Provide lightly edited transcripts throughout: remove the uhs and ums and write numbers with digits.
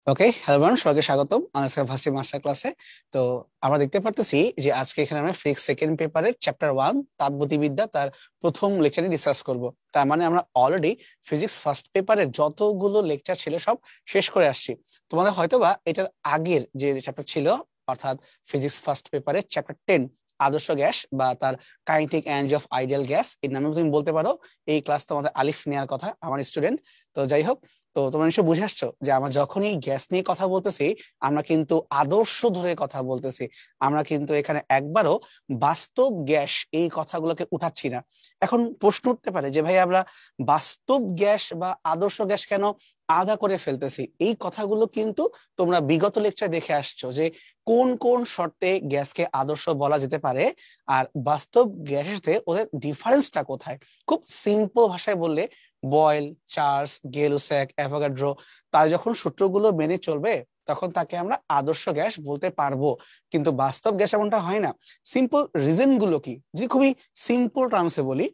ওকে, hello everyone, সবাইকে স্বাগতম আজকে ভার্সিটি মাস্টার ক্লাসে। তো আমরা দেখতে পারতেছি যে আজকে এখানে আমরা ফিজিক্স সেকেন্ড পেপারের চ্যাপ্টার 1 তাপগতিবিদ্যা তার প্রথম লেকচারে ডিসকাস করব। তার মানে আমরা অলরেডি ফিজিক্স ফার্স্ট পেপারের যতগুলো লেকচার ছিল সব শেষ করে আসছি। তোমাদের হয়তোবা এটার আগের যে চ্যাপ্টার ছিল, অর্থাৎ ফিজিক্স ফার্স্ট পেপারের চ্যাপ্টার 10 আদর্শ গ্যাস বা তার kinetic energy of ideal gas, এর নামে তুমি বলতে পারো। এই ক্লাস তোমাদের আলিফ নেওয়ার কথা, আমার স্টুডেন্ট। তো যাই হোক, তো তোমরা নিশ্চয় বুঝে আসছো যে আমরা যখনই গ্যাস নিয়ে কথা বলতেছি আমরা কিন্তু আদর্শ ধরে কথা বলতেছি। আমরা কিন্তু এখানে একবারও বাস্তব গ্যাস এই কথাগুলোকে উঠাচ্ছি না। এখন প্রশ্ন উঠতে পারে যে ভাই, আমরা বাস্তব গ্যাস বা আদর্শ গ্যাস কেন আধা করে ফেলতেছি? এই কথাগুলো কিন্তু তোমরা বিগত লেকচার দেখে আসছো যে কোন কোন শর্তে গ্যাসকে আদর্শ বলা যেতে পারে আর বাস্তব গ্যাসের সাথে ওদের ডিফারেন্সটা কোথায়। খুব সিম্পল ভাষায় বললে, বয়েল, চার্লস, গেলুস্যাক, অ্যাভোগাড্রো, তার যখন সূত্রগুলো মেনে চলবে তখন তাকে আমরা আদর্শ গ্যাস বলতে পারবো। কিন্তু বাস্তব গ্যাস এমনটা হয় না। সিম্পল রিজন গুলো কি, যদি খুবই সিম্পল টার্মসে বলি,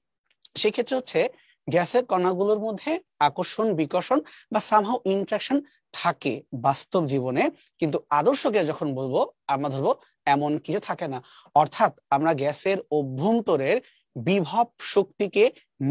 সেক্ষেত্রে হচ্ছে গ্যাসের কণাগুলোর মধ্যে আকর্ষণ বিকর্ষণ বা সামহাউ ইন্টারাকশন থাকে বাস্তব জীবনে। কিন্তু আদর্শ গ্যাস যখন বলবো আমরা ধরবো এমন কিছু থাকে না। অর্থাৎ আমরা গ্যাসের অভ্যন্তরের বিভব শক্তিকে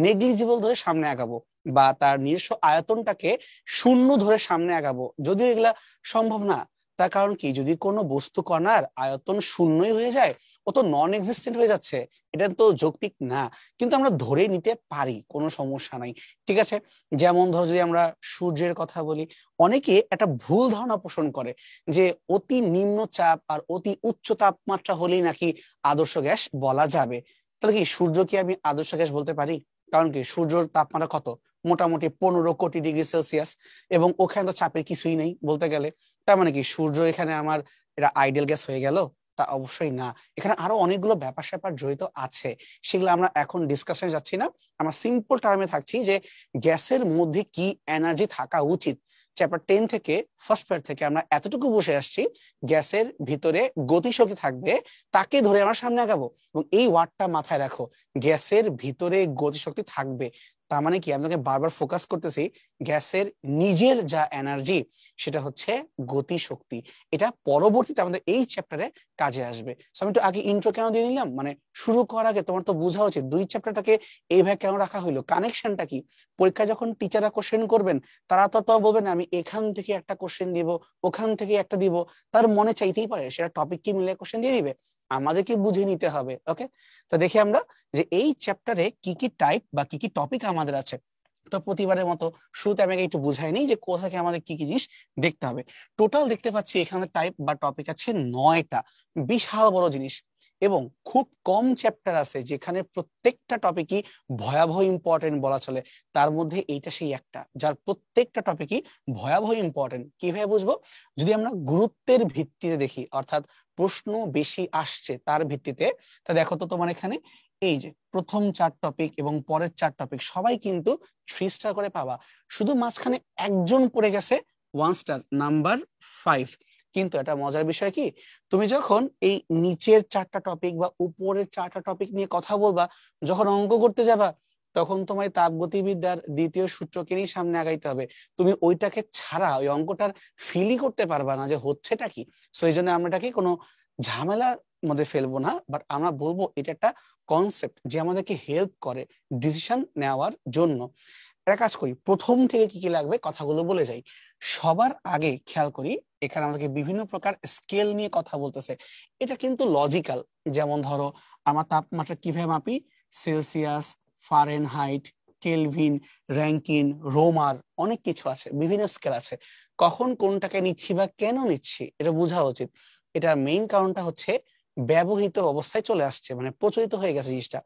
নেগলিজিবল ধরে সামনে আগাবো বা তার নিজস্ব আয়তনটাকে শূন্য ধরে সামনে আগাবো, যদিও এগুলা সম্ভব না। তার কারণ কি, যদি কোনো বস্তু কণার আয়তন শূন্যই হয়ে যায়, ও তো নন এক্সিস্টেন্ট হয়ে যাচ্ছে। এটা তো যৌক্তিক না। কিন্তু আমরা ধরে নিতে পারি, কোনো সমস্যা নাই। ঠিক আছে, যেমন ধরো যদি আমরা সূর্যের কথা বলি, অনেকে একটা ভুল ধারণা পোষণ করে যে অতি নিম্ন চাপ আর অতি উচ্চ তাপমাত্রা হলেই নাকি আদর্শ গ্যাস বলা যাবে। তাহলে কি সূর্য কি আমি আদর্শ গ্যাস বলতে পারি? কারণ কি, সূর্যের তাপমাত্রা কত, মোটামুটি 15 কোটি ডিগ্রি সেলসিয়াস, এবং ওখানে তো চাপের কিছুই নেই বলতে গেলে। তার মানে কি সূর্য এখানে আমার এটা আইডিয়াল গ্যাস হয়ে গেল? তা অবশ্যই না। এখানে আরো অনেকগুলো ব্যাপার স্যাপার জড়িত আছে, সেগুলো আমরা এখন ডিসকাশনে যাচ্ছি না। আমরা সিম্পল টার্মে থাকছি যে গ্যাসের মধ্যে কি এনার্জি থাকা উচিত। চ্যাপ্টার 10 থেকে, ফার্স্ট পার্ট থেকে আমরা এতটুকু বসে আসছি, গ্যাসের ভিতরে গতিশক্তি থাকবে, তাকে ধরে আমরা সামনে আগাবো। এবং এই ওয়ার্ডটা মাথায় রাখো, গ্যাসের ভিতরে গতিশক্তি থাকবে। তার মানে কি, আপনাকে বারবার ফোকাস করতেছি, গ্যাসের নিজের যা এনার্জি সেটা হচ্ছে গতি শক্তি। এটা পরবর্তীতে আমাদের এই চ্যাপ্টারে কাজে আসবে। আমি একটু আগে ইন্ট্রো কেন দিয়ে নিলাম, মানে শুরু করার আগে তোমার তো বোঝা উচিত দুই চ্যাপ্টারটাকে এইভাবে কেন রাখা হইলো, কানেকশনটা কি। পরীক্ষায় যখন টিচাররা কোশ্চেন করবেন, তারা তো বলবেন আমি এখান থেকে একটা কোশ্চেন দিব, ওখান থেকে একটা দিব। তার মনে চাইতেই পারে সেটা টপিক কি মিলে কোশ্চেন দিয়ে দিবে, আমাদেরকে বুঝে নিতে হবে। ওকে, তো দেখি আমরা যে এই চ্যাপ্টারে কি কি টাইপ বা কি কি টপিক আমাদের আছে। তো প্রতিবারের মতো শুরুতে আমি একটু বুঝাই নিই যে কোথা থেকে আমাদের কি কি জিনিস দেখতে হবে। টোটাল দেখতে পাচ্ছি এখানে টাইপ বা টপিক আছে 9টা, বিশাল বড় জিনিস। এবং খুব কম চ্যাপ্টার আছে যেখানে প্রত্যেকটা টপিকই ভয়াবহ ইম্পর্টেন্ট বলা চলে। তার মধ্যে এইটা সেই একটা যার প্রত্যেকটা টপিকই ভয়াবহ ইম্পর্টেন্ট। কিভাবে বুঝবো? যদি আমরা গুরুত্বের ভিত্তিতে দেখি, অর্থাৎ প্রশ্ন বেশি আসছে তার ভিত্তিতে। তা দেখো তো তোমার এখানে এই যে প্রথম 4 টপিক এবং পরের 4 টপিক সবাই কিন্তু 3 স্টার করে পাবা। শুধু মাঝখানে একজন পড়ে গেছে 1 স্টার, নাম্বার 5। কিন্তু এটা মজার বিষয় কি, তুমি যখন এই নিচের 4টা টপিক বা উপরের 4টা টপিক নিয়ে কথা বলবা, যখন অঙ্ক করতে যাবা, তখন তোমার তাপগতিবিদ্যার দ্বিতীয় সূত্রকে নিয়ে সামনে আগাইতে হবে। তুমি ওইটাকে ছাড়া ওই অঙ্কটার ফিলই করতে পারবা না যে হচ্ছেটা কি। সো এই জন্য আমরা এটাকে কোনো ঝামেলার মধ্যে ফেলবো না, বাট আমরা বলবো এটা একটা কনসেপ্ট যে আমাদেরকে হেল্প করে ডিসিশন নেওয়ার জন্য। একটা কাজ করি, প্রথম থেকে কি কি লাগবে কথাগুলো বলে যাই। সবার আগে খেয়াল করি, এখানে আমাদেরকে বিভিন্ন প্রকার স্কেল নিয়ে কথা বলতেছে। এটা কিন্তু লজিক্যাল। যেমন ধরো, আমার তাপমাত্রা কিভাবে মাপি? সেলসিয়াস, ফারেনহাইট, কেলভিন, র্যাঙ্কিন, রোমার, অনেক কিছু আছে, বিভিন্ন স্কেল আছে। কখন কোনটাকে নিচ্ছি বা কেন নিচ্ছি এটা বোঝা উচিত। এটার মেইন কারণটা হচ্ছে ব্যবহৃত অবস্থায় চলে আসছে, মানে প্রচলিত হয়ে গেছে জিনিসটা।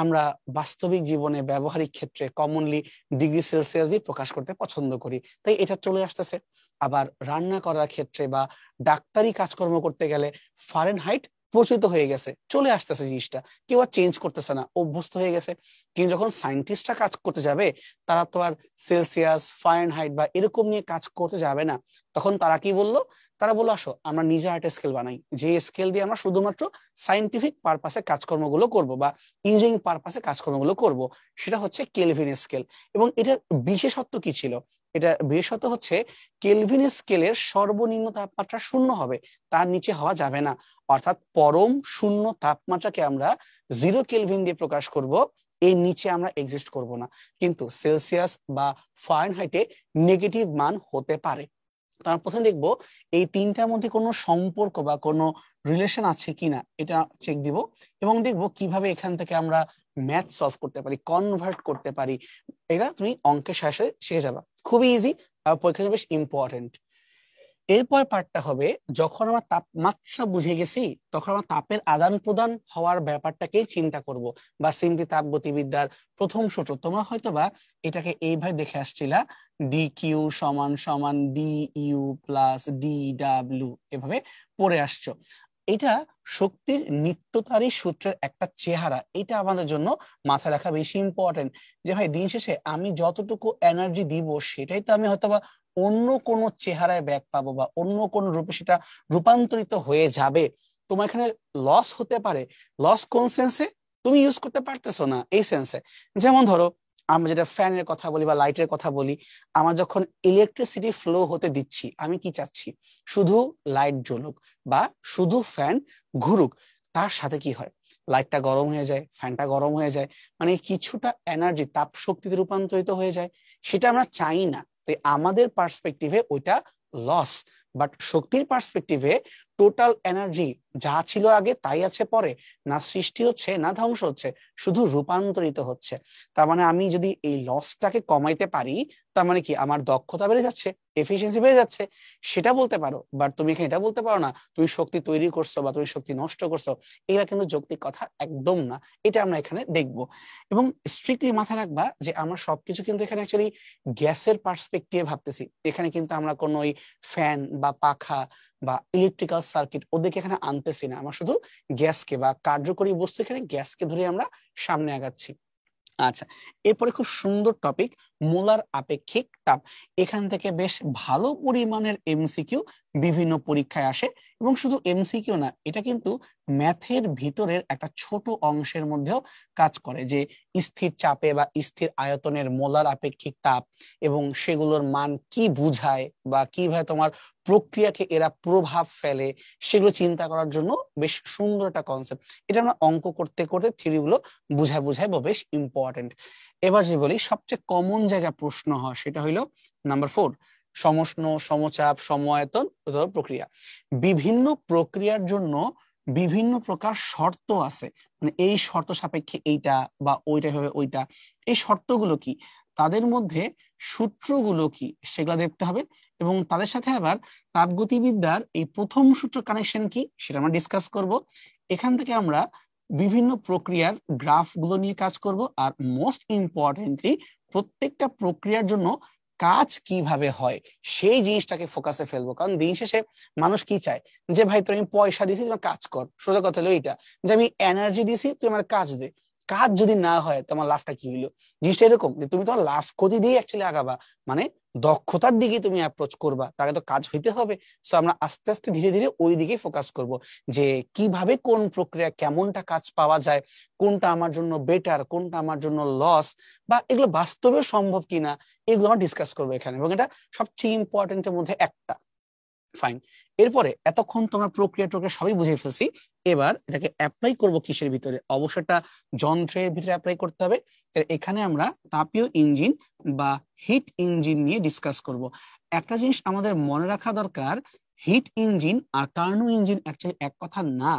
আমরা বাস্তবিক জীবনে ব্যবহারিক ক্ষেত্রে কমনলি ডিগ্রি সেলসিয়াস দিয়ে প্রকাশ করতে পছন্দ করি, তাই এটা চলে আসতেছে। আবার রান্না করার ক্ষেত্রে বা ডাক্তারি কাজকর্ম করতে গেলে ফারেনহাইট প্রচলিত হয়ে গেছে, চলে আসতেছে জিনিসটা, কেউ আর চেঞ্জ করতেছে না, অভ্যস্ত হয়ে গেছে। কিন্তু যখন সায়েন্টিস্টরা কাজ করতে যাবে, তারা তো আর সেলসিয়াস, ফারেনহাইট বা এরকম নিয়ে কাজ করতে যাবে না। তখন তারা কি বললো? তারা বললো আসো আমরা নিজে একটা স্কেল বানাই, যে স্কেল দিয়ে আমরা শুধুমাত্র সাইন্টিফিক পারপাসে কাজকর্মগুলো করব বা ইঞ্জিনিয়ারিং পারপাসে কাজকর্মগুলো করব। সেটা হচ্ছে কেলভিন স্কেল। এবং এটার বিশেষত্ব কি ছিল? এটা বিশেষত হচ্ছে কেলভিন স্কেলের সর্বনিম্ন তাপমাত্রা 0 হবে, তার নিচে হওয়া যাবে না। অর্থাৎ পরম শূন্য তাপমাত্রাকে আমরা 0 কেলভিন দিয়ে প্রকাশ করব, এর নিচে আমরা এক্সিস্ট করব না। কিন্তু সেলসিয়াস বা ফারেনহাইটে নেগেটিভ মান হতে পারে। তার প্রথমে দেখবো এই তিনটার মধ্যে কোনো সম্পর্ক বা কোনো রিলেশন আছে কিনা, এটা চেক দিব এবং দেখবো কিভাবে এখান থেকে আমরা ম্যাথ সলভ করতে পারি, কনভার্ট করতে পারি। এটা তুমি অঙ্কের সাথে শিখে যাবা, খুবই ইজি আর পরীক্ষা বেশ ইম্পর্টেন্ট। এরপর পার্টটা হবে যখন আমরা তাপমাত্রা বুঝে গেছি তখন আমরা তাপের আদান প্রদান হওয়ার ব্যাপারটাকেই চিন্তা করব, বা সিম্পলি তাপগতিবিদ্যার প্রথম সূত্র তোমরা হয়তোবা এটাকে এইভাবে দেখে আসছিলা, ডি কিউ সমান সমান D U plus D W, এভাবে পড়ে আসছো। এটা শক্তির নিত্যতারী সূত্রের একটা চেহারা, এটা আমাদের জন্য মাথায় রাখা বেশি ইম্পর্টেন্ট। যে ভাই দিন শেষে আমি যতটুকু এনার্জি দিব সেটাই তো আমি হয়তোবা অন্য কোন চেহারায় ব্যাক পাবো বা অন্য কোন রূপে সেটা রূপান্তরিত হয়ে যাবে। তোমার এখানে লস হতে পারে। লস কোন সেন্সে? তুমি ইউজ করতে পারতেছো না এই সেন্সে। যেমন ধরো আমরা যেটা ফ্যানের কথা বলি বা লাইটের কথা বলি, আমরা যখন ইলেকট্রিসিটি ফ্লো হতে দিচ্ছি আমি কি চাচ্ছি? শুধু লাইট জ্বলুক বা শুধু ফ্যান ঘুরুক। তার সাথে কি হয়? লাইটটা গরম হয়ে যায়, ফ্যানটা গরম হয়ে যায়, মানে কিছুটা এনার্জি তাপ শক্তিতে রূপান্তরিত হয়ে যায়। সেটা আমরা চাই না। তাই আমাদের পার্সপেক্টিভে ওইটা লস, বাট শক্তির পার্সপেক্টিভে টোটাল এনার্জি যা ছিল আগে তাই আছে পরে, না সৃষ্টি হচ্ছে না ধ্বংস হচ্ছে, শুধু রূপান্তরিত হচ্ছে। তার মানে আমি যদি এই লসটাকে কমাইতে পারি তার মানে কি আমার দক্ষতা বেড়ে যাচ্ছে, এফিসিয়েন্সি বেড়ে যাচ্ছে, সেটা বলতে পারো। বাট তুমি এখানে এটা বলতে পারো না তুমি শক্তি তৈরি করছো বা তুমি শক্তি নষ্ট করছো। এগুলা কিন্তু যৌক্তিক কথা একদম না, এটা আমরা এখানে দেখবো। এবং স্ট্রিক্টলি মাথায় রাখবা যে আমরা সবকিছু কিন্তু এখানে অ্যাকচুয়ালি গ্যাসের পার্সপেক্টিভে ভাবতেছি। এখানে কিন্তু আমরা কোনো ওই ফ্যান বা পাখা বা ইলেকট্রিক্যাল সার্কিট ওদেরকে এখানে আনতেছি না, আমরা শুধু গ্যাসকে বা কার্যকরী বস্তু এখানে গ্যাসকে ধরে আমরা সামনে আগাচ্ছি। আচ্ছা, এরপরে খুব সুন্দর টপিক মোলার আপেক্ষিক তাপ। এখান থেকে বেশ ভালো পরিমাণের এমসিকিউ বিভিন্ন পরীক্ষায় আসে, এবং শুধু এমসিকিউ না, এটা কিন্তু ম্যাথের ভিতরের একটা ছোট অংশের মধ্যেও কাজ করে, যে স্থির চাপে বা স্থির আয়তনের মোলার আপেক্ষিক তাপ এবং সেগুলোর মান কি বুঝায় বা কিভাবে তোমার প্রক্রিয়াকে এরা প্রভাব ফেলে, সেগুলো চিন্তা করার জন্য বেশ সুন্দর একটা কনসেপ্ট। এটা আমরা অঙ্ক করতে করতে থিওরি গুলো বুঝায় বুঝায় বেশ ইম্পর্টেন্ট। এবার যে বলি সবচেয়ে কমন জায়গা প্রশ্ন হয় সেটা হইলো নাম্বার 4, সমষ্ণ, সমচাপ, সমায়তন প্রক্রিয়া। বিভিন্ন প্রক্রিয়ার জন্য বিভিন্ন প্রকার শর্ত আছে, মানে এই শর্ত সাপেক্ষে এইটা বা ওইটা হবে ওইটা। এই শর্তগুলো কি, তাদের মধ্যে সূত্রগুলো কি, সেগুলো দেখতে হবে। এবং তাদের সাথে আবার তাপগতিবিদ্যার এই প্রথম সূত্র কানেকশন কি সেটা আমরা ডিসকাস করব। এখান থেকে আমরা বিভিন্ন প্রক্রিয়ার গ্রাফ গুলো নিয়ে কাজ করব, আর মোস্ট ইম্পর্টেন্টলি প্রত্যেকটা প্রক্রিয়ার জন্য কাজ কিভাবে হয় সেই জিনিসটাকে ফোকাসে ফেলবো। কারণ দিন শেষে মানুষ কি চায়, যে ভাই তুই আমি পয়সা দিছি তোমার কাজ কর। সোজা কথা হলো এইটা, যে আমি এনার্জি দিছি তুই আমার কাজ দে। কাজ যদি না হয় তোমার লাভটা কি হইলো? জিনিসটা এরকম যে তুমি তোমার লাভ ক্ষতি দিয়ে অ্যাকচুয়ালি আগাবা, মানে দক্ষতার দিকে তুমি অ্যাপ্রোচ করবা, তাকে তো কাজ হইতে হবে। সো আমরা আস্তে আস্তে ধীরে ধীরে ওই দিকে ফোকাস করব, যে কিভাবে কোন প্রক্রিয়া কেমনটা কাজ পাওয়া যায়, কোনটা আমার জন্য বেটার, কোনটা আমার জন্য লস, বা এগুলো বাস্তবে সম্ভব কিনা, এগুলো আমরা ডিসকাস করবো এখানে। এবং এটা সবচেয়ে ইম্পর্টেন্টের মধ্যে একটা। ফাইন, এরপরে এতক্ষণ তোমরা প্রক্রিয়া টক্রিয়া সবই বুঝে ফেলছি। এবার এটাকে অ্যাপ্লাই করব কিসের ভিতরে? অবশ্যই একটা যন্ত্রের ভিতরে অ্যাপ্লাই করতে হবে। এখানে আমরা তাপীয় ইঞ্জিন বা হিট ইঞ্জিন নিয়ে ডিসকাস করব। একটা জিনিস আমাদের মনে রাখা দরকার, হিট ইঞ্জিন আর কার্নো ইঞ্জিন অ্যাকচুয়ালি এক কথা না।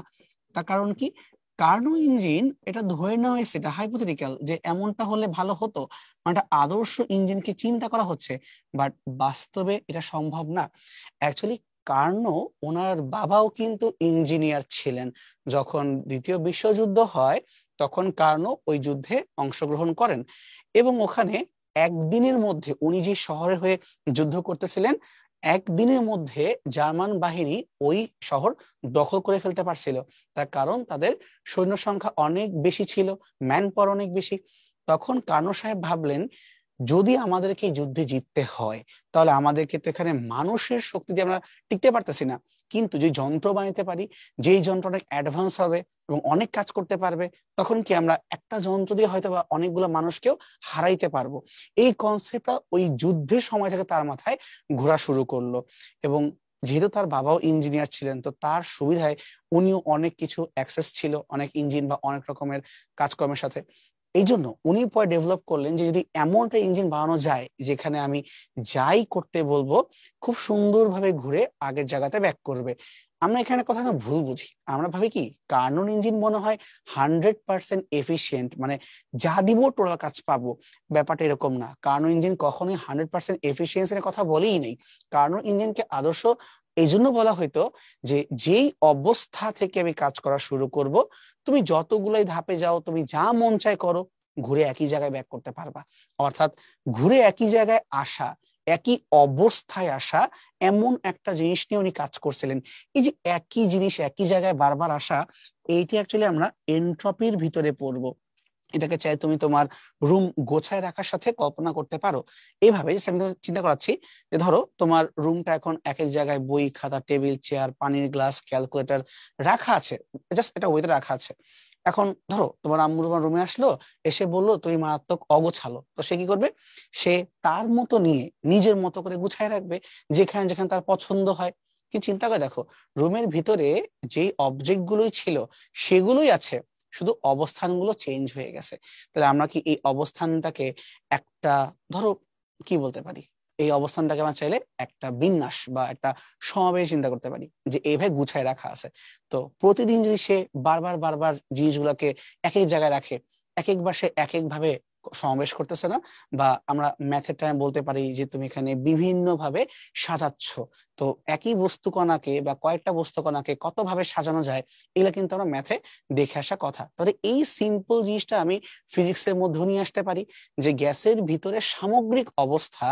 তার কারণ কি, কার্নো ইঞ্জিন এটা ধরে নেওয়া হয়েছে, এটা হাইপোথেটিক্যাল যে এমনটা হলে ভালো হতো, মানে একটা আদর্শ ইঞ্জিনকে চিন্তা করা হচ্ছে, বাট বাস্তবে এটা সম্ভব না। অ্যাকচুয়ালি কার্নো, ওনার বাবাও কিন্তু ইঞ্জিনিয়ার ছিলেন। যখন দ্বিতীয় বিশ্বযুদ্ধ হয় তখন কার্নো ওই যুদ্ধে অংশগ্রহণ করেন, এবং ওখানে একদিনের মধ্যে উনি যে শহরের হয়ে যুদ্ধ করতেছিলেন, একদিনের মধ্যে জার্মান বাহিনী ওই শহর দখল করে ফেলতে পারছিল। তার কারণ তাদের সৈন্য সংখ্যা অনেক বেশি ছিল, ম্যান পাওয়ার অনেক বেশি। তখন কার্নো সাহেব ভাবলেন যদি আমাদেরকে এই যুদ্ধে জিততে হয় তাহলে আমাদেরকে তো এখানে মানুষের শক্তি দিয়ে আমরা টিকতে পারতেছি না, কিন্তু যে যন্ত্র বানাতে পারি, যেই যন্ত্র অনেক অ্যাডভান্স হবে এবং অনেক কাজ করতে পারবে, তখন কি আমরা একটা যন্ত্র দিয়ে হয়তো বা অনেকগুলো মানুষকেও হারাইতে পারবো। এই কনসেপ্টটা ওই যুদ্ধের সময় থেকে তার মাথায় ঘোরা শুরু করলো। এবং যেহেতু তার বাবাও ইঞ্জিনিয়ার ছিলেন, তো তার সুবিধায় উনিও অনেক কিছু অ্যাক্সেস ছিল অনেক ইঞ্জিন বা অনেক রকমের কাজকর্মের সাথে। এই জন্য উনি পরে ডেভেলপ করলেন যে যদি এমন একটা ইঞ্জিন বানানো যায় যেখানে আমি যাই করতে বলবো খুব সুন্দরভাবে ঘুরে আগের জায়গাতে ব্যাক করবে। আমরা এখানে কথা না ভুল বুঝি, আমরা ভাবি কি কার্নুন ইঞ্জিন মনে হয় 100% এফিসিয়েন্ট, মানে যা দিব টোটাল কাজ পাবো। ব্যাপারটা এরকম না, কার্নুন ইঞ্জিন কখনোই 100% এফিসিয়েন্সির কথা বলেই নেই। কার্নুন ইঞ্জিনকে আদর্শ এই জন্য বলা হয়তো যে যেই অবস্থা থেকে আমি কাজ করা শুরু করব, তুমি যতগুলাই ধাপে যাও, তুমি যা মন চায় করো, ঘুরে একই জায়গায় ব্যাক করতে পারবা। অর্থাৎ ঘুরে একই জায়গায় আসা, একই অবস্থায় আসা, এমন একটা জিনিস নিয়ে উনি কাজ করছিলেন। এই যে একই জিনিস একই জায়গায় বারবার আসা, এইটি অ্যাকচুয়ালি আমরা এনট্রপির ভিতরে পড়বো। এটাকে চাই তুমি তোমার রুম গোছায় রাখার সাথে কল্পনা করতে পারো। এইভাবে আমি চিন্তা করাচ্ছি যে ধরো তোমার রুমটা এখন এক এক জায়গায় বই খাতা টেবিল চেয়ার পানির গ্লাস ক্যালকুলেটর রাখা আছে, জাস্ট এটা ওয়েতে রাখা আছে। এখন ধরো তোমার আম্মু তোমার রুমে আসলো, এসে বললো তুমি মারাত্মক অগোছালো, তো সে কি করবে? সে তার মতো নিয়ে নিজের মতো করে গুছায় রাখবে, যেখানে যেখানে তার পছন্দ হয়। কি চিন্তা করে দেখো, রুমের ভিতরে যেই অবজেক্ট গুলোই ছিল সেগুলোই আছে, শুধু অবস্থানগুলো চেঞ্জ হয়ে গেছে। তাহলে আমরা কি এই অবস্থানটাকে একটা, ধরো কি বলতে পারি, এই অবস্থানটাকে আমরা চাইলে একটা বিন্যাস বা একটা সমাবেশ চিন্তা করতে পারি যে এইভাবে গুছায় রাখা আছে। তো প্রতিদিন যদি সে বারবার বারবার জিনিসগুলোকে এক এক জায়গায় রাখে, এক একবার সে এক এক ভাবে সমাবেশ করতেছে না? বা আমরা ম্যাথের টাইম বলতে পারি যে তুমি এখানে বিভিন্ন ভাবে সাজাচ্ছ। তো একই বস্তুকণাকে বা কয়েকটা বস্তুকণাকে কত ভাবে সাজানো যায়, এগুলা কিন্তু আমরা ম্যাথে দেখে আসা কথা। তাহলে এই সিম্পল জিনিসটা আমি ফিজিক্সের মধ্যে নিয়ে আসতে পারি, যে গ্যাসের ভিতরে সামগ্রিক অবস্থা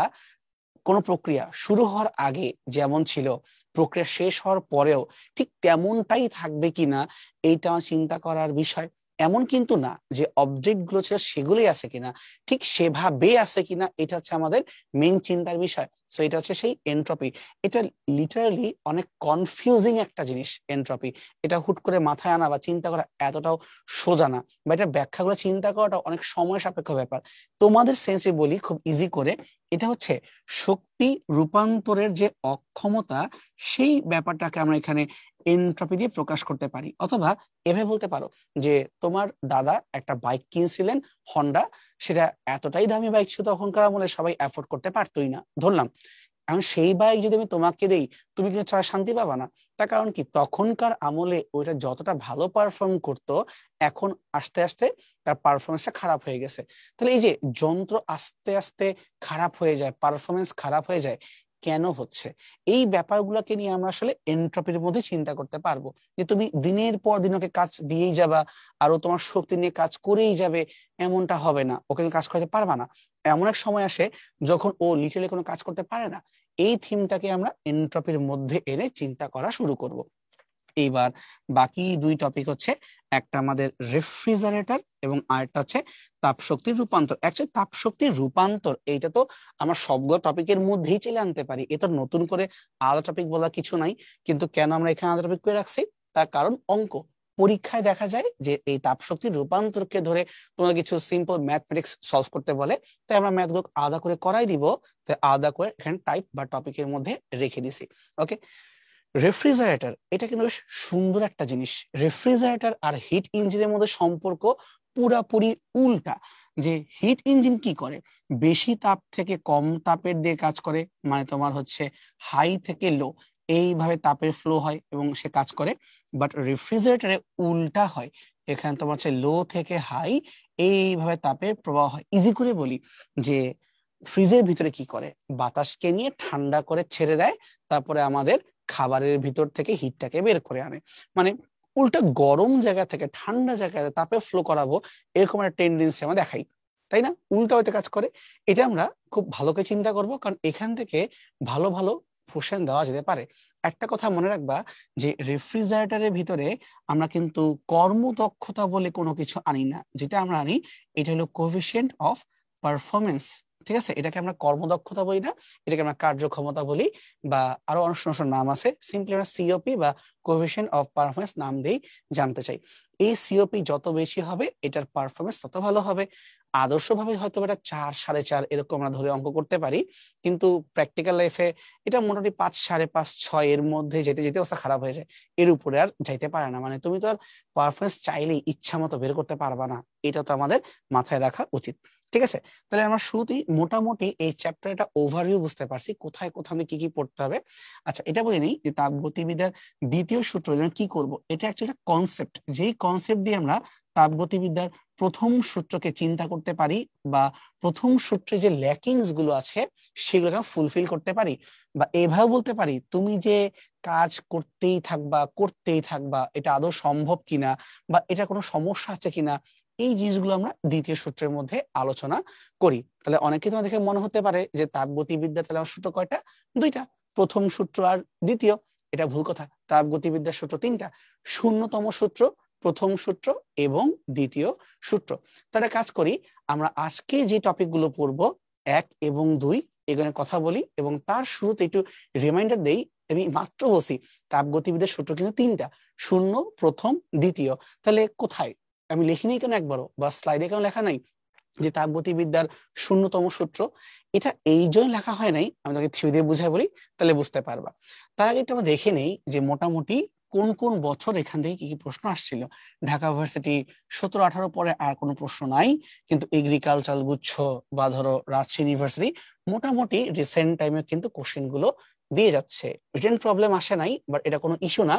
কোনো প্রক্রিয়া শুরু হওয়ার আগে যেমন ছিল, প্রক্রিয়া শেষ হওয়ার পরেও ঠিক তেমনটাই থাকবে কিনা, এইটা চিন্তা করার বিষয়। এমন কিন্তু না যে অবজেক্ট গুলো ছিল সেগুলোই আছে কিনা, ঠিক সেভাবে আছে কিনা, এটা হচ্ছে আমাদের মেইন চিন্তার বিষয়। সো এটা হচ্ছে সেই এনট্রপি। এটা লিটারালি অনেক কনফিউজিং একটা জিনিস এনট্রপি। এটা হুট করে মাথায় আনা বা চিন্তা করা এতটাও সোজা না, বা এটা ব্যাখ্যাগুলো চিন্তা করাটা অনেক সময় সাপেক্ষ ব্যাপার। তোমাদের সেন্সে বলি খুব ইজি করে, এটা হচ্ছে শক্তি রূপান্তরের যে অক্ষমতা, সেই ব্যাপারটাকে আমরা এখানে এনট্রপি দিয়ে প্রকাশ করতে পারি। অথবা এভাবে বলতে পারো যে তোমার দাদা একটা বাইক কিনছিলেন, হন্ডা। সেটা এতটাই দামি বাইক ছিল তখনকার আমলে, সবাই অ্যাফোর্ড করতে পারতোই না ধরলাম। এখন সেই বাইক যদি আমি তোমাকে দেই, তুমি কিন্তু ছাড়া শান্তি পাবা না। তার কারণ কি, তখনকার আমলে ওইটা যতটা ভালো পারফর্ম করতো, এখন আস্তে আস্তে তার পারফরমেন্সটা খারাপ হয়ে গেছে। তাহলে এই যে যন্ত্র আস্তে আস্তে খারাপ হয়ে যায়, পারফরমেন্স খারাপ হয়ে যায়, কেন হচ্ছে? এই ব্যাপারগুলোকে নিয়ে আমরা আসলে এনট্রপির মধ্যে চিন্তা করতে পারবো। যে তুমি দিনের পর দিন ওকে কাজ দিয়েই যাবা, আর ও তোমার শক্তি নিয়ে কাজ করেই যাবে, এমনটা হবে না। ওকে কাজ করতে পারবা না। এমন এক সময় আসে যখন ও লিটারালি কোনো কাজ করতে পারে না। এই থিমটাকে আমরা এনট্রপির মধ্যে এনে চিন্তা করা শুরু করব। এইবার বাকি দুই টপিক হচ্ছে, একটা আমাদের রেফ্রিজারেটর এবং আরেকটা হচ্ছে তাপশক্তির রূপান্তর। অ্যাকচুয়ালি তাপশক্তির রূপান্তর এইটা তো আমরা সবগুলো টপিকের মধ্যেই চলে আনতে পারি, এটা নতুন করে আলাদা টপিক বলার কিছু নাই। কিন্তু কেন আমরা এখানে আলাদা টপিক করে রাখছি, তার কারণ অঙ্ক পরীক্ষায় দেখা যায় যে এই তাপশক্তির রূপান্তরকে ধরে তোমরা কিছু সিম্পল ম্যাথমেটিক্স সলভ করতে বলে, তাই আমরা ম্যাথগুলো আলাদা করে করাই দিব। তাই আলাদা করে এখানে টাইপ বা টপিকের মধ্যে রেখে দিছি। ওকে, রেফ্রিজারেটর এটা কিন্তু বেশ সুন্দর একটা জিনিস। রেফ্রিজারেটর আর হিট ইঞ্জিনের মধ্যে সম্পর্ক পুরাপুরি উল্টা। যে হিট ইঞ্জিন কি করে, বেশি তাপ থেকে কম তাপের দিয়ে কাজ করে, মানে তোমার হচ্ছে হাই থেকে লো এইভাবে তাপের ফ্লো হয় এবং সে কাজ করে। বাট রেফ্রিজারেটরে উল্টা হয়, এখানে তোমার হচ্ছে লো থেকে হাই এইভাবে তাপের প্রবাহ হয়। ইজি করে বলি যে ফ্রিজের ভিতরে কি করে, বাতাসকে নিয়ে ঠান্ডা করে ছেড়ে দেয়, তারপরে আমাদের খাবারের ভিতর থেকে হিটটাকে বের করে আনে। মানে উল্টা গরম জায়গা থেকে ঠান্ডা জায়গায় তাপে ফ্লো করাবো, এরকম একটা টেন্ডেন্সি আমরা দেখাই, তাই না? উল্টা হইতে কাজ করে। এটা আমরা খুব ভালো করে চিন্তা করব, কারণ এখান থেকে ভালো ভালো কোশ্চেন দেওয়া যেতে পারে। একটা কথা মনে রাখবা, যে রেফ্রিজারেটরের ভিতরে আমরা কিন্তু কর্মদক্ষতা বলে কোনো কিছু আনি না। যেটা আমরা আনি, এটা হলো কোএফিসিয়েন্ট অফ পারফরমেন্স। ঠিক আছে, এটাকে আমরা কর্মদক্ষতা বলি না, এটাকে আমরা কার্যক্ষমতা বলি, বা আরো অনেক নাম আছে, সিম্পলি আমরা সিওপি বা কোএফিসিয়েন্ট অফ পারফরমেন্স নাম দিয়েই জানতে চাই। এই সিওপি যত বেশি হবে এটার পারফরমেন্স তত ভালো হবে। আদর্শভাবে হয়তো এটা 4, 4.5 এরকম আমরা ধরে অঙ্ক করতে পারি, কিন্তু প্র্যাকটিক্যাল লাইফে এটা মোটামুটি 5, 5.5, 6 এর মধ্যে যেতে যেতে অবস্থা খারাপ হয়ে যায়, এর উপরে আর যাইতে পারে না। মানে তুমি তো আর পারফরমেন্স চাইলেই ইচ্ছা মতো বের করতে পারবা না, এটা তো আমাদের মাথায় রাখা উচিত। ঠিক আছে, তাহলে আমরা শুরুতেই মোটামুটি এই চ্যাপ্টার এটা ওভারভিউ বুঝতে পারছি, কোথায় কোথায় কি কি পড়তে হবে। আচ্ছা, এটা বলে নিই যে তাপগতিবিদ্যার দ্বিতীয় সূত্র কি করব, এটা অ্যাকচুয়ালি কনসেপ্ট, যেই কনসেপ্ট দিয়ে আমরা তাপগতিবিদ্যার প্রথম সূত্রকে চিন্তা করতে পারি, বা প্রথম সূত্রে যে ল্যাকিংস গুলো আছে সেগুলো ফুলফিল করতে পারি, বা এভাবে বলতে পারি তুমি যে কাজ করতেই থাকবা এটা আদৌ সম্ভব কিনা, বা এটা কোনো সমস্যা আছে কিনা, এই জিনিসগুলো আমরা দ্বিতীয় সূত্রের মধ্যে আলোচনা করি। তাহলে অনেকে তোমার দেখে মনে হতে পারে যে তাপগতিবিদ্যা তাহলে আমার সূত্র কয়টা, 2টা, প্রথম সূত্র আর দ্বিতীয়। এটা ভুল কথা, তাপগতিবিদ্যার সূত্র 3টা, শূন্যতম সূত্র, প্রথম সূত্র এবং দ্বিতীয় সূত্র। তাহলে কাজ করি, আমরা আজকে যে টপিক গুলো পড়বো 1 এবং 2 এগুলোর কথা বলি, এবং তার শুরুতে একটু রিমাইন্ডার দেই। আমি মাত্র বলছি তাপগতিবিদ্যার সূত্র কিন্তু 3টা, শূন্য, প্রথম, দ্বিতীয়। তাহলে কোথায় আমি লিখিনি কেন একবারও, বা স্লাইডে কেন লেখা নাই যে তাপগতিবিদ্যার শূন্যতম সূত্র? এটা এই জন্য লেখা হয় নাই, আমি তোকে থিওরি দিয়ে বুঝাই বলি, তাহলে বুঝতে পারবা। তার আগে আমরা দেখে নেই যে মোটামুটি কোন কোন বছর এখান থেকে কি কি প্রশ্ন আসছিল। ঢাকা ইউনিভার্সিটি 17-18 পরে আর কোনো প্রশ্ন নাই, কিন্তু এগ্রিকালচার গুচ্ছ বা ধরো রাজশাহী ইউনিভার্সিটি মোটামুটি রিসেন্ট টাইমে কিন্তু কোশ্চেন গুলো দিয়ে যাচ্ছে। রিটেন প্রবলেম আসে নাই, বাট এটা কোনো ইস্যু না,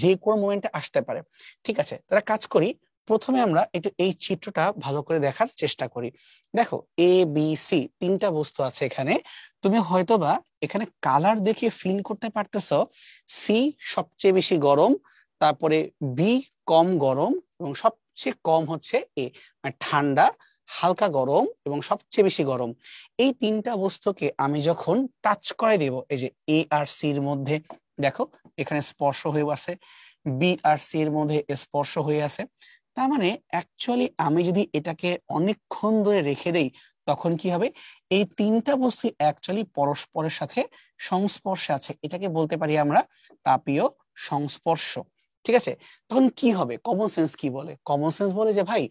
যে কোনো মোমেন্টে আসতে পারে। ঠিক আছে, তারা কাজ করি, প্রথমে আমরা একটু এই চিত্রটা ভালো করে দেখার চেষ্টা করি। দেখো, এ বি সি 3টা বস্তু আছে এখানে। তুমি হয়তোবা এখানে কালার দেখে ফিল করতে পারতেছো সি সবচেয়ে বেশি গরম, তারপরে বি কম গরম, এবং সবচেয়ে কম হচ্ছে এ, মানে ঠান্ডা, হালকা গরম এবং সবচেয়ে বেশি গরম। এই 3টা বস্তুকে আমি যখন টাচ করে দেব, এই যে এ আর সি এর মধ্যে দেখো এখানে স্পর্শ হয়ে আছে, বি আর সি এর মধ্যে স্পর্শ হয়ে আছে। তার মানে অ্যাকচুয়ালি আমি যদি এটাকে অনেকক্ষণ ধরে রেখে দেই তখন কি হবে, এই 3টা বস্তু অ্যাকচুয়ালি পরস্পরের সাথে সংস্পর্শে আছে, এটাকে বলতে পারি আমরা তাপীয় সংস্পর্শ। ঠিক আছে, তখন কি হবে, কমন সেন্স কি বলে? কমন সেন্স বলে যে ভাই,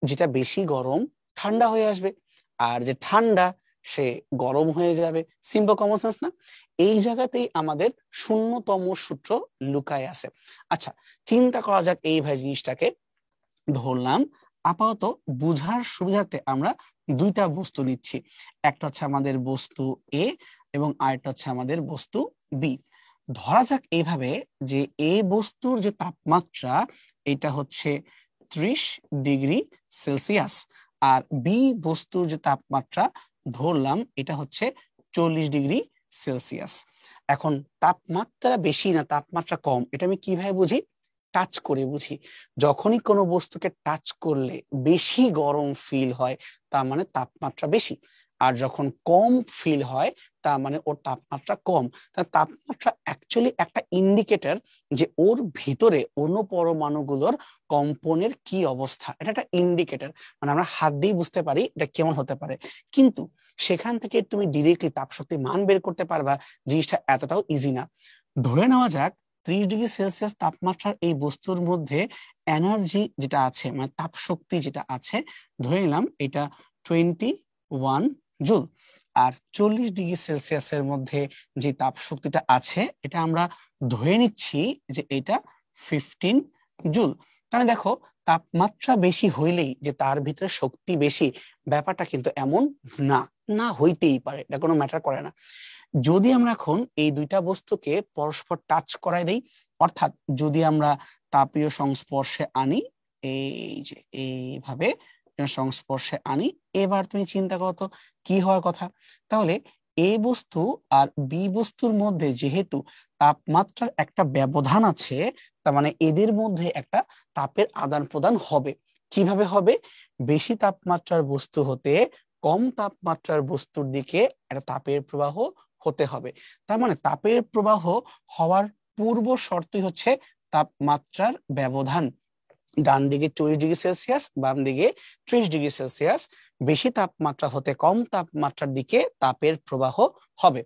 যেটা বেশি গরম ঠান্ডা হয়ে আসবে, আর যে ঠান্ডা সে গরম হয়ে যাবে। সিম্পল কমন সেন্স না? এই জায়গাতেই আমাদের শূন্যতম সূত্র লুকায় আছে। আচ্ছা, চিন্তা করা যাক এই ভাই জিনিসটাকে। ধরলাম আপাতত বুঝার সুবিধার্থে আমরা 2টা বস্তু নিচ্ছি, একটা হচ্ছে আমাদের বস্তু এ এবং আরেকটা হচ্ছে আমাদের বস্তু বি। ধরা যাক এইভাবে যে এ বস্তুর যে তাপমাত্রা এটা হচ্ছে 30°C, আর বি বস্তুর যে তাপমাত্রা ধরলাম এটা হচ্ছে 40°C। এখন তাপমাত্রা বেশি না তাপমাত্রা কম, এটা আমি কিভাবে বুঝি? টাচ করে বুঝি। যখনই কোনো বস্তুকে টাচ করলে বেশি গরম ফিল হয় তার মানে তাপমাত্রা বেশি, আর যখন কম ফিল হয় তার মানে ওর তাপমাত্রা কম। তাপমাত্রা অ্যাকচুয়ালি একটা ইন্ডিকেটর যে ওর ভিতরে অণু পরমাণুগুলোর কম্পনের কি অবস্থা, এটা একটা ইন্ডিকেটর। মানে আমরা হাত দিয়ে বুঝতে পারি এটা কেমন হতে পারে, কিন্তু সেখান থেকে তুমি ডিরেক্টলি তাপশক্তি মান বের করতে পারবা, জিনিসটা এতটাও ইজি না। ধরে নেওয়া যাক 30°C তাপমাত্রার এই বস্তুর মধ্যে এনার্জি যেটা আছে, মানে তাপ শক্তি যেটা আছে, ধরে নিলাম এটা 21 জুল। আর 40°C এর মধ্যে যে তাপ শক্তিটা আছে এটা আমরা ধরে নিচ্ছি যে এটা 15 জুল। তাহলে দেখো, তাপমাত্রা বেশি হইলেই যে তার ভিতরে শক্তি বেশি, ব্যাপারটা কিন্তু এমন না, না হইতেই পারে, এটা কোনো ম্যাটার করে না। যদি আমরা এখন এই 2টা বস্তুকে পরস্পর টাচ করাই দেই, অর্থাৎ যদি আমরা তাপীয় সংস্পর্শে আনি, এই যে এইভাবে সংস্পর্শে আনি, এবার তুমি চিন্তা করো তো কি হওয়ার কথা। তাহলে এ বস্তু আর বি বস্তুর মধ্যে যেহেতু তাপমাত্রার একটা ব্যবধান আছে, তার মানে এদের মধ্যে একটা তাপের আদান প্রদান হবে। কিভাবে হবে? বেশি তাপমাত্রার বস্তু হতে কম তাপমাত্রার বস্তুর দিকে একটা তাপের প্রবাহ হতে হবে। তার মানে তাপের প্রবাহ হওয়ার পূর্ব শর্তই হচ্ছে তাপমাত্রার ব্যবধান। ডান দিকে 40°C, বাম দিকে 30°C। বেশি তাপমাত্রা হতে কম তাপমাত্রার দিকে তাপের প্রবাহ হবে।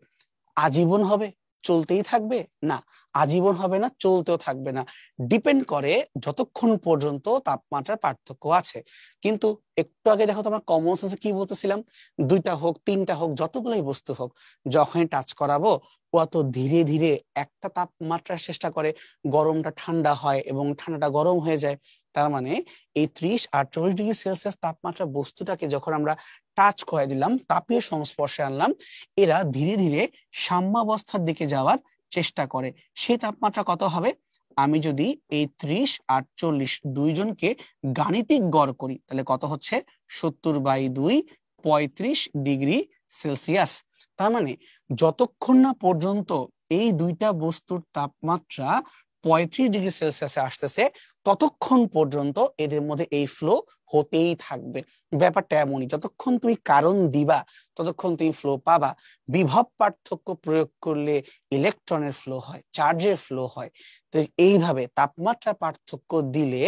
আজীবন হবে, চলতেই থাকবে না, আজীবন হবে না, চলতেও থাকবে না, ডিপেন্ড করে যতক্ষণ পর্যন্ত তাপমাত্রার পার্থক্য আছে। কিন্তু একটু আগে দেখো তোমার কমন সেন্সে কি বলতেছিলাম, দুইটা হোক তিনটা হোক যতগুলোই বস্তু হোক, যখনই টাচ করাবো অত ধীরে ধীরে একটা তাপমাত্রার চেষ্টা করে গরমটা ঠান্ডা হয় এবং ঠান্ডাটা গরম হয়ে যায়। তার মানে এই 30 আর 40 ডিগ্রি সেলসিয়াস তাপমাত্রা বস্তুটাকে যখন আমরা টাচ করে দিলাম, তাপীয় সংস্পর্শে আনলাম, এরা ধীরে ধীরে সাম্যাবস্থার দিকে যাওয়ার চেষ্টা করে। সেই তাপমাত্রা কত হবে? আমি যদি এই 30 আর 40 দুইজনকে গাণিতিক গড় করি তাহলে কত হচ্ছে? 70/2 35 ডিগ্রি সেলসিয়াস। তার মানে যতক্ষণ না পর্যন্ত এই দুইটা বস্তুর তাপমাত্রা 35 ডিগ্রি সেলসিয়াসে আসতেছে ততক্ষণ পর্যন্ত এদের মধ্যে এই ফ্লো হতেই থাকবে। ব্যাপারটা এমনই, যতক্ষণ তুমি কারণ দিবা ততক্ষণ তুমি ফ্লো পাবা। বিভব পার্থক্য প্রয়োগ করলে ইলেকট্রনের ফ্লো হয়, চার্জের ফ্লো হয়। তো এইভাবে তাপমাত্রা পার্থক্য দিলে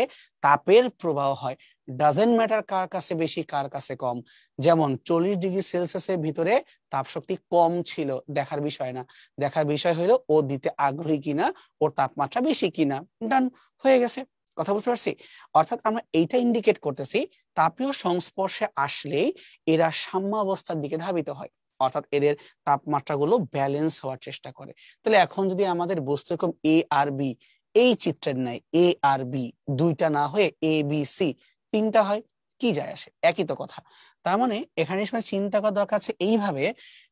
তাপের প্রবাহ হয়। ডাজেন্ট ম্যাটার কার কাছে বেশি কার কাছে কম। যেমন 40 ডিগ্রি সেলসিয়াসের ভিতরে তাপ শক্তি কম ছিল, দেখার বিষয় না, দেখার বিষয় হলো ও দিতে আগ্রহী কিনা, ওর তাপমাত্রা বেশি কিনা। ডান, হয়ে গেছে। কথা বুঝতে পারছি? অর্থাৎ আমরা এইটা ইন্ডিকেট করতেছি তাপীয় সংস্পর্শে আসলেই এরা সাম্যাবস্থার দিকে ধাবিত হয়, অর্থাৎ এদের তাপমাত্রাগুলো ব্যালেন্স হওয়ার চেষ্টা করে। তাহলে এখন যদি আমাদের বস্তু এরকম এ আর বি, এই চিত্রের ন্যায় এ আর বি দুইটা না হয়ে এ বি সি তিনটা হয়, কি যায় আসে, একই তো কথা। তার মানে এখানে সময় চিন্তা করা দরকার আছে এইভাবে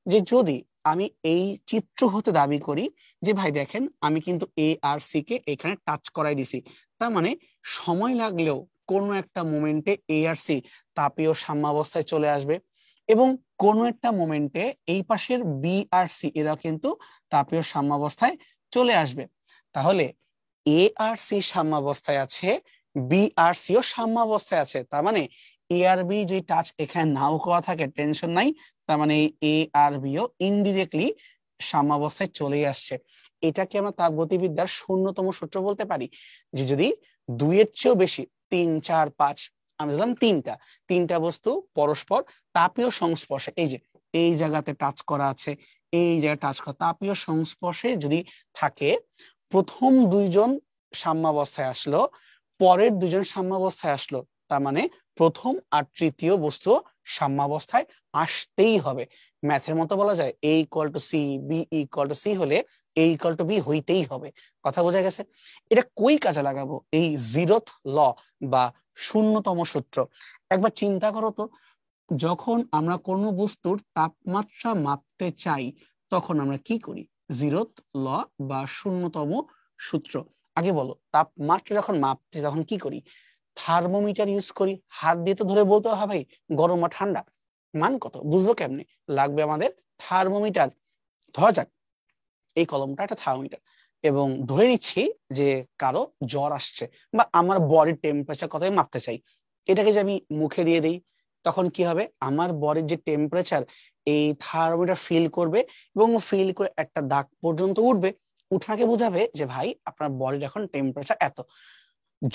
যে যদি আমি এই চিত্র হতে দাবি করি যে ভাই দেখেন আমি কিন্তু এ আর সি কে এখানে টাচ করাই দিছি, তার মানে সময় লাগলেও কোনো একটা মোমেন্টে এ আর সি তাপীয় সাম্যাবস্থায় চলে আসবে এবং কোনো একটা মোমেন্টে এই পাশের বি আর সি এরা কিন্তু তাপীয় সাম্যাবস্থায় চলে আসবে। তাহলে এ আর সি সাম্যাবস্থায় আছে, বি আর সিও সাম্যাবস্থায় আছে, তার মানে এ আর বি যদি টাচ এখানে নাও করা থাকে টেনশন নাই, তার মানে এ আর বিও ইনডিরেক্টলি সাম্যাবস্থায় চলেই আসছে। এটাকে আমরা তাপগতিবিদ্যার শূন্যতম সূত্র বলতে পারি, যে যদি দুইয়ের চেয়েও বেশি, 3 4 5, আমি ধরলাম তিনটা তিনটা বস্তু পরস্পর তাপীয় সংস্পর্শে, এই যে এই জায়গাতে টাচ করা আছে, এই জায়গায় টাচ করা, তাপীয় সংস্পর্শে যদি থাকে, প্রথম দুইজন সাম্যাবস্থায় আসলো, পরের দুজন সাম্যাবস্থায় আসলো, তার মানে প্রথম আর তৃতীয় বস্তু সাম্যাবস্থায় আসতেই হবে। ম্যাথের মতো বলা যায় A equal to C, B equal to C হলে এ ইকুয়াল টু বি হইতেই হবে। কথা বোঝা গেছে? এটা কই কাজে লাগাবো? এই জিরোথ ল বা শূন্যতম সূত্র। একবার চিন্তা করো তো, যখন আমরা কোনো বস্তুর তাপমাত্রা মাপতে চাই তখন আমরা কি করি? জিরোথ ল বা শূন্যতম সূত্র। আগে বলো, তাপমাত্রা যখন মাপতে তখন কি করি? থার্মোমিটার ইউজ করি। হাত দিয়ে তো ধরে বলতে হবে ভাই গরম বা ঠান্ডা, মান কত, বুঝবো কেমনে? লাগবে আমাদের থার্মোমিটার। ধরা যাক এই কলমটা একটা থার্মোমিটার এবং ধরে নিচ্ছি যে কারো জ্বর আসছে বা আমার বডির টেম্পারেচার কত মাপতে চাই, এটাকে যে আমি মুখে দিয়ে দিই তখন কি হবে? আমার বডির যে টেম্পারেচার এই থার্মোমিটার ফিল করবে এবং ফিল করে একটা দাগ পর্যন্ত উঠবে, উঠাকে বোঝাবে যে ভাই আপনার বডির এখন টেম্পারেচার এত।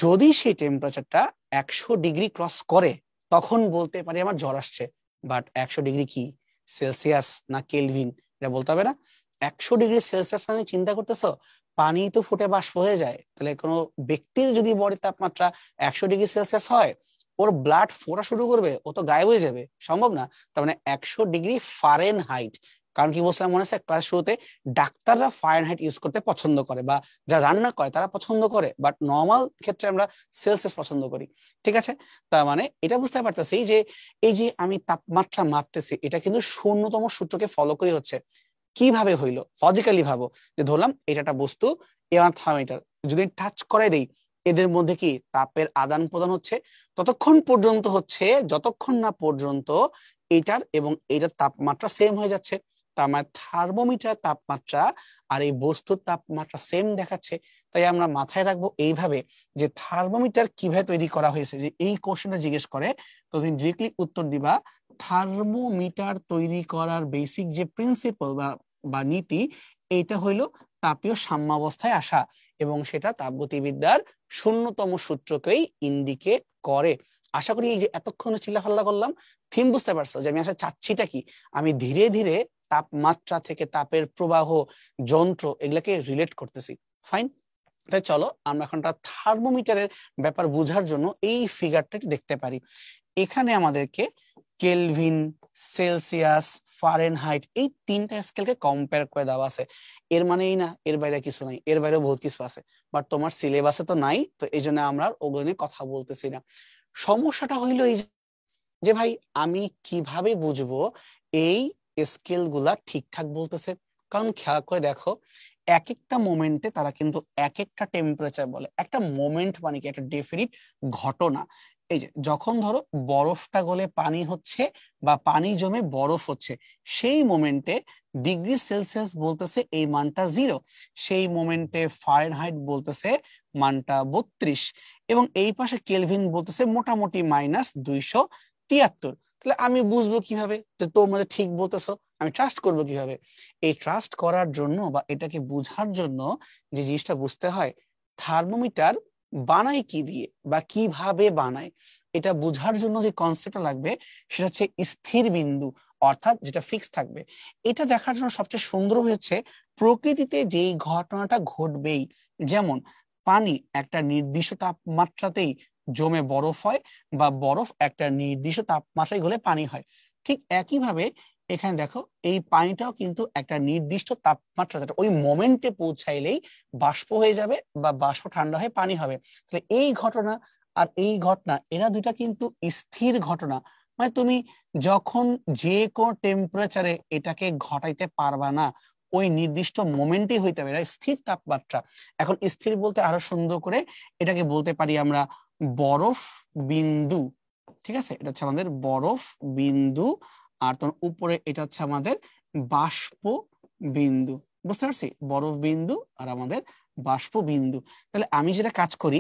যদি সেই টেম্পারেচারটা 100 ডিগ্রি ক্রস করে তখন বলতে পারি আমার জ্বর আসছে। বাট 100 ডিগ্রি কি, সেলসিয়াস না কেলভিন, এটা বলতে হবে না। 100 ডিগ্রি সেলসিয়াস মানে চিন্তা করতেছো পানি তো ফুটে বাষ্প হয়ে যায়, তাহলে কোনো ব্যক্তির যদি বডির তাপমাত্রা 100 ডিগ্রি সেলসিয়াস হয়, ওর ব্লাড ফোটা শুরু করবে, ও তো গায়েব হয়ে যাবে, সম্ভব না। তার মানে 100 ডিগ্রি ফারেনহাইট। কারণ কি বলছিলাম মনে আছে ক্লাস শুরুতে, ডাক্তাররা ফারেনহাইট ইউজ করতে পছন্দ করে বা যারা রান্না করে তারা পছন্দ করে, বাট নর্মাল ক্ষেত্রে আমরা সেলসিয়াস পছন্দ করি। ঠিক আছে? তার মানে এটা বুঝতে পারতেছি যে এই যে আমি তাপমাত্রা মাপতেছি এটা কিন্তু শূন্যতম সূত্রকে ফলো করে হচ্ছে। কিভাবে হইলো? লজিক্যালি ভাবো, যে ধরলাম এটা একটা বস্তু, এবার থার্মোমিটার যদি টাচ করে দেই, এদের মধ্যে কি তাপের আদান প্রদান হচ্ছে ততক্ষণ পর্যন্ত হচ্ছে যতক্ষণ না পর্যন্ত এটার এবং এটার তাপমাত্রা সেম হয়ে যাচ্ছে। তার মানে থার্মোমিটার তাপমাত্রা আর এই বস্তুর তাপমাত্রা সেম দেখাচ্ছে। তাই আমরা মাথায় রাখবো এইভাবে যে থার্মোমিটার কিভাবে তৈরি করা হয়েছে, যে এই কোশ্চেনটা জিজ্ঞেস করে তো তুমি ডিরেক্টলি উত্তর দিবা থার্মোমিটার তৈরি করার বেসিক যে প্রিন্সিপাল বা বা নীতি, এইটা হইলো তাপীয় সাম্যাবস্থায় আসা এবং সেটা তাপগতিবিদ্যার শূন্যতম সূত্রকেই ইন্ডিকেট করে। আশা করি এই যে এতক্ষণ চিল্লাফাল্লা করলাম, থিম বুঝতে পারছো যে আমি আসলে চাচ্ছিটা কি। আমি ধীরে ধীরে তাপমাত্রা থেকে তাপের প্রবাহ, যন্ত্র এগুলাকে রিলেট করতেছি। ফাইন। তাই চলো আমরা এখন থার্মোমিটারের ব্যাপার বোঝার জন্য এই ফিগারটা দেখতে পারি। এখানে আমাদেরকে কেলভিন, সেলসিয়াস, ফারেনহাইট এই তিনটা স্কেলকে কম্পেয়ার করে দেওয়া আছে। এর মানে এই না এর বাইরে কিছু নাই, এর বাইরে বহুত কিছু আছে, বাট তোমার সিলেবাসে তো নাই, তো এই জন্য আমরা ওগুলো নিয়ে কথা বলতেছি না। সমস্যাটা হইলো এই যে ভাই আমি কিভাবে বুঝবো এই স্কেল গুলা ঠিকঠাক বলতেছে? কারণ খেয়াল করে দেখো, এক একটা মোমেন্টে তারা কিন্তু এক একটা টেম্পারেচার বলে। একটা মোমেন্ট মানে কি? একটা ডেফিনিট ঘটনা। এই যে যখন ধরো বরফটা গলে পানি হচ্ছে বা পানি জমে বরফ হচ্ছে, সেই মোমেন্টে ডিগ্রি সেলসিয়াস বলতেছে এই মানটা 0, সেই মোমেন্টে ফারেনহাইট বলতেছে মানটা 32, এবং এই পাশে কেলভিন বলতেছে মোটামুটি -273। তাহলে আমি বুঝবো কিভাবে যে তোমরা ঠিক বলতেছো? আমি ট্রাস্ট করবো কিভাবে? এই ট্রাস্ট করার জন্য বা এটাকে বুঝার জন্য যে জিনিসটা বুঝতে হয়, থার্মোমিটার বানায় কি দিয়ে বা কিভাবে বানায়, এটা বুঝার জন্য যে কনসেপ্টটা লাগবে সেটা হচ্ছে স্থির বিন্দু, অর্থাৎ যেটা ফিক্স থাকবে। এটা দেখার জন্য সবচেয়ে সুন্দর হচ্ছে প্রকৃতিতে যেই ঘটনাটা ঘটবেই, যেমন পানি একটা নির্দিষ্ট তাপমাত্রাতেই জমে বরফ হয়, বা বরফ একটা নির্দিষ্ট তাপমাত্রায় গলে পানি হয়। ঠিক একইভাবে এখানে দেখো এই পানিটাও কিন্তু একটা নির্দিষ্ট তাপমাত্রা, ওই মোমেন্টে পৌঁছাইলেই বাষ্প হয়ে যাবে বা বাষ্প ঠান্ডা হয়ে পানি হবে। তাহলে এই ঘটনা আর এই ঘটনা এরা দুইটা কিন্তু স্থির ঘটনা। মানে তুমি যখন যে কোনো টেম্পারেচারে এটাকে ঘটাইতে পারবা না, ওই নির্দিষ্ট মোমেন্টে হইতে হবে, এটা স্থির তাপমাত্রা। এখন স্থির বলতে আরো সুন্দর করে এটাকে বলতে পারি আমরা বরফ বিন্দু। ঠিক আছে, এটা হচ্ছে আমাদের বরফ বিন্দু, আর তোমার উপরে এটা হচ্ছে আমাদের বাষ্প বিন্দু। বুঝতে পারছি? বরফ বিন্দু আর আমাদের বাষ্প বিন্দু। তাহলে আমি যেটা কাজ করি,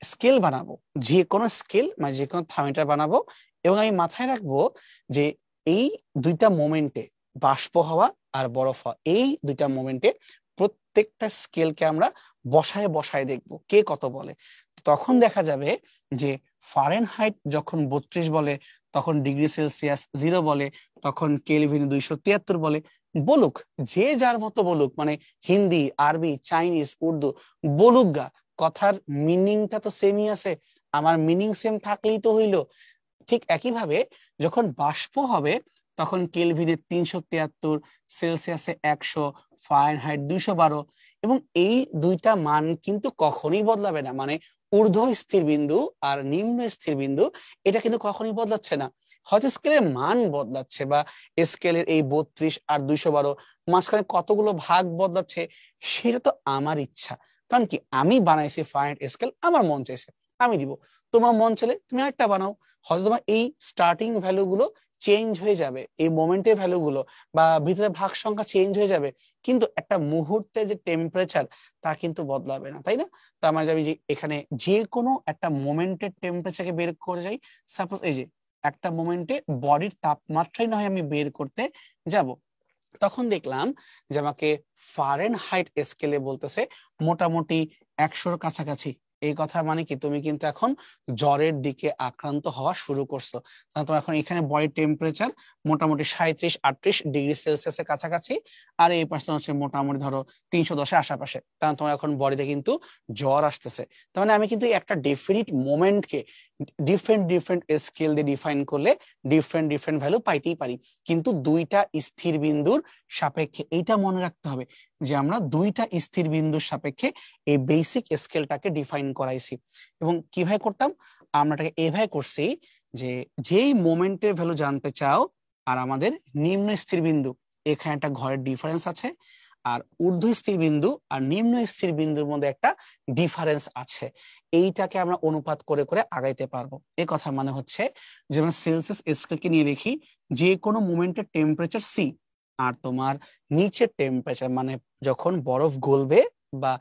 স্কেল বানাবো, যে কোনো স্কেল মানে যে কোনো থার্মোমিটার বানাবো, এবং আমি মাথায় রাখবো যে এই দুইটা মোমেন্টে, বাষ্প হওয়া আর বরফ হওয়া, এই দুইটা মোমেন্টে প্রত্যেকটা স্কেলকে আমরা বসায় বসায় দেখবো কে কত বলে। তখন দেখা যাবে যে ফারেনহাইট যখন 32 বলে, তখন ডিগ্রি সেলসিয়াস 0 বলে, তখন কেলভিন 273 বলে। বলুক, যে যার মতো বলুক, মানে হিন্দি, আরবি, চাইনিজ, উর্দু বলুক গা, কথার মিনিংটা তো সেমই আছে। আমার মিনিং সেম থাকলেই তো হইলো। ঠিক একইভাবে যখন বাষ্প হবে, তখন কেলভিনে 373, সেলসিয়াসে 100, ফারেনহাইট 212, এবং এই দুইটা মান কিন্তু কখনোই বদলাবে না। মানে ঊর্ধ্ব স্থির বিন্দু আর নিম্ন স্থির বিন্দু এটা কিন্তু কখনোই বদলাচ্ছে না। হয়তো স্কেলের মান বদলাচ্ছে, বা স্কেলের এই 32 আর 212 মাঝখানে কতগুলো ভাগ বদলাচ্ছে, সেটা তো আমার ইচ্ছা। কারণ কি, আমি বানাইছি ফারেনহাইট স্কেল, আমার মন চাইছে আমি দিব, তোমার মন চাইলে তুমি আরেকটা বানাও। হয়তো তোমার এই স্টার্টিং ভ্যালু গুলো চেঞ্জ হয়ে যাবে, এই মোমেন্টের ভ্যালু গুলো বা ভিতরে ভাগ সংখ্যা চেঞ্জ হয়ে যাবে, কিন্তু একটা মুহূর্তে যে টেম্পারেচার তা কিন্তু বদলাবে না, তাই না? তার মানে আমি যে এখানে যে কোনো একটা মোমেন্টের টেম্পারেচারকে বের করে যাই, সাপোজ এই যে একটা মোমেন্টে বডির তাপমাত্রাই না হয় আমি বের করতে যাব, তখন দেখলাম যে আমাকে ফারেনহাইট স্কেলে বলতেছে মোটামুটি 100-র কাছাকাছি। এই কথা মানে কি, তুমি কিন্তু এখন জ্বরের দিকে আক্রান্ত হওয়া শুরু করছো। তাহলে তোমার এখন এখানে বডি টেম্পারেচার মোটামুটি 37-38 ডিগ্রি সেলসিয়াসের কাছাকাছি, আর এই পার্সেন্ট হচ্ছে মোটামুটি ধরো 310-এর আশেপাশে। তাহলে তোমার এখন বডিতে কিন্তু জ্বর আসতেছে। তার মানে আমি কিন্তু একটা ডেফিনিট মোমেন্টকে ডিফারেন্ট ডিফারেন্ট স্কেল দিয়ে ডিফাইন করলে ডিফারেন্ট ডিফারেন্ট ভ্যালু পাইতেই পারি, কিন্তু দুইটা স্থির বিন্দুর সাপেক্ষে। এইটা মনে রাখতে হবে যে আমরা দুইটা স্থির বিন্দুর সাপেক্ষে এই বেসিক স্কেলটাকে ডিফাইন করাইছি। এবং কিভাবে করতাম? আমরা এটাকে এভাবে করছি যে যেই মোমেন্টের ভ্যালু জানতে চাও আর আমাদের নিম্ন স্থির বিন্দু, এখানে একটা ঘরের ডিফারেন্স আছে, আর ঊর্ধ্ব স্থির বিন্দু আর নিম্ন স্থির বিন্দুর মধ্যে একটা ডিফারেন্স আছে। এইটাকে আমরা অনুপাত করে করে আগাইতে পারবো। এ কথা মানে হচ্ছে, যেমন সেলসিয়াস স্কেলকে নিয়ে লিখি, যে কোনো মোমেন্টের টেম্পারেচার সি, আর তোমার নিচের টেম্পারেচার মানে যখন বরফ গলবে বা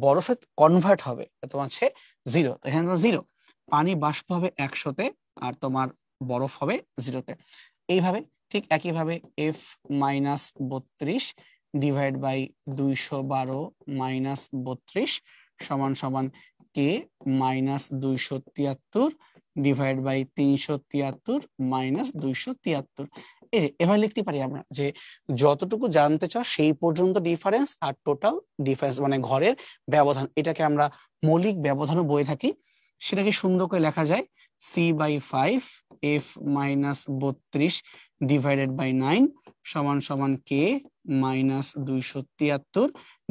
বরফে কনভার্ট হবে তোমার হচ্ছে 0। এখানে 0, পানি বাষ্প হবে 100-তে আর তোমার বরফ হবে 0-তে। এইভাবে ঠিক একইভাবে F-32 ডিভাইড বাই 212 - 32 সমান সমান K - 273 ডিভাইড বাই 373 মাইনাস 273। এবার লিখতে পারি আমরা যে যতটুকু জানতে চাও সেই পর্যন্ত ডিফারেন্স, আর টোটাল ডিফারেন্স মানে ঘরের ব্যবধান, এটাকে আমরা মৌলিক ব্যবধানও বলে থাকি। সেটাকে সুন্দর করে লেখা যায় c/5 f minus 32 divided by 9 সমান সমান k মাইনাস 273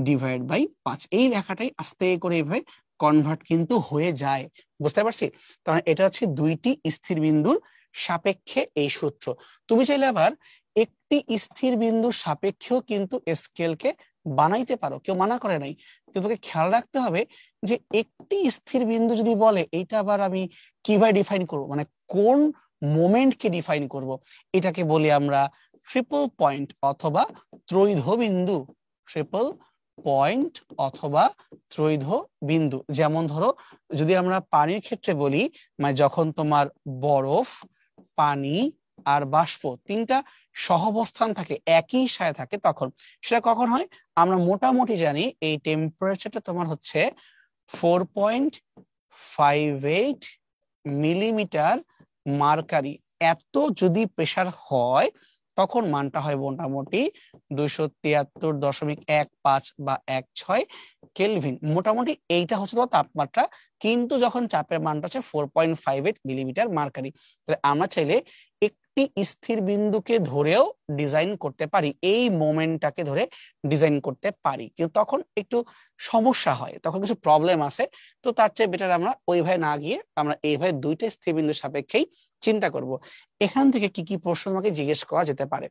ডিভাইড বাই 5। এই লেখাটাই আস্তে করে এভাবে কনভার্ট কিন্তু হয়ে যায়, বুঝতে পারছি? কারণ এটা হচ্ছে দুইটি স্থির বিন্দুর সাপেক্ষে এই সূত্র। তুমি চাইলে আবার একটি স্থির বিন্দুর সাপেক্ষেও কিন্তু স্কেলকে বানাইতে পারো, কেউ মানা করে নাই। কিন্তু খেয়াল রাখতে হবে যে একটি স্থির বিন্দু যদি বলে, এইটা আবার আমি কিভাবে ডিফাইন করব, মানে কোন মোমেন্টকে ডিফাইন করব, এটাকে বলি আমরা ট্রিপল পয়েন্ট অথবা ত্রৈধ বিন্দু। ট্রিপল পয়েন্ট অথবা ত্রৈধ বিন্দু। যেমন ধরো যদি আমরা পানির ক্ষেত্রে বলি, মানে যখন তোমার বরফ, পানি আর বাষ্প তিনটা সহাবস্থান থাকে, একই সাথে থাকে, তখন সেটা কখন হয়? আমরা মোটামুটি জানি এই টেম্পারেচারটা তোমার হচ্ছে 4.58 মিলিমিটার মার্কারি। এত যদি প্রেসার হয় তখন মানটা হয় মোটামুটি 273.15 বা 16 কেলভিন। মোটামুটি এইটা হচ্ছে তোমার তাপমাত্রা, কিন্তু যখন চাপের মানটা হচ্ছে 4.58 মিলিমিটার মার্কারি। তাহলে আমরা চাইলে একটি স্থির বিন্দুকে ধরেও ডিজাইন করতে পারি, এই মোমেন্টটাকে ধরে ডিজাইন করতে পারি, কিন্তু তখন একটু সমস্যা হয়, তখন কিছু প্রবলেম আছে। তো তার চেয়ে বেটার আমরা ওইভাবে না গিয়ে আমরা এইভাবে দুইটা স্থির বিন্দুর সাপেক্ষেই চিন্তা করব। এখান থেকে কি কি প্রশ্ন আমাকে জিজ্ঞেস করা যেতে পারে?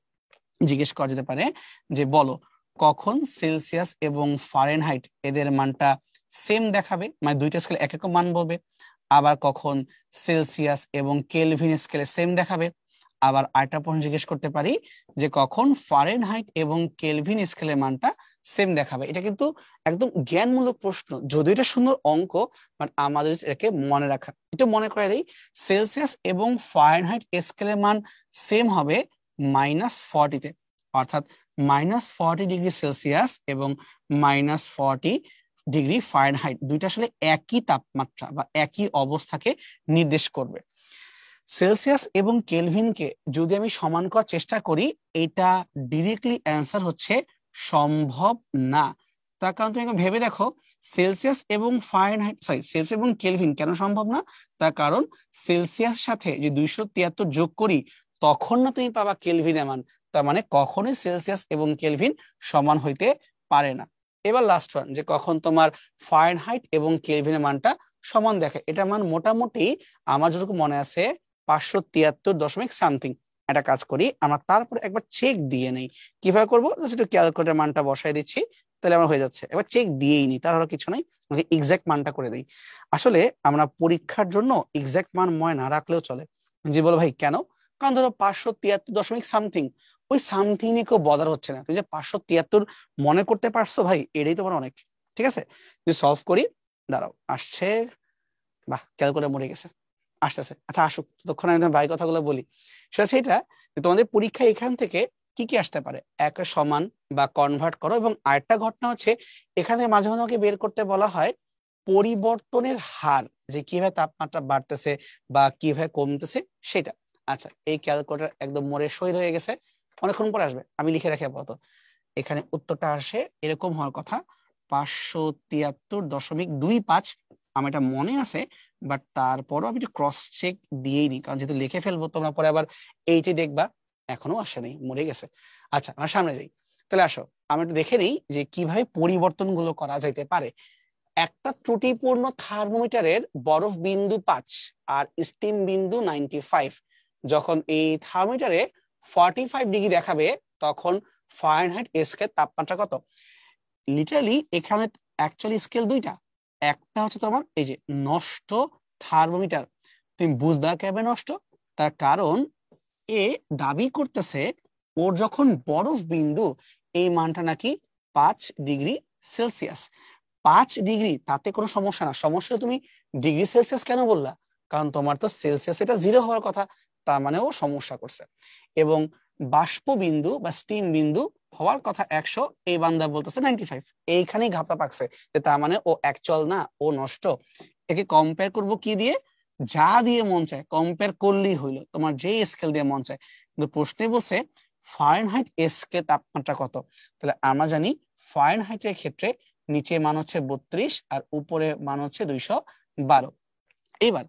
যে বলো কখন সেলসিয়াস এবং ফারেনহাইট এদের মানটা সেম দেখাবে, মানে দুইটা স্কেল এক এক মান বলবে। আবার কখন সেলসিয়াস এবং কেলভিন স্কেলে সেম দেখাবে। আবার আরেকটা প্রশ্ন জিজ্ঞেস করতে পারি যে কখন ফারেনহাইট এবং কেলভিন স্কেলের মানটা সেম দেখাবে। এটা কিন্তু একদম জ্ঞানমূলক প্রশ্ন, যদিও এটা সুন্দর অঙ্ক, বাট আমাদের এটাকে মনে রাখা। একটু মনে করে দিই, সেলসিয়াস এবং ফারেনহাইট স্কেলের মান সেম হবে -40-তে, অর্থাৎ -40°C এবং -40°F, দুইটা আসলে একই তাপমাত্রা বা একই অবস্থাকে নির্দেশ করবে। সেলসিয়াস এবং কেলভিনকে যদি আমি সমান করার চেষ্টা করি, এটা ডিরেক্টলি অ্যান্সার হচ্ছে সম্ভব না। তার কারণ তুমি ভেবে দেখো, সেলসিয়াস এবং সেলসিয়াস এবং কেলভিন কেন সম্ভব না? তার কারণ সেলসিয়াস সাথে যে 273 যোগ করি, তখন না তুমি পাবা কেলভিনের মান। তার মানে কখনোই সেলসিয়াস এবং কেলভিন সমান হইতে পারে না। এবার লাস্ট ওয়ান, যে কখন তোমার ফারেনহাইট এবং কেলভিনের মানটা সমান দেখে। এটা মান মোটামুটি আমার যতটুকু মনে আছে 573 একটা কাজ করি আমরা, তারপর একবার চেক দিয়ে নেই। কিভাবে করবো? একটু ক্যালকুলেটর মানটা বসাই দিচ্ছি, তাহলে আমার হয়ে যাচ্ছে। এবার চেক দিয়েই নি, তার আরো কিছু নাই, এক্সাক্ট মানটা করে দিই। আসলে আমরা পরীক্ষার জন্য এক্সাক্ট মান মনে না রাখলেও চলে। যে বলো ভাই কেন? কারণ ধরো 573.something, ওই সামথিং নিয়ে কেউ বদার হচ্ছে না। তুমি যে 573 মনে করতে পারছো ভাই, এটাই তোমার অনেক। ঠিক আছে, যদি সলভ করি, দাঁড়াও আসছে, বাহ ক্যালকুলেটর মরে গেছে, আসতেছে। আচ্ছা আসুক, ততক্ষণ আমি ভাই কথাগুলো বলি। সেটা সেটা যে তোমাদের পরীক্ষা এখান থেকে কি কি আসতে পারে, এক সমান বা কনভার্ট করো, এবং আরেকটা ঘটনা হচ্ছে এখানে মাঝে মাঝে আমাকে বের করতে বলা হয় পরিবর্তনের হার, যে কিভাবে তাপমাত্রা বাড়তেছে বা কিভাবে কমতেছে সেটা। আচ্ছা, এই ক্যালকুলেটর একদম মোড়ে শহীদ হয়ে গেছে, অনেকক্ষণ পরে আসবে, আমি লিখে রাখি আপাতত। এখানে উত্তরটা আসে এরকম হওয়ার কথা 573.25। আমার এটা মনে আছে, বাট তারপরও আমি একটু ক্রস চেক দিয়েই নি, কারণ যেহেতু লিখে ফেলবো তোমরা পরে আবার এইটি দেখবা এখনো আসে নাই, মরে গেছে। আচ্ছা আমরা সামনে যাই, তাহলে আসো আমরা একটু দেখে নিই যে কিভাবে পরিবর্তনগুলো করা যাইতে পারে। একটা ত্রুটিপূর্ণ থার্মোমিটারের বরফ বিন্দু 5 আর স্টিম বিন্দু 95, যখন এই থার্মোমিটারে 45 ডিগ্রি দেখাবে, তখন ফারেনহাইট স্কেল তাপমাত্রা কত? লিটারালি এখানে অ্যাকচুয়ালি স্কেল দুইটা, একটা হচ্ছে তোমার এই যে নষ্ট থার্মোমিটার। তুমি বুঝবা কেবে নষ্ট? তার কারণ এ দাবি করতেছে ওর যখন বরফ বিন্দু, এই মানটা নাকি 5°C। 5 ডিগ্রি তাতে কোনো সমস্যা না, সমস্যা তুমি ডিগ্রি সেলসিয়াস কেন বললা? কারণ তোমার তো সেলসিয়াস এটা 0 হওয়ার কথা, তার মানে ও সমস্যা করছে। এবং বাষ্প বিন্দু বা স্টিম বিন্দু হওয়ার কথা 100, এই বান্দা বলতেছে 95। এইখানেই ঘাপটা পাকছে, যে তার মানে ও অ্যাকচুয়াল না, ও নষ্ট। একে কম্পেয়ার করব কি দিয়ে? যা দিয়ে মন চায় কম্পেয়ার করলেই হইলো, তোমার যে স্কেল দিয়ে মন চায়। কিন্তু প্রশ্নে বলছে ফারেনহাইট স্কেল তাপমাত্রা কত। তাহলে আমরা জানি ফারেনহাইটের ক্ষেত্রে নিচে মান হচ্ছে 32 আর উপরে মান হচ্ছে 212। এবার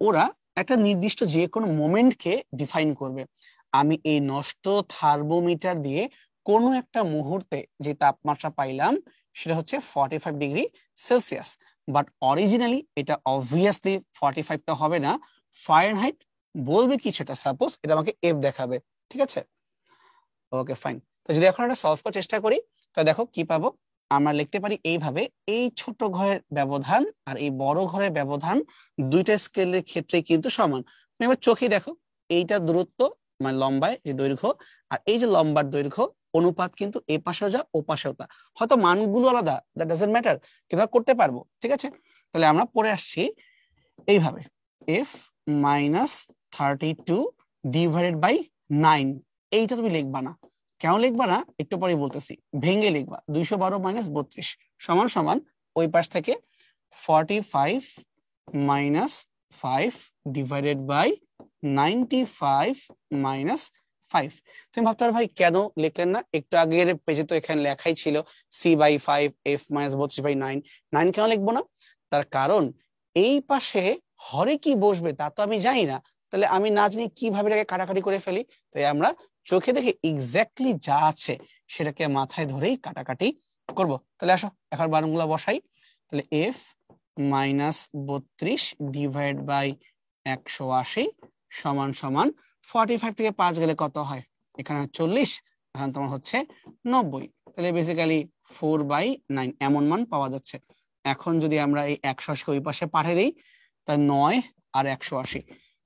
ওরা একটা নির্দিষ্ট যে কোনো মোমেন্টকে ডিফাইন করবে। আমি এই নষ্ট থার্মোমিটার দিয়ে কোনো একটা মুহূর্তে যে তাপমাত্রা পাইলাম সেটা হচ্ছে 45 ডিগ্রি সেলসিয়াস, বাট অরিজিনালি এটা অবভিয়াসলি 45টা হবে না, ফারেনহাইট বলবে কিছুটা, সাপোজ এটা আমাকে এফ দেখাবে, ঠিক আছে? Okay fine. তো যদি এখন আমরা সলভ করার চেষ্টা করি তাহলে দেখো কি পাবো। আমরা লিখতে পারি এইভাবে, এই ছোট ঘরের ব্যবধান আর এই বড় ঘরের ব্যবধান দুইটা স্কেলের ক্ষেত্রে কিন্তু সমান। তুমি এবার চোখে দেখো, এইটা দূরত্ব মানে লম্বায় যে দৈর্ঘ্য, আর এই যে লম্বার দৈর্ঘ্য অনুপাত কিন্তু এ পাশেও যা ও পাশেও তা, হয়তো মানগুলো আলাদা, দ্যাট ডাজন্ট ম্যাটার, কিন্তু আমরা করতে পারবো, ঠিক আছে? তাহলে আমরা পড়ে আসছি এইভাবে, এফ মাইনাস 32 ডিভাইডেড বাই 9। এইটা তুমি লিখবা না, কেন লিখবা না একটু পরে বলতেছি, ভেঙে লিখবা। 212 মাইনাস 32 সমান সমান ওই পাশ থেকে 45 মাইনাস 5 ডিভাইডেড বাই 95 মাইনাস 5। তুমি ভাবতে পারো ভাই কেন লিখলেন না, একটু আগের পেজে তো এখানে লেখাই ছিল C by 5 F minus 32 by 9। 9 কেন লিখবো না? তার কারণ এই পাশে হরে কি বসবে তা তো আমি জানি না, তাহলে আমি না জানি কিভাবে এটাকে কাটাকাটি করে ফেলি। তাই আমরা চোখে দেখে এক্স্যাক্টলি যা আছে সেটাকে মাথায় ধরেই কাটাকাটি করব। তাহলে আসো এখন বানানগুলো বসাই। তাহলে এফ মাইনাস 32 ডিভাইড বাই 180 সমান সমান 45 থেকে 5 গেলে কত হয়, এখানে 40, এখন তোমার হচ্ছে 90। তাহলে বেসিক্যালি 4/9 এমন মান পাওয়া যাচ্ছে। এখন যদি আমরা এই 180 ওই পাশে পাঠিয়ে দিই, তা 9 আর 180,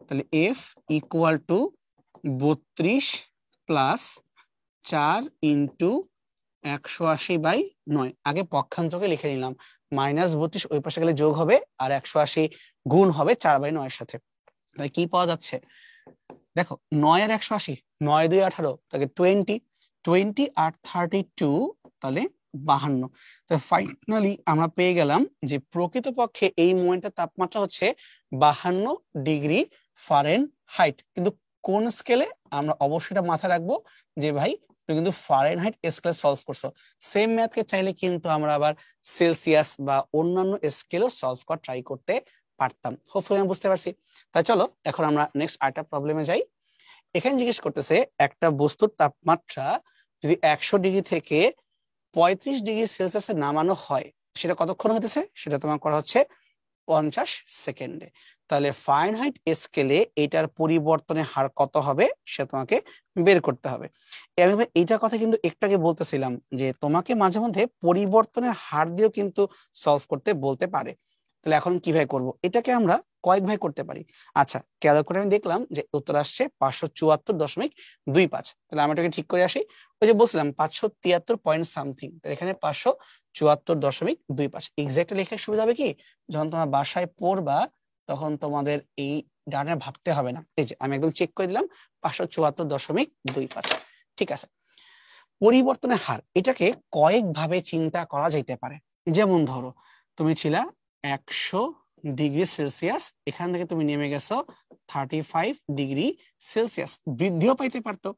তাহলে F equal to 32 plus 4 into 180/9। আগে পক্ষান্তরকে লিখে নিলাম, মাইনাস 32 ওই পাশে গেলে যোগ হবে আর 180 গুণ হবে 4/9 এর সাথে। তাহলে কি পাওয়া যাচ্ছে দেখো, 9 আর 180, 9 2 18, তাহলে 20 আর 32, তাহলে 52। তো ফাইনালি আমরা পেয়ে গেলাম যে প্রকৃতপক্ষে এই মোমেন্টের তাপমাত্রা হচ্ছে 52 ডিগ্রি ফারেনহাইট। কিন্তু কোন স্কেলে, আমরা অবশ্যই এটা মাথায় রাখবো যে ভাই তুমি কিন্তু ফারেনহাইট স্কেলে সলভ করছো। সেম ম্যাথকে চাইলে কিন্তু আমরা আবার সেলসিয়াস বা অন্যান্য স্কেলেও সলভ করা ট্রাই করতে পারতাম। হোপফুলি আমি বুঝতে পারছি। তাই চলো এখন আমরা নেক্সট আরেকটা প্রবলেমে যাই। এখানে জিজ্ঞেস করতেছে একটা বস্তুর তাপমাত্রা যদি 100 ডিগ্রি থেকে 35 ডিগ্রি সেলসিয়াসে নামানো হয়, সেটা কতক্ষণ হতেছে, সেটা তোমার করা হচ্ছে 50 সেকেন্ডে। তাহলে ফারেনহাইট স্কেলে এটার পরিবর্তনের হার কত হবে সেটা তোমাকে বের করতে হবে। এভাবে এইটার কথা কিন্তু একটু আগে বলতেছিলাম যে তোমাকে মাঝে মধ্যে পরিবর্তনের হার দিয়েও কিন্তু সলভ করতে বলতে পারে। তাহলে এখন কিভাবে করব, এটাকে আমরা কয়েক ভাবে করতে পারি। আচ্ছা ক্যালকুলেটরে আমি দেখলাম যে উত্তর আসছে 574.25। তাহলে আমরা এটাকে ঠিক করে আসি। ওই যে বলছিলাম 573 পয়েন্ট সামথিং, তাহলে এখানে 574.25। এক্সাক্ট লেখা সুবিধা হবে কি, যখন তোমরা বাসায় পড়বা তখন তোমাদের এই ডানে ভাবতে হবে না। এই যে আমি একদম চেক করে দিলাম 574.25। ঠিক আছে, পরিবর্তনের হার এটাকে কয়েক ভাবে চিন্তা করা যেতে পারে। যেমন ধরো তুমি ছিলা 100 ডিগ্রি সেলসিয়াস, এখান থেকে তুমি নেমে গেছো 35 ডিগ্রি সেলসিয়াস, বৃদ্ধিও পাইতে পারতো।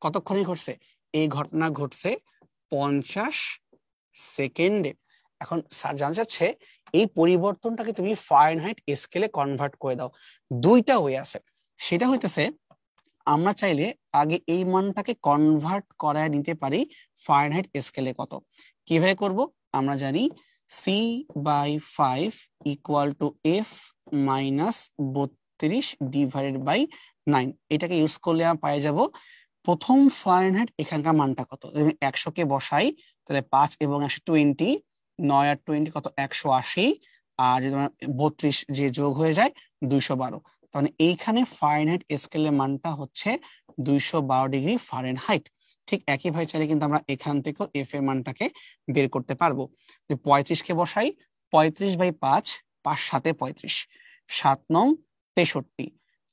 কতক্ষণে ঘটছে, এই ঘটনা ঘটছে 50 সেকেন্ডে। এখন স্যার জানতে চাচ্ছে এই পরিবর্তনটাকে তুমি ফারেনহাইট স্কেলে কনভার্ট করে দাও। দুইটা ওয়ে আছে, সেটা হইতেছে আমরা চাইলে আগে এই মানটাকে কনভার্ট করায় নিতে পারি ফারেনহাইট স্কেলে কত। কিভাবে করব, আমরা জানি c/5 equal to F minus 32 divided by 9। এটাকে ইউজ করলে আমরা পাই যাব প্রথম ফারেনহাইট এখানকার মানটা কত। 100 কে বসাই, তাহলে 5 এবং 120, 9 আর 20 কত 180, আর যদি 32 যে যোগ হয়ে যায় 212। তাহলে এইখানে ফারেনহাইট স্কেলের মানটা হচ্ছে 212 ডিগ্রি ফারেনহাইট। ঠিক একইভাবে চাইলে কিন্তু আমরা এখান থেকে এফ এর মানটাকে বের করতে পারবো। 35 কে বসাই, 35/5, 5 7 35, 7 9 63,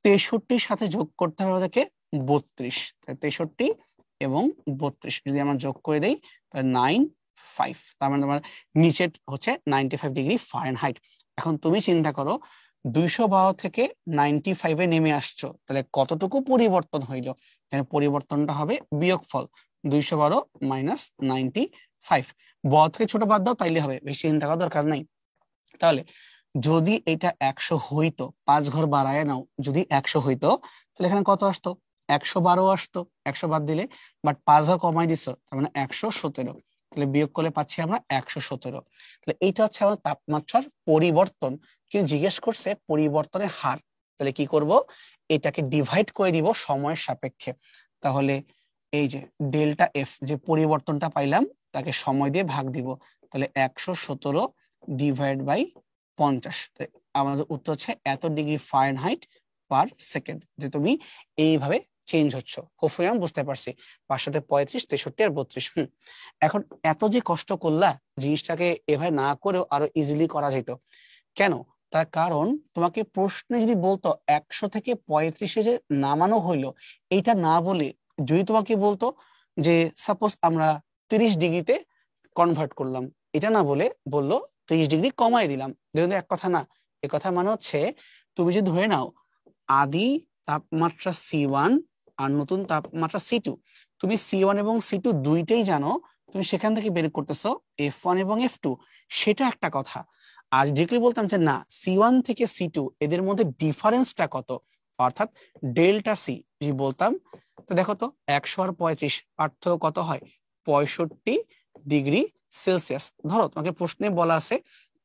63 সাথে যোগ করতে হবে আমাদেরকে 32, 63 এবং 32 যদি আমরা যোগ করে দেই তাহলে 95। তার মানে তোমার নিচে হচ্ছে 95 ডিগ্রি ফারেনহাইট। এখন তুমি চিন্তা করো 212 থেকে 95-এ নেমে আসছো, তাহলে কতটুকু পরিবর্তন হইলো? পরিবর্তনটা হবে বিয়োগফল 212 মাইনাস 95। বড় থেকে ছোট বাদ দাও তাইলে হবে, বেশি চিন্তা করার দরকার নাই। তাহলে যদি এটা 100 হইতো, 5 ঘর বাড়ায় নাও, যদি 100 হইতো তাহলে এখানে কত আসতো? 112 আসতো, 100 বাদ দিলে। বাট 5 ঘর কমাই দিছো, তার মানে 117। তাহলে বিয়োগ করলে পাচ্ছি আমরা 117। তাহলে এইটা হচ্ছে আমাদের তাপমাত্রার পরিবর্তন, কিন্তু জিজ্ঞেস করছে পরিবর্তনের হার। তাহলে কি করব? এটাকে ডিভাইড করে দিব সময়ের সাপেক্ষে। তাহলে এই যে ডেল্টা এফ, যে পরিবর্তনটা পাইলাম, তাকে সময় দিয়ে ভাগ দিব। তাহলে 117 ডিভাইড বাই 50। আমাদের উত্তর হচ্ছে এত ডিগ্রি ফারেনহাইট পার সেকেন্ড। যে তুমি এইভাবে চেঞ্জ হচ্ছ, হোপফুলি আমি বুঝতে পারছি। 5 সাথে 35, 63 আর 32। এখন এত যে কষ্ট করলা, জিনিসটাকে এভাবে না করেও আরো ইজিলি করা যেত। কেন? তার কারণ তোমাকে প্রশ্নে যদি বলতো 100 থেকে 35-এ যে নামানো হইলো, এইটা না বলে যদি তোমাকে বলতো যে সাপোজ আমরা 30 ডিগ্রিতে কনভার্ট করলাম, এটা না বলে বললো 30 ডিগ্রি কমাই দিলাম, দেখুন এক কথা না। এ কথা মানে হচ্ছে তুমি যদি ধরে নাও আদি তাপমাত্রা C1 আর নতুন তাপমাত্রা C2, তুমি C1 এবং C2 দুইটাই জানো, তুমি সেখান থেকে বের করতেছো F1 এবং F2, সেটা একটা কথা। আর ডিরেক্টলি বলতাম যে না, C1 থেকে C2 এদের মধ্যে ডিফারেন্সটা কত, অর্থাৎ ডেল্টা সি যদি বলতাম, তো দেখো তো 100 আর 35 পার্থক্য কত হয়? 65 ডিগ্রি সেলসিয়াস। ধরো তোমাকে প্রশ্নে বলা আছে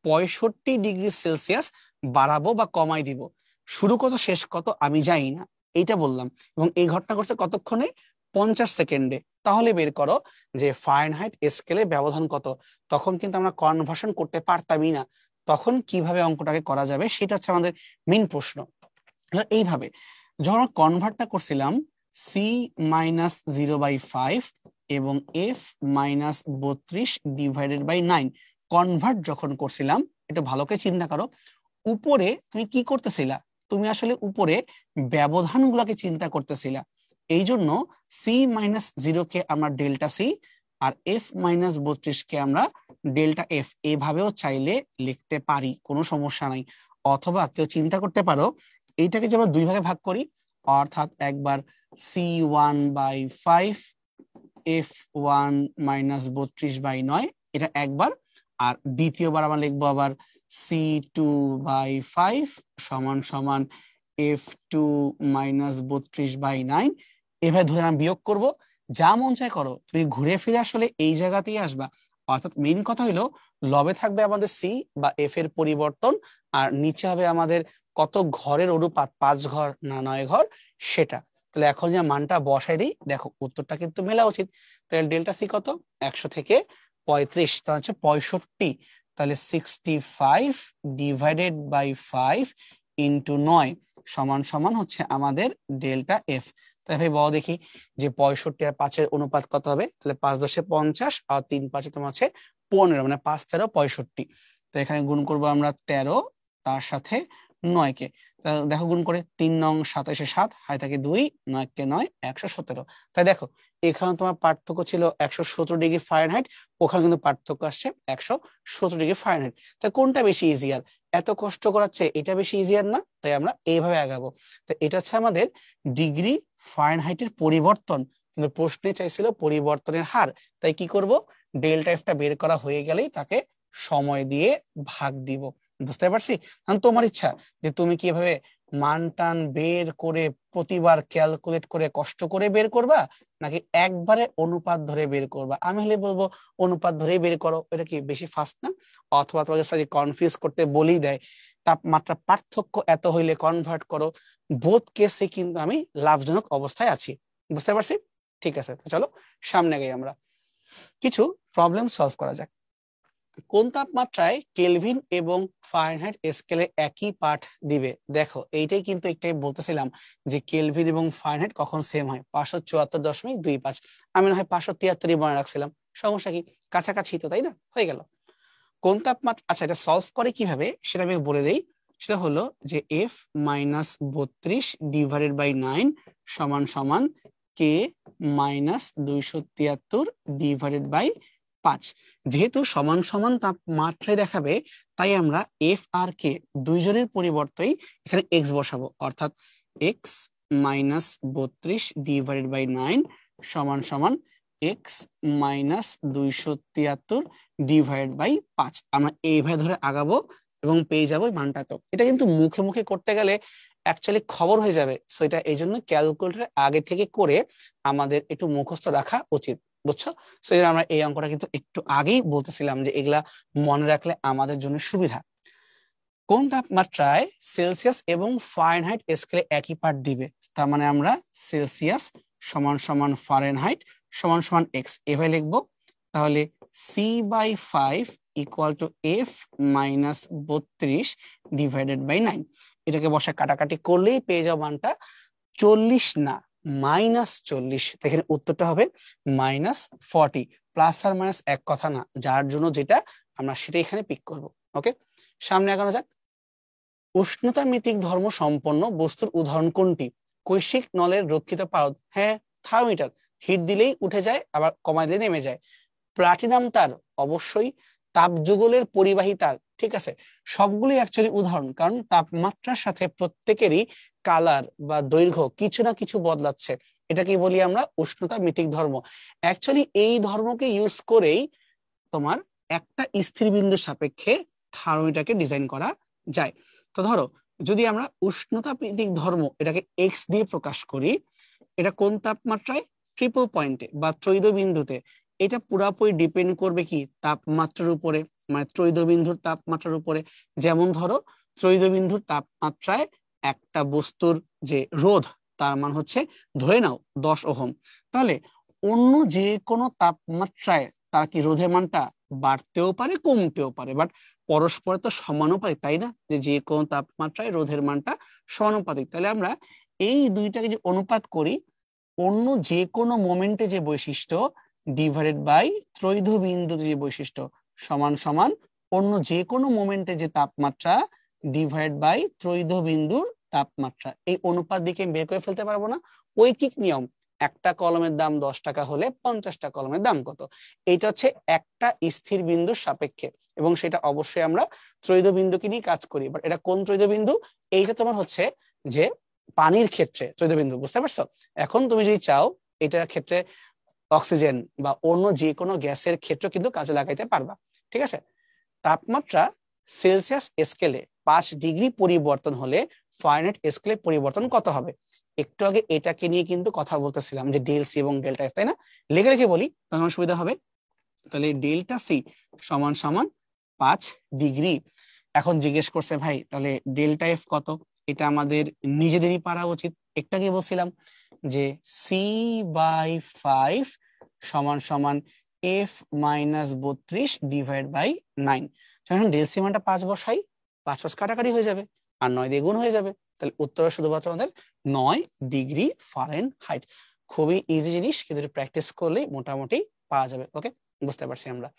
65 ডিগ্রি সেলসিয়াস বাড়াবো বা কমাই দিব, শুরু কত শেষ কত আমি জানি না, এইটা বললাম। এবং এই ঘটনা করছে কতক্ষণে? 50 সেকেন্ডে। তাহলে বের করো যে ফারেনহাইট স্কেলে ব্যবধান কত। তখন কিন্তু আমরা কনভার্সন করতে পারতামই না, তখন কিভাবে অঙ্কটাকে করা যাবে সেটা হচ্ছে আমাদের মেইন প্রশ্ন। এইভাবে যখন কনভার্টটা করছিলাম C-0/5 এবং F-32/9, কনভার্ট যখন করছিলাম, এটা ভালো করে চিন্তা করো, উপরে তুমি কি করতেছিলা? তুমি আসলে উপরে ব্যবধান গুলাকে চিন্তা করতেছিলা। এই জন্য C-0 কে আমরা ডেল্টা সি আর F-32 কে আমরা ডেল্টা এফ এভাবেও চাইলে লিখতে পারি, কোনো সমস্যা নাই। অথবা কেউ চিন্তা করতে পারো এইটাকে যে আমরা দুই ভাগে ভাগ করি, অর্থাৎ একবার C1/5 F1-32/9, এটা একবার। আর দ্বিতীয়বার আমরা লিখবো আবার C2/5 সমান সমান F2-32/9। এভাবে ধরে আমরা বিয়োগ করব, যা মন চায় করো, তুমি ঘুরে ফিরে আসলে এই জায়গাতেই আসবা। অর্থাৎ মেইন কথা হইলো লবে থাকবে আমাদের সি বা এফ এর পরিবর্তন, আর নিচে হবে আমাদের কত ঘরের অনুপাত, 5 ঘর না 9 ঘর, সেটা। তাহলে এখন যে মানটা বসাই দিই, দেখো উত্তরটা কিন্তু মেলা উচিত। তাহলে ডেল্টা সি কত? 100 থেকে 35, তা হচ্ছে 65। তাহলে 65 ডিভাইডেড বাই 5 ইন্টু 9 সমান সমান হচ্ছে আমাদের ডেল্টা এফ। তাহলে বড় দেখি যে 65 আর 5-এর অনুপাত কত হবে। তাহলে 5 × 10 = 50 আর 3 × 5 তোমার হচ্ছে 15, মানে 5 13 65। তো এখানে গুণ করবো আমরা 13, তার সাথে 9 কে। দেখো গুণ করে 3 নং 27-এ 7, হাই থাকে 2, 9 কে 9, 117। তাই দেখো এখানে তোমার পার্থক্য ছিল 117 ডিগ্রি ফারেনহাইট, ওখানে কিন্তু পার্থক্য আসছে 117 ডিগ্রি ফারেনহাইট। তাই কোনটা বেশি ইজিয়ার? এত কষ্ট করাচ্ছে এটা বেশি ইজিয়ার না? তাই আমরা এইভাবে আগাবো। তো এটা হচ্ছে আমাদের ডিগ্রি ফারেনহাইটের পরিবর্তন, কিন্তু প্রশ্নে চাইছিল পরিবর্তনের হার। তাই কি করব? ডেল্টা এফটা বের করা হয়ে গেলেই তাকে সময় দিয়ে ভাগ দিব। বুঝতে পারছি? তোমার ইচ্ছা যে তুমি কি এভাবে মান টান বের করে প্রতিবার ক্যালকুলেট করে কষ্ট করে বের করবা, নাকি একবারে অনুপাত ধরে বের করবা। আমি হলে বলবো অনুপাত ধরেই বের করো, এটা কি বেশি ফাস্ট না? অথবা তোমাকে স্যার কনফিউজ করতে বলেই দেয় তাপমাত্রা পার্থক্য এত হইলে কনভার্ট করো, বোথ কেসে কিন্তু আমি লাভজনক অবস্থায় আছি। বুঝতে পারছি? ঠিক আছে, চলো সামনে গাই, আমরা কিছু প্রবলেম সলভ করা যাক। কোন তাপমাত্রায় কেলভিন এবং ফারেনহাইট স্কেলে একই পাঠ দিবে? দেখো এইটাই কিন্তু একটাই বলতেছিলাম যে কেলভিন এবং ফারেনহাইট কখন সেম হয়, 574.25। আমি না হয় 573 মনে রাখছিলাম, সমস্যা কি? কাছাকাছি তো, তাই না? হয়ে গেল। কোন তাপমাত্রা, আচ্ছা এটা সলভ করে কিভাবে সেটা আমি বলে দেই। সেটা হলো যে F-32 ডিভাইডেড বাই 9 সমান সমান K-273 ডিভাইডেড বাই 5। যেহেতু সমান সমান তাপমাত্রায় দেখাবে, তাই আমরা এফ আর কে দুইজনের পরিবর্তেই এখানে এক্স বসাবো, অর্থাৎ এক্স মাইনাস 32 ডিভাইডেড বাই 9 সমান সমান এক্স মাইনাস 273 ডিভাইড বাই 5। আমরা এইভাবে ধরে আগাবো এবং পেয়ে যাবো মানটা। তো এটা কিন্তু মুখে মুখে করতে গেলে অ্যাকচুয়ালি খবর হয়ে যাবে, সো এটা এই জন্য ক্যালকুলেটর আগে থেকে করে আমাদের একটু মুখস্থ রাখা উচিত, বুঝছো? সো আমরা এই অঙ্কটা কিন্তু একটু আগেই বলতেছিলাম যে এগুলা মনে রাখলে আমাদের জন্য সুবিধা। কোন তাপমাত্রায় সেলসিয়াস এবং ফারেনহাইট স্কেলে একই পাঠ দিবে? তার মানে আমরা সেলসিয়াস সমান সমান ফারেনহাইট সমান সমান এক্স এভাবে লিখবো। তাহলে C by 5 equal to F minus 32 divided by 9। এটাকে বসে কাটাকাটি করলেই পেয়ে যাও মানটা 40 না -40। এখানে উত্তরটা হবে -40। প্লাস আর মাইনাস এক কথা না, যার জন্য যেটা আমরা সেটা এখানে পিক করব। ওকে, সামনে এগোনো যাক। উষ্ণতা মিতিক ধর্ম সম্পন্ন বস্তুর উদাহরণ কোনটি? কৈশিক নলের রক্ষিত পারদ, হ্যাঁ থার্মোমিটার, হিট দিলেই উঠে যায় আবার কমাই দিলে নেমে যায়। প্লাটিনাম তার, অবশ্যই। তাপযুগলের পরিবাহী তার, ঠিক আছে। সবগুলি অ্যাকচুয়ালি উদাহরণ, কারণ তাপমাত্রার সাথে প্রত্যেকেরই কালার বা দৈর্ঘ্য কিছু না কিছু বদলাচ্ছে। এটাকে বলি আমরা উষ্ণতা মিতিক ধর্ম। অ্যাকচুয়ালি এই ধর্মকে ইউজ করেই তোমার একটা স্থির বিন্দুর সাপেক্ষে থার্মোমিটারকে ডিজাইন করা যায়। তো ধরো যদি আমরা উষ্ণতা ভিত্তিক ধর্ম এটাকে এক্স দিয়ে প্রকাশ করি, এটা কোন তাপমাত্রায়? ট্রিপল পয়েন্টে বা ত্রৈধ বিন্দুতে। এটা পুরাপুরি ডিপেন্ড করবে কি তাপমাত্রার উপরে, মানে ত্রৈধ বিন্দুর তাপমাত্রার উপরে। যেমন ধরো ত্রৈধ বিন্দুর তাপমাত্রায় একটা বস্তুর যে রোধ তার মান হচ্ছে ধরে নাও 10 ওহম, তাহলে অন্য যে কোনো তাপমাত্রায় তার কি রোধের মানটা বাড়তেও পারে কমতেও পারে, বাট পরস্পরে তো সমানুপাতিক, তাই না? যে যে কোনো তাপমাত্রায় রোধের মানটা সমানুপাতিক। তাহলে আমরা এই দুইটাকে যে অনুপাত করি, অন্য যে কোনো মোমেন্টে যে বৈশিষ্ট্য ডিভাইডেড বাই ত্রৈধ বিন্দুতে যে বৈশিষ্ট্য সমান সমান অন্য যে কোনো মোমেন্টে যে তাপমাত্রা ডিভাইড বাই ত্রৈধ বিন্দুর তাপমাত্রা। এই অনুপাত দিকে বের করে ফেলতে পারবো না? ঐকিক নিয়ম, একটা কলমের দাম 10 টাকা হলে 50টা কলমের দাম কত? এটা হচ্ছে একটা স্থির বিন্দুর সাপেক্ষে, এবং সেটা অবশ্যই আমরা ত্রৈধ বিন্দুকে নিয়ে কাজ করি। বাট এটা কোন ত্রৈধ বিন্দু? এইটা তোমার হচ্ছে যে পানির ক্ষেত্রে ত্রৈধ বিন্দু, বুঝতে পারছো? এখন তুমি যদি চাও এটার ক্ষেত্রে অক্সিজেন বা অন্য যে কোনো গ্যাসের ক্ষেত্রে কিন্তু কাজে লাগাইতে পারবা, ঠিক আছে। তাপমাত্রা সেলসিয়াস স্কেলে 5 ডিগ্রি পরিবর্তন হলে ফারেনহাইট স্কেলে পরিবর্তন কত হবে? একটু আগে এটাকে নিয়ে কিন্তু কথা বলতেছিলাম যে ডেল সি এবং ডেল্টা এফ, তাই না? লিখে রেখে বলি তখন সুবিধা হবে। তাহলে ডেল্টা সি সমান সমান 5 ডিগ্রি। এখন জিজ্ঞেস করছে ভাই তাহলে ডেল্টা এফ কত? এটা আমাদের নিজেদেরই পারা উচিত। একটু আগে বলছিলাম যে সি বাই 5 সমান সমান এফ মাইনাস 32 ডিভাইড বাই 9। যখন ডেল সি মানটা 5 বসাই, 5 5 কাটাকাটি হয়ে যাবে আর 9 দিয়ে গুণ হয়ে যাবে। তাহলে উত্তর শুধুমাত্র আমাদের 9 ডিগ্রি ফারেনহাইট। খুবই ইজি জিনিস, কিন্তু প্র্যাকটিস করলেই মোটামুটি পাওয়া যাবে। ওকে, বুঝতে পারছি আমরা।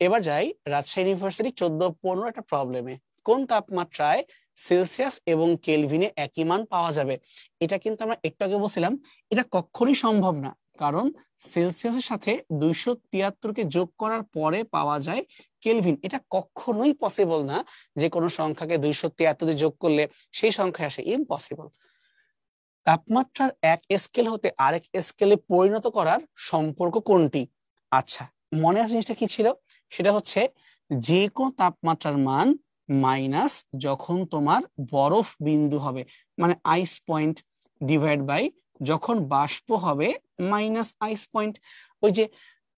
এবার যাই রাজশাহী ইউনিভার্সিটি 14-15 একটা প্রবলেমে। কোন তাপমাত্রায় সেলসিয়াস এবং কেলভিনে একই মান পাওয়া যাবে? এটা কিন্তু আমরা একটু আগে বলছিলাম এটা কখনোই সম্ভব না, কারণ সেলসিয়াসের সাথে 273কে যোগ করার পরে পাওয়া যায় কেলভিন। এটা কখনোই পসিবল না যে কোনো সংখ্যাকে 273 দিয়ে যোগ করলে সেই সংখ্যা আসে, ইম্পসিবল। তাপমাত্রার এক স্কেল হতে আরেক স্কেলে পরিণত করার সম্পর্ক কোনটি? আচ্ছা, মনে আছে জিনিসটা কি ছিল? সেটা হচ্ছে যে কোনো তাপমাত্রার মান মাইনাস যখন তোমার বরফ বিন্দু হবে, মানে আইস পয়েন্ট, ডিভাইড বাই যখন বাষ্প হবে মাইনাস আইস পয়েন্ট। ওই যে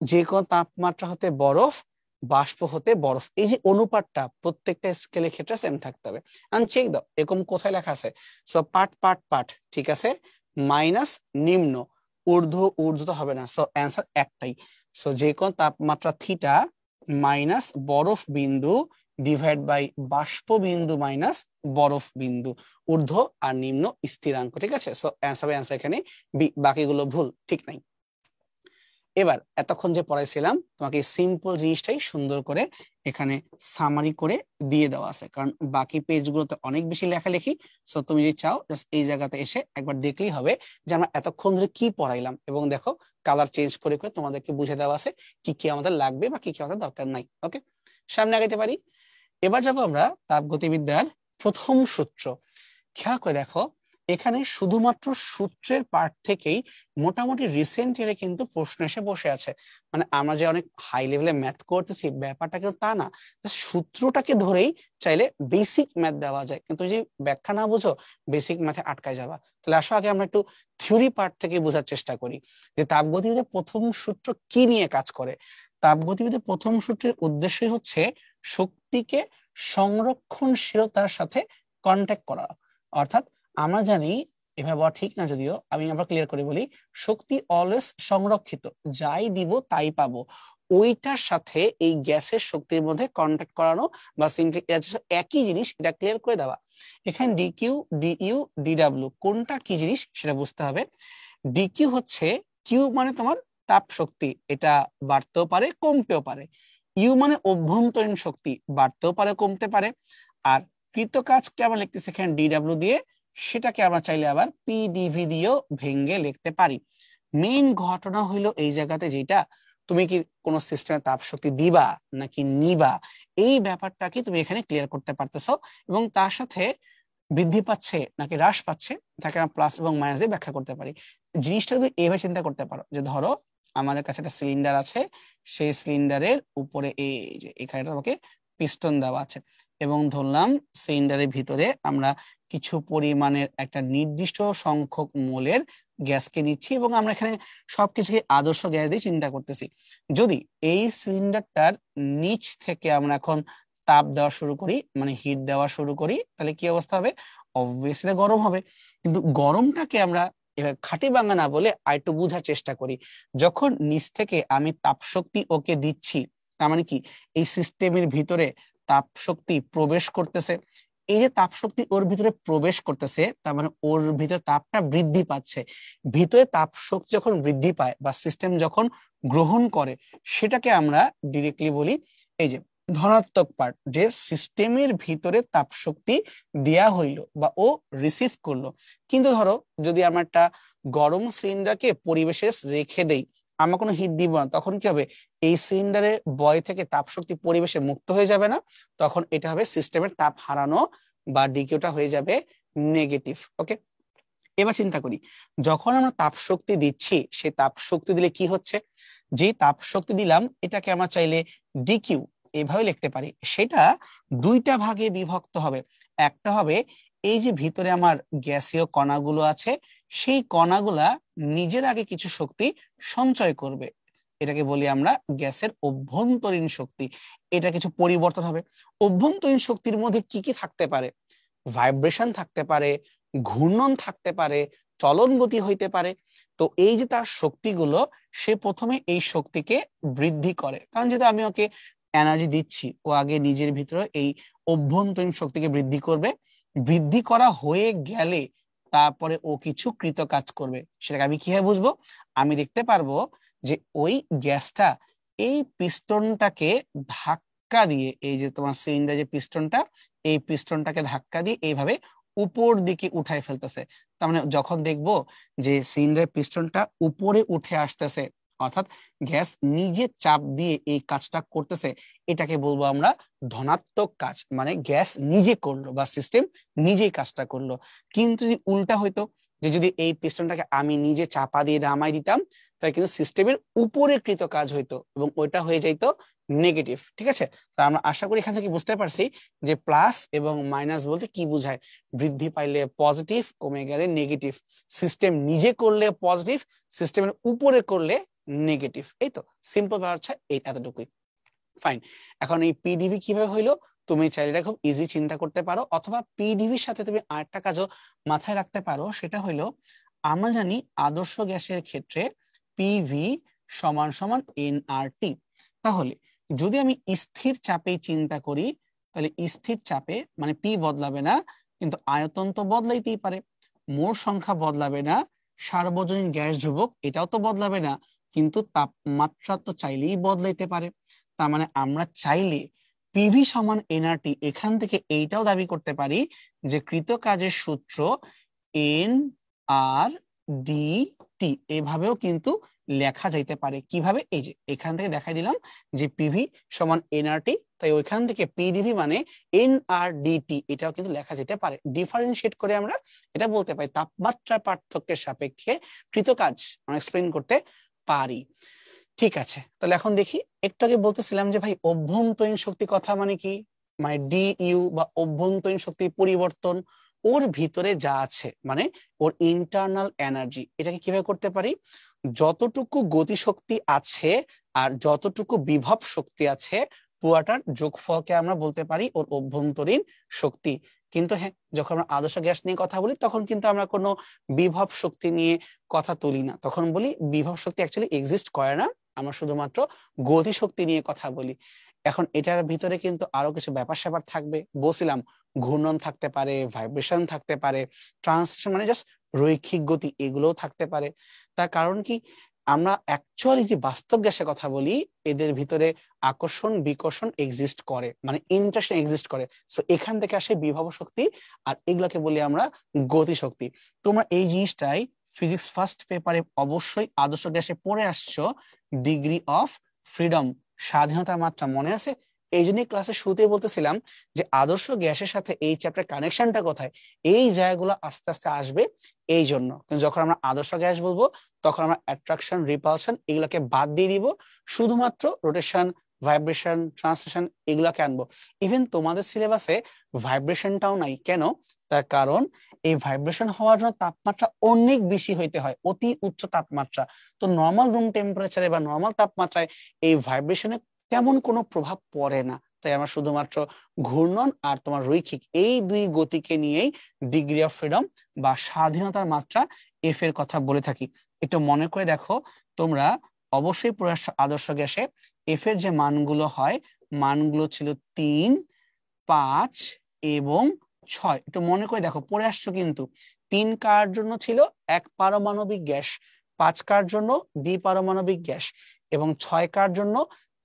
যে কোনো তাপমাত্রা হতে বরফ, বাষ্প হতে বরফ, এই যে অনুপাতটা প্রত্যেকটা স্কেলের ক্ষেত্রে সেম থাকতে হবে। আমি চেক দাও এরকম কোথায় লেখা আছে? সো পাট পাট পাট, ঠিক আছে। মাইনাস নিম্ন, ঊর্ধ্ব ঊর্ধ্ব তো হবে না, সো অ্যান্সার একটাই। সো যে কোন তাপমাত্রা থিটা মাইনাস বরফ বিন্দু ডিভাইড বাই বাষ্প বিন্দু মাইনাস বরফ বিন্দু, ঊর্ধ্ব আর নিম্ন স্থিরাঙ্ক, ঠিক আছে। সো অ্যান্সার এখানে বি, বাকিগুলো ভুল, ঠিক নাই। এবার এতক্ষণ যে পড়াইছিলাম তোমাকে সিম্পল জিনিসটাই সুন্দর করে এখানে সামারি করে দিয়ে দেওয়া আছে, কারণ বাকি পেজগুলোতে অনেক বেশি লেখালেখি। সো তুমি যদি চাও জাস্ট এই জায়গাতে এসে একবার দেখলেই হবে যে আমরা এতক্ষণ ধরে কি পড়াইলাম, এবং দেখো কালার চেঞ্জ করে করে তোমাদেরকে বুঝে দেওয়া আছে কি কি আমাদের লাগবে বা কি কি আমাদের দরকার নাই। ওকে, সামনে আগাইতে পারি। এবার যাবো আমরা তাপগতিবিদ্যার প্রথম সূত্র। খেয়াল করে দেখো, এখানে শুধুমাত্র সূত্রের পার্ট থেকেই মোটামুটি রিসেন্ট ইয়ারে কিন্তু প্রশ্ন এসে বসে আছে। মানে আমরা যে অনেক হাই লেভেলে ম্যাথ করতেছি ব্যাপারটা কিন্তু তা না, সূত্রটাকে ধরেই চাইলে বেসিক ম্যাথ দেওয়া যায়, কিন্তু যদি ব্যাখ্যা না বুঝো বেসিক ম্যাথে আটকায় যাবা। তাহলে আসো আগে আমরা একটু থিওরি পার্ট থেকে বোঝার চেষ্টা করি যে তাপগতিবিদ্যার প্রথম সূত্র কি নিয়ে কাজ করে। তাপগতিবিদ্যার প্রথম সূত্রের উদ্দেশ্যই হচ্ছে শক্তিকে সংরক্ষণশীলতার সাথে কন্ট্যাক্ট করা। অর্থাৎ আমরা জানি, এভাবে বলা ঠিক না যদিও, আমি আবার ক্লিয়ার করে বলি, শক্তি অলওয়েজ সংরক্ষিত, যাই দিব তাই পাবো। ওইটার সাথে এই গ্যাসের শক্তির মধ্যে কন্ট্যাক্ট করানো বা সিম্পলি একই জিনিস, এটা ক্লিয়ার করে দেওয়া। এখানে ডিকিউ ডিইউ ডিডাব্লিউ কোনটা কি জিনিস সেটা বুঝতে হবে। ডিকিউ হচ্ছে, কিউ মানে তোমার তাপ শক্তি, এটা বাড়তেও পারে কমতেও পারে। ইউ মানে অভ্যন্তরীণ শক্তি, বাড়তেও পারে কমতে পারে। আর কৃত কাজকে আমরা লিখতেছি এখানে ডিডাব্লিউ দিয়ে, সেটাকে আমরা চাইলে আবার পিডিভি দিয়েও ভেঙে লিখতে পারি। মেইন ঘটনা হইলো এই জায়গাতে যেটা, তুমি কি কোন সিস্টেমে তাপ শক্তি দিবা নাকি নিবা, এই ব্যাপারটা কি তুমি এখানে ক্লিয়ার করতে পারতেছো, এবং তার সাথে বৃদ্ধি পাচ্ছে নাকি হ্রাস পাচ্ছে তাকে আমরা প্লাস এবং মাইনাস দিয়ে ব্যাখ্যা করতে পারি। জিনিসটা তুমি এইভাবে চিন্তা করতে পারো যে ধরো আমাদের কাছে একটা সিলিন্ডার আছে, সেই সিলিন্ডারের উপরে এই যে এখানে তোমাকে পিস্টন দেওয়া আছে, এবং ধরলাম সিলিন্ডারের ভিতরে আমরা কিছু পরিমাণের একটা নির্দিষ্ট সংখ্যক মোলের গ্যাসকে নিচ্ছি, এবং আমরা এখানে সবকিছুকে আদর্শ গ্যাস দিয়ে চিন্তা করতেছি। যদি এই সিলিন্ডারটার নিচ থেকে আমরা এখন তাপ দেওয়া শুরু করি, মানে হিট দেওয়া শুরু করি, তাহলে কি অবস্থা হবে? অবভিয়াসলি গরম হবে। কিন্তু গরমটাকে আমরা এবার খাঁটি বাংলা না বলে আরেকটু বোঝার চেষ্টা করি। যখন নিচ থেকে আমি তাপ শক্তি ওকে দিচ্ছি, তার মানে কি এই সিস্টেমের ভিতরে তাপ শক্তি প্রবেশ করতেছে। এই যে তাপ শক্তি ওর ভিতরে প্রবেশ করতেছে, তার মানে ওর ভিতরে তাপটা বৃদ্ধি পাচ্ছে। ভিতরে তাপ শক্তি যখন বৃদ্ধি পায় বা সিস্টেম যখন গ্রহণ করে, সেটাকে আমরা ডিরেক্টলি বলি এই যে ধনাত্মক পার্ট, যে সিস্টেমের ভিতরে তাপ শক্তি দেয়া হইলো বা ও রিসিভ করলো। কিন্তু ধরো যদি আমরা একটা গরম সিলিন্ডারকে পরিবেশে রেখে দেই, আমরা কোনো হিট দিব না, তখন কি হবে? এই সিলিন্ডারের বয় থেকে তাপ শক্তি পরিবেশে মুক্ত হয়ে যাবে না, তখন এটা হবে সিস্টেমের তাপ হারানো বা ডিকিউটা হয়ে যাবে নেগেটিভ। ওকে, এবার চিন্তা করি, যখন আমরা তাপ শক্তি দিচ্ছি, সেই তাপ শক্তি দিলে কি হচ্ছে? যে তাপ শক্তি দিলাম এটাকে আমরা চাইলে ডিকিউ এভাবে লিখতে পারি। সেটা দুইটা ভাগে বিভক্ত হবে। একটা হবে এই যে ভিতরে আমার গ্যাসীয় কণাগুলো আছে, সেই কণাগুলা নিজের আগে কিছু শক্তি সঞ্চয় করবে, এটাকে বলি আমরা গ্যাসের অভ্যন্তরীণ শক্তি। এটা কিছু পরিবর্তন হবে। অভ্যন্তরীণ শক্তির মধ্যে কি কি থাকতে পারে? ভাইব্রেশন থাকতে পারে, ঘূর্ণন থাকতে পারে, চলন গতি হইতে পারে। তো এই যে তার শক্তিগুলো, সে প্রথমে এই শক্তিকে বৃদ্ধি করে, কারণ যেহেতু আমি ওকে এনার্জি দিচ্ছি, ও আগে নিজের ভিতরে এই অভ্যন্তরীণ শক্তিকে বৃদ্ধি করবে। বৃদ্ধি করা হয়ে গেলে তারপরে ও কিছু কৃত কাজ করবে। সেটাকে আমি কিভাবে বুঝবো? আমি দেখতে পারবো যে ওই গ্যাসটা এই পিস্টনটাকে ধাক্কা দিয়ে, এই যে তোমার সিলিন্ডার যে পিস্টনটা, এই পিস্টনটাকে ধাক্কা দিয়ে এইভাবে উপর দিকে উঠায় ফেলতেছে। তার মানে যখন দেখবো যে সিলিন্ডারের পিস্টনটা উপরে উঠে আসতেছে, অর্থাৎ গ্যাস নিজে চাপ দিয়ে এই কাজটা করতেছে, এটাকে বলবো আমরা ধনাত্মক কাজ, মানে গ্যাস নিজে করলো বা সিস্টেম নিজেই কাজটা করলো। কিন্তু যদি উল্টা হইতো, যে যদি এই পিস্টনটাকে আমি নিজে চাপা দিয়ে নামাই দিতাম, তাহলে কিন্তু সিস্টেমের উপরে কৃত কাজ হইতো এবং ওইটা হয়ে যাইতো নেগেটিভ। ঠিক আছে, তো আমরা আশা করি এখান থেকে বুঝতে পারছি যে প্লাস এবং মাইনাস বলতে কি বোঝায়। বৃদ্ধি পাইলে পজিটিভ, কমে গেলে নেগেটিভ। সিস্টেম নিজে করলে পজিটিভ, সিস্টেমের উপরে করলে নেগেটিভ। এই তো সিম্পল ব্যাপার হচ্ছে এই এতটুকুই। ফাইন, এখন এই পিডিভি কিভাবে হইলো তুমি চাইলে এটা খুব ইজি চিন্তা করতে পারো, অথবা পিডিভির সাথে তুমি আরেকটা কাজও মাথায় রাখতে পারো। সেটা হইলো, আমরা জানি আদর্শ গ্যাসের ক্ষেত্রে পিভি সমান সমান এনআরটি। তাহলে যদি আমি স্থির চাপে চিন্তা করি, তাহলে স্থির চাপে মানে পি বদলাবে না, কিন্তু আয়তন তো বদলাইতেই পারে। মোল সংখ্যা বদলাবে না, সার্বজনীন গ্যাস ধ্রুবক এটাও তো বদলাবে না, কিন্তু তাপমাত্রা তো চাইলেই বদলাইতে পারে। তার মানে আমরা চাইলে পিভি সমান এনআরটি এখান থেকে এইটাও দাবি করতে পারি যে কৃত কাজের সূত্র এন আর ডি টি এভাবেও কিন্তু লেখা যাইতে পারে। কিভাবে? এই যে এখান থেকে দেখাই দিলাম যে পিভি সমান এনআরটি, তাই ওইখান থেকে পিডিভি মানে এন আর ডিটি এটাও কিন্তু লেখা যেতে পারে। ডিফারেন্সিয়েট করে আমরা এটা বলতে পারি তাপমাত্রার পার্থক্যের সাপেক্ষে কৃত কাজ আমরা এক্সপ্লেইন করতে পারি। ঠিক আছে, তাহলে এখন দেখি। একটু আগে বলতেছিলাম যে ভাই অভ্যন্তরীণ শক্তি কথা মানে কি, মানে ডি ইউ বা অভ্যন্তরীণ শক্তি পরিবর্তন ওর ভিতরে যা আছে মানে ওর ইন্টারনাল এনার্জি, এটাকে কিভাবে করতে পারি, যতটুকু গতিশক্তি আছে আর যতটুকু বিভব শক্তি আছে পুরাটার যোগফলকে আমরা বলতে পারি ওর অভ্যন্তরীণ শক্তি। কিন্তু হ্যাঁ, যখন আমরা আদর্শ গ্যাস নিয়ে কথা বলি তখন কিন্তু আমরা কোনো বিভব শক্তি নিয়ে কথা তুলি না, তখন বলি বিভব শক্তি অ্যাকচুয়ালি এক্সিস্ট করে না, আমরা শুধুমাত্র গতি শক্তি নিয়ে কথা বলি। এখন এটার ভিতরে কিন্তু আরো কিছু ব্যাপার স্যাপার থাকবে, বলছিলাম ঘূর্ণন থাকতে পারে, ভাইব্রেশন থাকতে পারে, ট্রান্সলেশন মানে জাস্ট রৈখিক গতি এগুলোও থাকতে পারে। তার কারণ কি, আমরা অ্যাকচুয়ালি যে বাস্তব গ্যাসের কথা বলি এদের ভিতরে আকর্ষণ বিকর্ষণ এক্সিস্ট করে, মানে ইন্টারশন এক্সিস্ট করে। সো এখান থেকে আসে বিভব শক্তি, আর এগুলোকে বলি আমরা গতি শক্তি। তোমরা এই জিনিসটাই ফিজিক্স ফার্স্ট পেপারে অবশ্যই আদর্শ গ্যাসে পড়ে আসছো, ডিগ্রি অফ ফ্রিডম, স্বাধীনতার মাত্রা মনে আছে? এই জন্যই ক্লাসের শুরুতে বলতেছিলাম যে আদর্শ গ্যাসের সাথে এই চ্যাপ্টার কানেকশনটা কোথায়, এই জায়গাগুলো আস্তে আস্তে আসবে। এই জন্য কিন্তু যখন আমরা আদর্শ গ্যাস বলবো তখন আমরা অ্যাট্রাকশন রিপালশন এগুলোকে বাদ দিয়ে দিব, শুধুমাত্র রোটেশন ভাইব্রেশন ট্রান্সলেশন এগুলাকে আনবো। ইভেন তোমাদের সিলেবাসে ভাইব্রেশনটাও নাই, কেন? তার কারণ এই ভাইব্রেশন হওয়ার জন্য তাপমাত্রা অনেক বেশি হইতে হয়, অতি উচ্চ তাপমাত্রা। তো নর্মাল রুম টেম্পারেচারে বা নর্মাল তাপমাত্রায় এই ভাইব্রেশনে তেমন কোনো প্রভাব পড়ে না। তাই আমরা শুধুমাত্র ঘূর্ণন আর তোমার রৈখিক এই দুই গতিকে নিয়েই ডিগ্রি অফ ফ্রিডম বা স্বাধীনতার মাত্রা এফ এর কথা বলে থাকি। একটু মনে করে দেখো, তোমরা অবশ্যই আদর্শ গ্যাসে এফ এর যে মানগুলো হয় মানগুলো ছিল 3, 5 এবং 6। একটু মনে করে দেখো, পড়ে আসছো কিন্তু। 3 কার জন্য ছিল এক পারমাণবিক গ্যাস, 5 কার জন্য দ্বিপারমাণবিক গ্যাস এবং 6 কার জন্য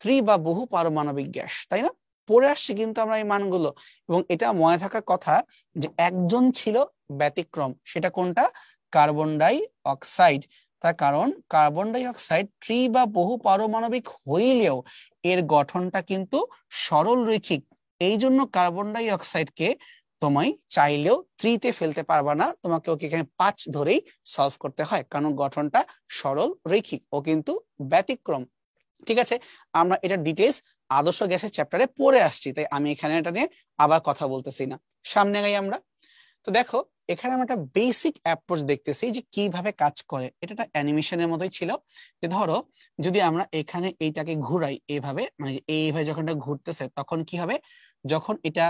ত্রি বা বহু পারমাণবিক গ্যাস, তাই না? পড়ে আসছে কিন্তু আমরা এই মানগুলো। এবং এটা মনে থাকার কথা যে একজন ছিল ব্যতিক্রম, সেটা কোনটা? Carbon die oxide. তার কারণ কার্বন ডাই অক্সাইড ত্রি বা বহু পারমাণবিক হইলেও এর গঠনটা কিন্তু সরল রৈখিক। এই জন্য কার্বন ডাই অক্সাইডকে তোমায় চাইলেও ত্রিতে ফেলতে পারবা না, তোমাকে ওকে এখানে 5 ধরেই সলভ করতে হয়, কারণ গঠনটা সরল রৈখিক, ও কিন্তু ব্যতিক্রম। ঠিক আছে, আমরা এটা ডিটেইলস আদর্শ গ্যাসের চ্যাপ্টারে পড়ে আসছি, তাই আমি এখানে এটা নিয়ে আবার কথা বলতেছি না, সামনে গাই আমরা। তো দেখো, এখানে আমরা একটা বেসিক অ্যাপ্রোচ দেখতেছি যে কিভাবে কাজ করে। এটা একটা অ্যানিমেশনের মতোই ছিল, যে ধরো যদি আমরা এখানে এইটাকে ঘুরাই এইভাবে, মানে এইভাবে যখন এটা ঘুরতেছে তখন কি হবে, যখন এটা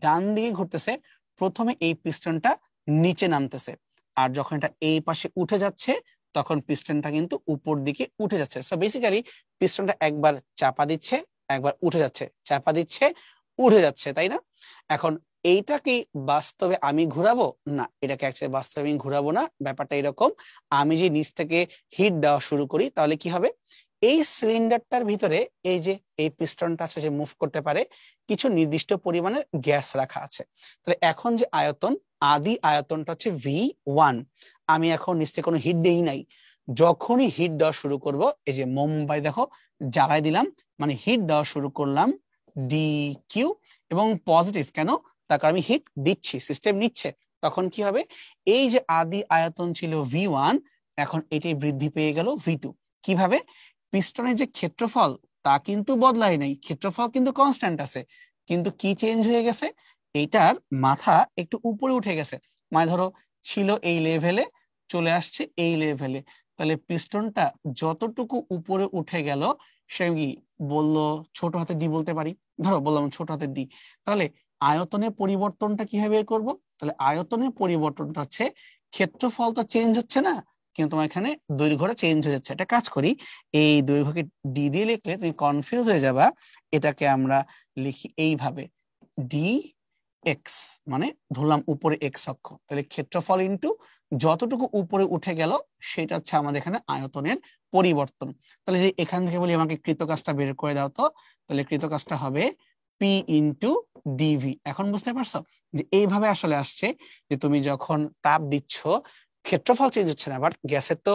ডান দিকে ঘুরতেছে প্রথমে এই পিস্টনটা নিচে নামতেছে, আর যখন এটা এই পাশে উঠে যাচ্ছে তখন পিস্টনটা কিন্তু উপর দিকে উঠে যাচ্ছে। সো বেসিক্যালি পিস্টনটা একবার চাপা দিচ্ছে, একবার উঠে যাচ্ছে, চাপা দিচ্ছে, উঠে যাচ্ছে, তাই না? এখন এইটাকে বাস্তবে আমি ঘুরাবো না, এটাকে অ্যাকচুয়ালি বাস্তবে আমি ঘুরাবো না। ব্যাপারটা এরকম, আমি যে নিচ থেকে হিট দেওয়া শুরু করি তাহলে কি হবে, এই সিলিন্ডারটার ভিতরে এই যে এই পিস্টনটা আছে যে মুভ করতে পারে, কিছু নির্দিষ্ট পরিমাণের গ্যাস রাখা আছে। তাহলে এখন যে আয়তন, আদি আয়তনটা হচ্ছে V1। আমি এখন নিচ থেকে কোনো হিট দেই নাই, যখনই হিট দেওয়া শুরু করব, এই যে মোমবাতি দেখো জ্বালাই দিলাম, মানে হিট দেওয়া শুরু করলাম DQ, এবং পজিটিভ কেন, তার কারণ আমি হিট দিচ্ছি, সিস্টেম নিচ্ছে। তখন কি হবে, এই যে আদি আয়তন ছিল V1 এখন এটাই বৃদ্ধি পেয়ে গেল V2। কিভাবে? পিস্টনের যে ক্ষেত্রফল তা কিন্তু বদলাই নাই, ক্ষেত্রফল কিন্তু কনস্ট্যান্ট আছে, কিন্তু কি চেঞ্জ হয়ে গেছে, এইটার মাথা একটু উপরে উঠে গেছে। মানে ধরো ছিল এই লেভেলে, চলে আসছে এই লেভেলে, তাহলে পিস্টনটা যতটুকু উপরে উঠে গেল সে কি বললো ছোট হাতের ডি বলতে পারি, ধরো বললাম ছোট হাতের ডি। তাহলে আয়তনের পরিবর্তনটা কিভাবে বের করবো? তাহলে আয়তনের পরিবর্তনটা হচ্ছে, ক্ষেত্রফল তো চেঞ্জ হচ্ছে না কিন্তু তোমার এখানে দৈর্ঘ্যটা চেঞ্জ হয়ে যাচ্ছে। একটা কাজ করি, এই দৈর্ঘ্যকে ডি দিয়ে লিখলে তুমি কনফিউজ হয়ে যাবা, এটাকে আমরা লিখি এইভাবে, ডি এক্স, মানে ধরলাম উপরে এক্স অক্ষ, তাহলে ক্ষেত্রফল ইন্টু যতটুকু উপরে উঠে গেল সেটা হচ্ছে আমাদের এখানে আয়তনের পরিবর্তন। তাহলে যে এখান থেকে বলি আমাকে কৃতকাজটা বের করে দাও তো, তাহলে কৃতকাজটা হবে পি ইন্টু ডিভি। এখন বুঝতে পারছো যে এইভাবে আসলে আসছে যে তুমি যখন তাপ দিচ্ছ ক্ষেত্রফল চেঞ্জ হচ্ছে না, বাট গ্যাসের তো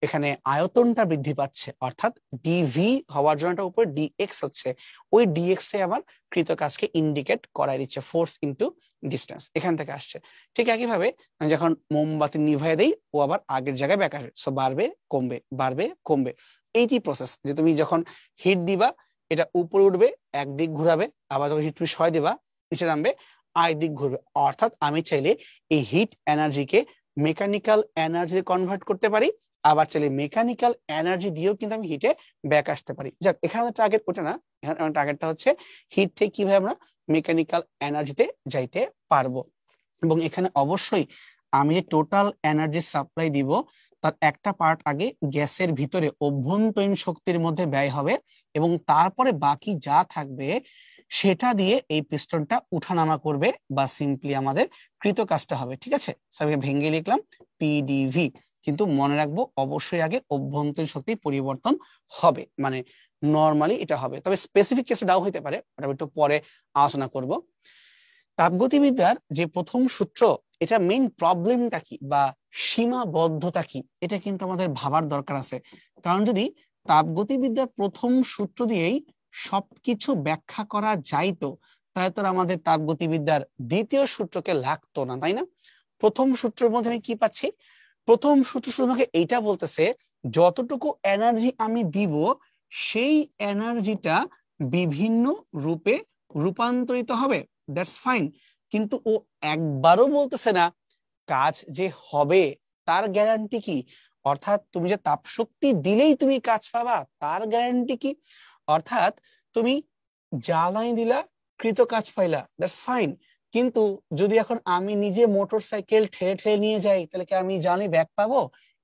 এখানে আয়তনটা বৃদ্ধি পাচ্ছে, অর্থাৎ ডিভি হওয়ার জন্য একটা উপরে ডিএক্স হচ্ছে, ওই ডিএক্সটাই আমার কৃতকাজকে ইন্ডিকেট করাই দিচ্ছে, ফোর্স ইন্টু ডিস্টেন্স এখান থেকে আসছে। ঠিক একইভাবে আমি যখন মোমবাতি নিভাই দেই ও আবার আগের জায়গায় ব্যাক আসবে, সো বাড়বে কমবে বাড়বে কমবে, এইটি প্রসেস। যে তুমি যখন হিট দিবা এটা উপরে উঠবে একদিক ঘুরাবে, আবার যখন হিট তুমি সয় দিবা নিচে নামবে আরেক দিক ঘুরবে। অর্থাৎ আমি চাইলে এই হিট এনার্জিকে মেকানিক্যাল এনার্জি কনভার্ট করতে পারি, আবার চাইলে মেকানিক্যাল এনার্জি দিয়েও কিন্তু আমি হিটে ব্যাক আসতে পারি। যাক, এখানে টার্গেট ওটা না, এখানে টার্গেটটা হচ্ছে হিট থেকে কিভাবে আমরা মেকানিক্যাল এনার্জিতে যাইতে পারবো। এবং এখানে অবশ্যই আমি যে টোটাল এনার্জি সাপ্লাই দিব তার একটা পার্ট আগে গ্যাসের ভিতরে অভ্যন্তরীণ শক্তির মধ্যে ব্যয় হবে, এবং তারপরে বাকি যা থাকবে সেটা দিয়ে এই পিস্টনটা উঠানামা করবে বা সিম্পলি আমাদের কৃতকাজটা হবে। ঠিক আছে, সবাইকে ভেঙে লিখলাম পিডিভি, কিন্তু মনে রাখবো অবশ্যই আগে অভ্যন্তরীণ শক্তি পরিবর্তন হবে, মানে নর্মালি এটা হবে, তবে স্পেসিফিক কেসে দাও হইতে পারে, ওটা একটু পরে আলোচনা করব। তাপগতিবিদ্যার যে প্রথম সূত্র, এটা মেইন প্রবলেমটা কি বা সীমাবদ্ধতা কি, এটা কিন্তু আমাদের ভাবার দরকার আছে। কারণ যদি তাপগতিবিদ্যার প্রথম সূত্র দিয়েই সবকিছু ব্যাখ্যা করা যাইতো তাহলে তো আমাদের তাপগতিবিদ্যার দ্বিতীয় সূত্রকে লাগতো না, তাই না? প্রথম সূত্রের মধ্যে আমি কি পাচ্ছি? প্রথম সূত্র শুধু আমাকে এইটা বলতেছে যতটুকু এনার্জি আমি দিব সেই এনার্জিটা বিভিন্ন রূপে রূপান্তরিত হবে, দ্যাটস ফাইন। কিন্তু ও একবারও বলতেছে না কাজ যে হবে তার গ্যারান্টি কি, অর্থাৎ তুমি যে তাপ শক্তি দিলেই তুমি কাজ পাবা তার গ্যারান্টি কি। অর্থাৎ তুমি জ্বালানি দিলা কৃত কাজ পাইলা, দ্যাটস ফাইন, কিন্তু যদি এখন আমি নিজে মোটর সাইকেল ঠেলে ঠেলে নিয়ে যাই তাহলে কি আমি জ্বালানি ব্যাক পাবো?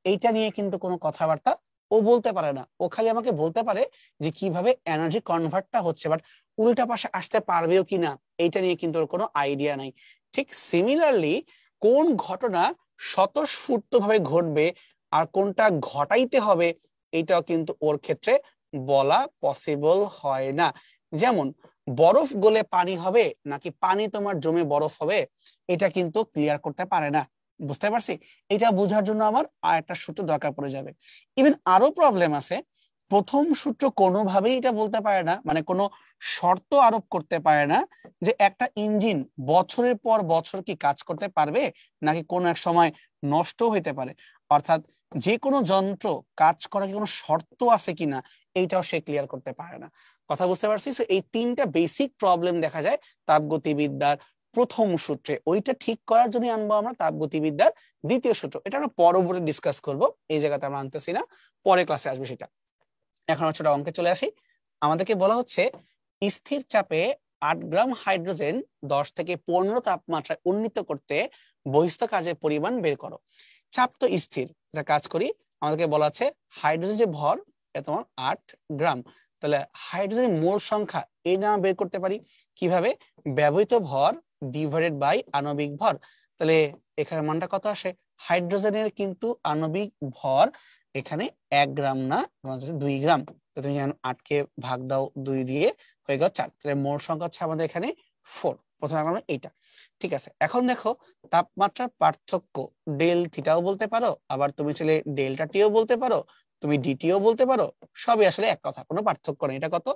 এইটা নিয়ে কিন্তু কোনো কথাবার্তা ও বলতে পারে না। ও খালি আমাকে বলতে পারে যে কিভাবে এনার্জি কনভার্টটা হচ্ছে, বাট উল্টা পাশে আসতে পারবেও কিনা এইটা নিয়ে কিন্তু ওর কোনো আইডিয়া নাই। ঠিক সিমিলারলি কোন ঘটনা স্বতঃস্ফূর্ত ভাবে ঘটবে আর কোনটা ঘটাইতে হবে এটাও কিন্তু ওর ক্ষেত্রে বলা পসিবল হয় না। যেমন বরফ গলে পানি হবে নাকি পানি তোমার জমে বরফ হবে, এটা কিন্তু ক্লিয়ার করতে পারে না। বুঝতে পারছি? এটা বোঝার জন্য আমার আর একটা সূত্র দরকার পড়ে যাবে। ইভেন আরো প্রবলেম আছে, প্রথম সূত্র কোনোভাবেই এটা বলতে পারে না, মানে কোনো শর্ত আরোপ করতে পারে না যে একটা ইঞ্জিন বছরের পর বছর কি কাজ করতে পারবে নাকি কোনো এক সময় নষ্ট হইতে পারে। অর্থাৎ যে কোনো যন্ত্র কাজ করার কি কোনো শর্ত আছে কিনা এইটাও সে ক্লিয়ার করতে পারে না। কথা বুঝতে পারছি? এই তিনটা বেসিক প্রবলেম দেখা যায় তাপগতিবিদ্যার প্রথম সূত্রে, ওইটা ঠিক করার জন্য আনবো আমরা তাপগতিবিদ্যার দ্বিতীয় সূত্র। এটা আমরা পরবর্তী ডিসকাস করব, এই জায়গাতে আমরা আনতেছি না, পরে ক্লাসে আসবে সেটা। এখন হচ্ছে অঙ্কে চলে আসি। আমাদেরকে বলা হচ্ছে স্থির চাপে 8 গ্রাম হাইড্রোজেন 10 থেকে 15 তাপমাত্রায় উন্নীত করতে বহিস্থ কাজের পরিমাণ বের করো। চাপ তো স্থির, এটা কাজ করি। আমাদেরকে বলা আছে হাইড্রোজেন যে ভর এটা তোমার 8 গ্রাম, তাহলে হাইড্রোজেনের মোল সংখ্যা এই নাম বের করতে পারি কিভাবে? ব্যবহৃত ভর ডিভাইডেড বাই আণবিক ভর। তাহলে এখানে মানটা কত আসে? হাইড্রোজেনের কিন্তু আণবিক ভর এখানে 1 গ্রাম না, 2 গ্রাম। তো তুমি 8 কে ভাগ দাও 2 দিয়ে, হয়ে গেল 4। তাহলে মোট সংখ্যা হচ্ছে আমাদের এখানে 4। প্রথমে আমরা এইটা, ঠিক আছে। এখন দেখো তাপমাত্রার পার্থক্য ডেল থিটাও বলতে পারো, আবার তুমি চলে ডেল্টা টিও বলতে পারো, তুমি ডিটিও বলতে পারো, সবই আসলে এক কথা, কোনো পার্থক্য নেই। এটা কত?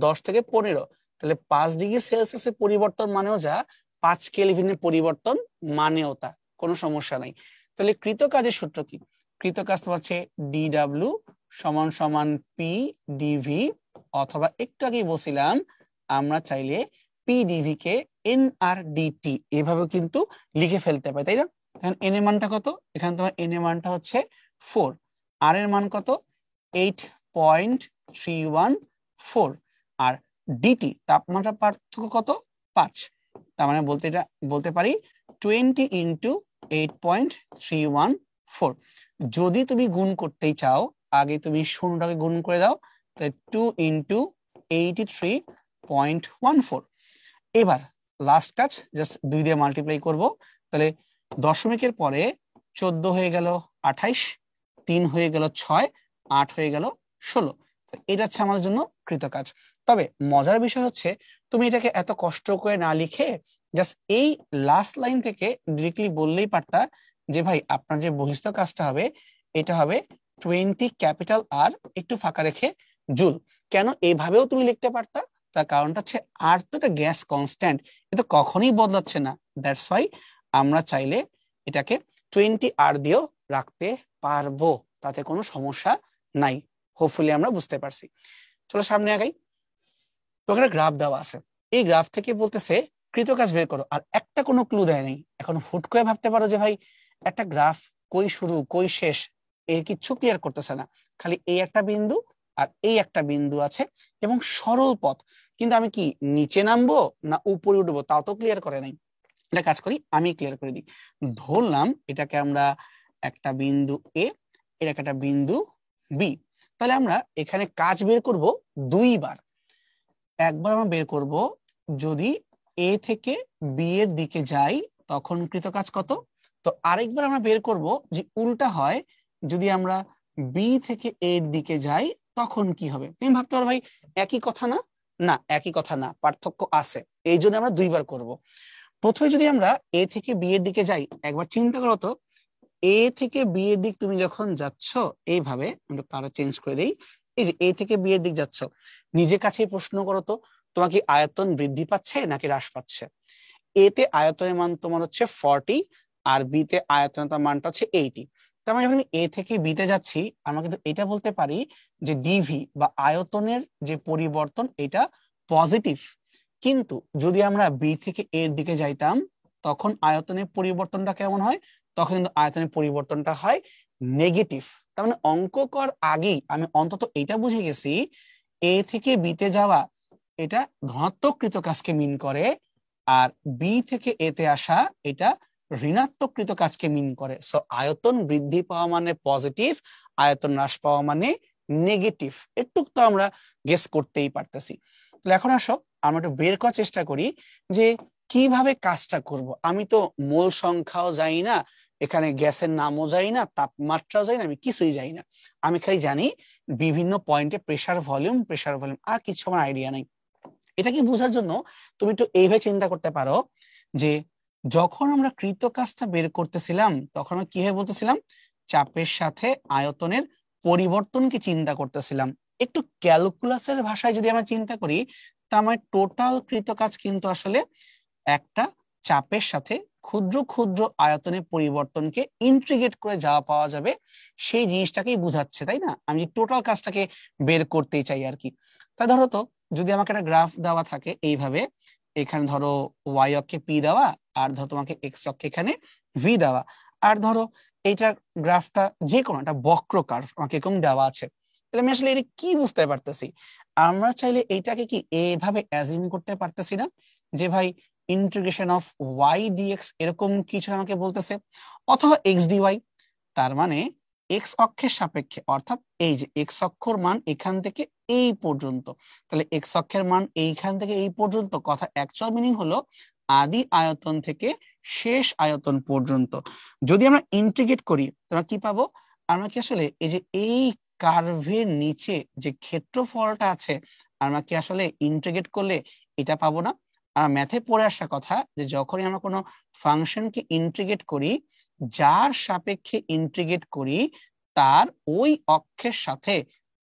10 থেকে 15। তাহলে 5 ডিগ্রি সেলসিয়াসের পরিবর্তন মানেও যা, 5 কেলভিনের পরিবর্তন মানেও তা, কোনো সমস্যা নাই। তাহলে কৃতকাজের সূত্র কি? কৃতকাজ তো হচ্ছে ডিডাব্লিউ সমান সমান পি ডিভি, অথবা একটু আগেই বলছিলাম আমরা চাইলে পি ডিভি কে এন আর ডিটি এভাবে কিন্তু লিখে ফেলতে পারি, তাই না? এখন এন এর মানটা কত? এখানে তোমার এন এর মানটা হচ্ছে 4, আর এর মান কত? 8.314, আর ডিটি তাপমাত্রা পার্থক্য কত? 5। তার মানে বলতে পারি 20 ইন্টু 8.314। যদি তুমি গুণ করতেই চাও আগে তুমি শূন্যটাকে গুণ করে দাও, তাহলে 2 ইন্টু 83.14। এবার লাস্ট কাজ জাস্ট 2 দিয়ে মাল্টিপ্লাই করব, তাহলে দশমিকের পরে 14 হয়ে গেল 28, 3 হয়ে গেল 6, 8 হয়ে গেল 16। এটা হচ্ছে আমাদের জন্য কৃত কাজ। তবে মজার বিষয় হচ্ছে তুমি এটাকে এত কষ্ট করে না লিখে জাস্ট এই লাস্ট লাইন থেকে ডিরেক্টলি বললেই পারতা যে ভাই আপনার যে বহিস্থ কাজটা হবে এটা হবে 20 ক্যাপিটাল আর একটু ফাঁকা রেখে জুল। কেন এইভাবেও তুমি লিখতে পারতা, তার কারণটা হচ্ছে আর তো এটা গ্যাস কনস্ট্যান্ট, এটা কখনোই বদলাচ্ছে না। দ্যাটস ওয়াই আমরা চাইলে এটাকে 20 আর দিয়েও রাখতে পারবো, তাতে কোনো সমস্যা নাই। হোপফুলি আমরা বুঝতে পারছি। চলো সামনে আগাই। তো এখানে গ্রাফ দেওয়া আছে, এই গ্রাফ থেকে বলতেছে কৃত কাজ বের করো, আর একটা কোনো ক্লু দেয় নাই। এখন হুট করে ভাবতে পারো যে ভাই একটা গ্রাফ কই শুরু কই শেষ এর কিচ্ছু ক্লিয়ার করতেছে না, খালি এই একটা বিন্দু আর এই একটা বিন্দু আছে এবং সরল পথ, কিন্তু আমি কি নিচে নামবো না উপরে উঠবো তাও তো ক্লিয়ার করে নাই। এটা কাজ করি, আমি ক্লিয়ার করে দিই। ধরলাম এটাকে আমরা একটা বিন্দু এ, এটা একটা বিন্দু বি, তাহলে আমরা এখানে কাজ বের করব দুইবার। একবার আমরা বের করব যদি এ থেকে বি এর দিকে যাই তখন কৃত কাজ কত, তো আরেকবার আমরা বের করব যে উল্টা হয় যদি আমরা বি থেকে এর দিকে যাই তখন কি হবে। তুমি ভাবতে পারো ভাই একই কথা না, না একই কথা না, পার্থক্য আছে, এই জন্য আমরা দুইবার করব। প্রথমে যদি আমরা এ থেকে বি এর দিকে যাই, একবার চিন্তা করো তো এ থেকে বি এর দিক তুমি যখন যাচ্ছ এইভাবে, আমরা কালার চেঞ্জ করে দেই, এই যে এ থেকে বি এর দিক যাচ্ছ, নিজের কাছে প্রশ্ন করো তো তোমার কি আয়তন বৃদ্ধি পাচ্ছে নাকি হ্রাস পাচ্ছে। এ তে আয়তনের মান তোমার হচ্ছে 40 আর বি তে আয়তনের মানটা হচ্ছে 80। তার মানে যখন এ থেকে বি তে যাচ্ছি আমরা কিন্তু এটা বলতে পারি যে ডিভি বা আয়তনের যে পরিবর্তন এটা পজিটিভ। কিন্তু যদি আমরা বি থেকে এর দিকে যাইতাম তখন আয়তনের পরিবর্তনটা কেমন হয়, তখন কিন্তু আয়তনের পরিবর্তনটা হয় নেগেটিভ। তার মানে অঙ্ক কর আগেই আমি অন্তত এটা বুঝে গেছি এ থেকে বি তে যাওয়া এটা ধনাত্মক কৃত কাজকে মিন করে, আর বি থেকে এ তে আসা এটা ঋণাত্মক কৃত কাজকে মিন করে। সো আয়তন বৃদ্ধি পাওয়া মানে পজিটিভ, আয়তন হ্রাস পাওয়া মানে নেগেটিভ। একটু তো আমরা গেস করতেই পারতেছি। তাহলে এখন আসো আমরা একটু বের করার চেষ্টা করি যে কিভাবে কাজটা করব। আমি তো মোল সংখ্যাও জানি না, এখানে গ্যাসের নামও জানি না, তাপমাত্রাও জানি না, আমি কিছুই জানি না। আমি খালি জানি বিভিন্ন পয়েন্টে প্রেসার ভলিউম আর কিছু আমার আইডিয়া নাই। এটা কি বোঝার জন্য তুমি একটু এইভাবে চিন্তা করতে পারো যে যখন আমরা কৃত কাজটা বের করতেছিলাম তখন আমরা কিভাবে বলতেছিলাম, চাপের সাথে আয়তনের পরিবর্তনকে চিন্তা করতেছিলাম। একটু ক্যালকুলাসের ভাষায় যদি আমরা চিন্তা করি তা আমার টোটাল কৃত কাজ কিন্তু আসলে একটা চাপের সাথে ক্ষুদ্র ক্ষুদ্র আয়তনের পরিবর্তনকে ইন্টিগ্রেট করে যা পাওয়া যাবে সেই জিনিসটাকেই বোঝাচ্ছে, তাই না? আমি টোটাল কাজটাকে বের করতেই চাই আর কি। তা ধরো তো যদি আমাকে একটা গ্রাফ দেওয়া থাকে এইভাবে, এখানে ধরো ওয়াই অক্ষে পি দেওয়া আর ধরো তোমাকে এক্স অক্ষে এখানে ভি দেওয়া, আর ধরো এইটা গ্রাফটা যে কোনো একটা বক্র কার্ভ আমাকে এরকম দেওয়া আছে, তাহলে আমি আসলে এটা কি বুঝতে পারতেছি, আমরা চাইলে এইটাকে কি এভাবে অ্যাজিউম করতে পারতেছি না যে ভাই ইন্টিগ্রেশন অফ ওয়াই ডিএক্স এরকম কিছু আমাকে বলতেছে, অথবা এক্স ডিওয়াই। তার মানে এক্স অক্ষের সাপেক্ষে, অর্থাৎ এই যে এক্স অক্ষর মান এখান থেকে এই পর্যন্ত, তাহলে এক্স অক্ষের মান এইখান থেকে এই পর্যন্ত, কথা অ্যাকচুয়াল মিনিং হলো আদি আয়তন থেকে শেষ আয়তন পর্যন্ত যদি আমরা ইন্টিগ্রেট করি তাহলে কি পাবো, আমরা কি আসলে এই যে এই কার্ভের নিচে যে ক্ষেত্রফলটা আছে আমরা কি আসলে ইন্টিগ্রেট করলে এটা পাবো না? ম্যাথে পড়ে আসা কথা যে যখনই আমরা কোনো ফাংশনকে ইন্টিগ্রেট করি, যার সাপেক্ষে ইন্টিগ্রেট করি তার ওই অক্ষের সাথে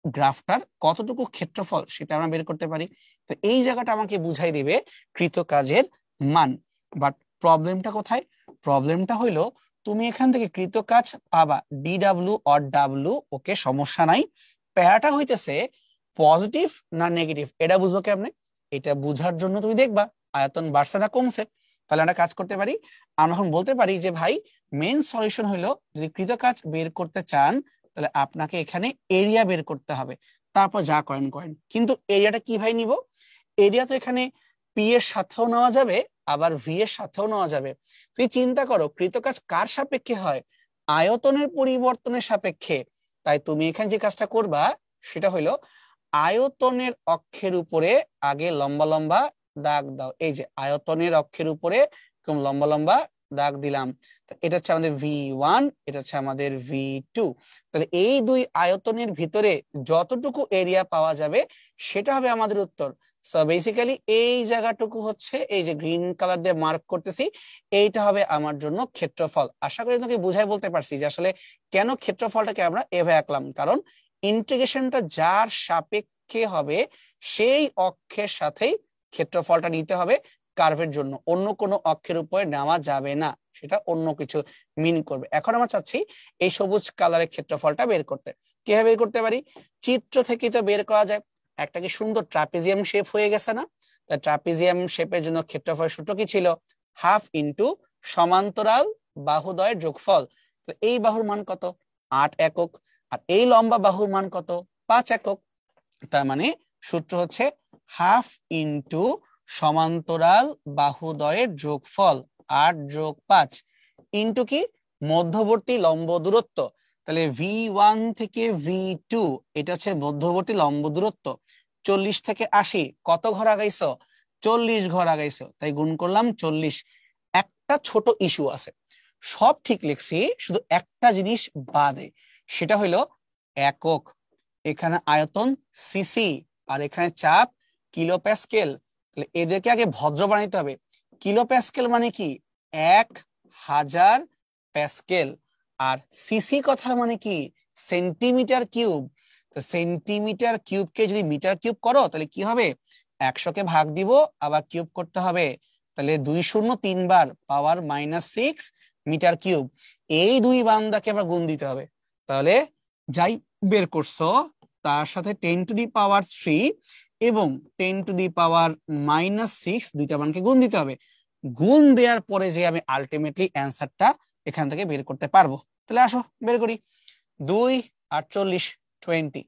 গ্রাফটার কতটুকু ক্ষেত্রফল সেটা আমরা বের করতে পারি। তো এই জায়গাটা আমাকে বুঝাই দিবে কৃত কাজের মান। বাট প্রবলেমটা কোথায়? প্রবলেমটা হইলো তুমি এখান থেকে কৃত কাজ পাবা ডিডাব্লিউ অর ডাব্লিউ, ওকে সমস্যা নাই। প্যারাটা হইতেছে পজিটিভ না নেগেটিভ, এটা বুঝবো কেমনে? এটা বুঝার জন্য তুমি দেখবা আয়তন বাড়ছে না কমছে। তাহলে আমরা কাজ করতে পারি, আমরা এখন বলতে পারি যে ভাই মেইন সলিউশন হলো যদি কৃত কাজ বের করতে চান তাহলে আপনাকে এখানে এরিয়া বের করতে হবে, তারপর যা করেন করেন। কিন্তু এরিয়াটা কি ভাই নিব? এরিয়া তো এখানে পি এর সাথেও নেওয়া যাবে আবার ভি এর সাথেও নেওয়া যাবে। তুই চিন্তা করো কৃত কাজ কার সাপেক্ষে হয়? আয়তনের পরিবর্তনের সাপেক্ষে। তাই তুমি এখানে যে কাজটা করবা সেটা হলো আয়তনের অক্ষের উপরে আগে লম্বা লম্বা দাগ দাও। এই যে আয়তনের অক্ষের উপরে এরকম লম্বা লম্বা দাগ দিলাম। এটা হচ্ছে আমাদের V1, এটা হচ্ছে আমাদের V2। তাহলে এই দুই আয়তনের ভিতরে যতটুকু এরিয়া পাওয়া যাবে সেটা হবে আমাদের উত্তর। সো বেসিক্যালি এই জায়গাটুকু হচ্ছে, এই যে গ্রিন কালার দিয়ে মার্ক করতেছি, এইটা হবে আমার জন্য ক্ষেত্রফল। আশা করি তোকে বুঝাই বলতে পারছি যে আসলে কেন ক্ষেত্রফলটাকে আমরা এভাবে আঁকলাম। কারণ ইন্টিগ্রেশনটা যার সাপেক্ষে হবে সেই অক্ষের সাথেই ক্ষেত্রফলটা নিতে হবে কার্ভের জন্য, অন্য কোনো অক্ষের উপরে নেওয়া যাবে না, সেটা অন্য কিছু মিন করবে। এখন আমরা চাচ্ছি এই সবুজ কালারের ক্ষেত্রফলটা বের করতে। কিভাবে বের করতে পারি? চিত্র থেকে তো বের করা যায়। একটা কি সুন্দর ট্রাপিজিয়াম শেপ হয়ে গেছে না? তা ট্রাপিজিয়াম শেপের জন্য ক্ষেত্রফল সূত্র কি ছিল? হাফ ইন্টু সমান্তরাল বাহুদ্বয়ের যোগফল। এই বাহুর মান কত? 8 একক। আর এই লম্বা বাহুর মান কত? 5 একক। তার মানে সূত্র হচ্ছে হাফ ইন্টু সমান্তরাল বাহুদ্বয়ের যোগফল 8 যোগ 5 ইন্টু কি মধ্যবর্তী লম্ব দূরত্ব। তাহলে V1 থেকে V2 এটা হচ্ছে মধ্যবর্তী লম্ব দূরত্ব। 40 থেকে 80 কত ঘর আগাইছো? 40 ঘর আগাইছো, তাই গুণ করলাম 40। একটা ছোট ইস্যু আছে, সব ঠিক লিখছি, শুধু একটা জিনিস বাদে, সেটা হইলো একক। এখানে আয়তন সিসি আর এখানে চাপ কিলো প্যাসকেল। তাহলে এদেরকে আগে ভদ্র বানাইতে হবে। কিলো প্যাসকেল মানে কি? 1000 প্যাসকেল। আর সিসি কথার মানে কি? Centimetre cube. তো সেন্টিমিটার কিউবকে যদি মিটার কিউব করো তাহলে কি হবে? 100 কে ভাগ দিব, আবার কিউব করতে হবে। তাহলে 2 শূন্য 3 বার পাওয়ার -6 মিটার কিউব। এই দুই বান্দাকে আবার গুণ দিতে হবে। তাহলে যাই বের করছো তার সাথে 10⁻³ এবং 10⁻⁻6 দুইটা মানকে গুণ দিতে হবে। গুণ দেওয়ার পরে যে আমি আলটিমেটলি অ্যান্সারটা এখান থেকে বের করতে পারবো। তাহলে আসো বের করি। 2 48 20,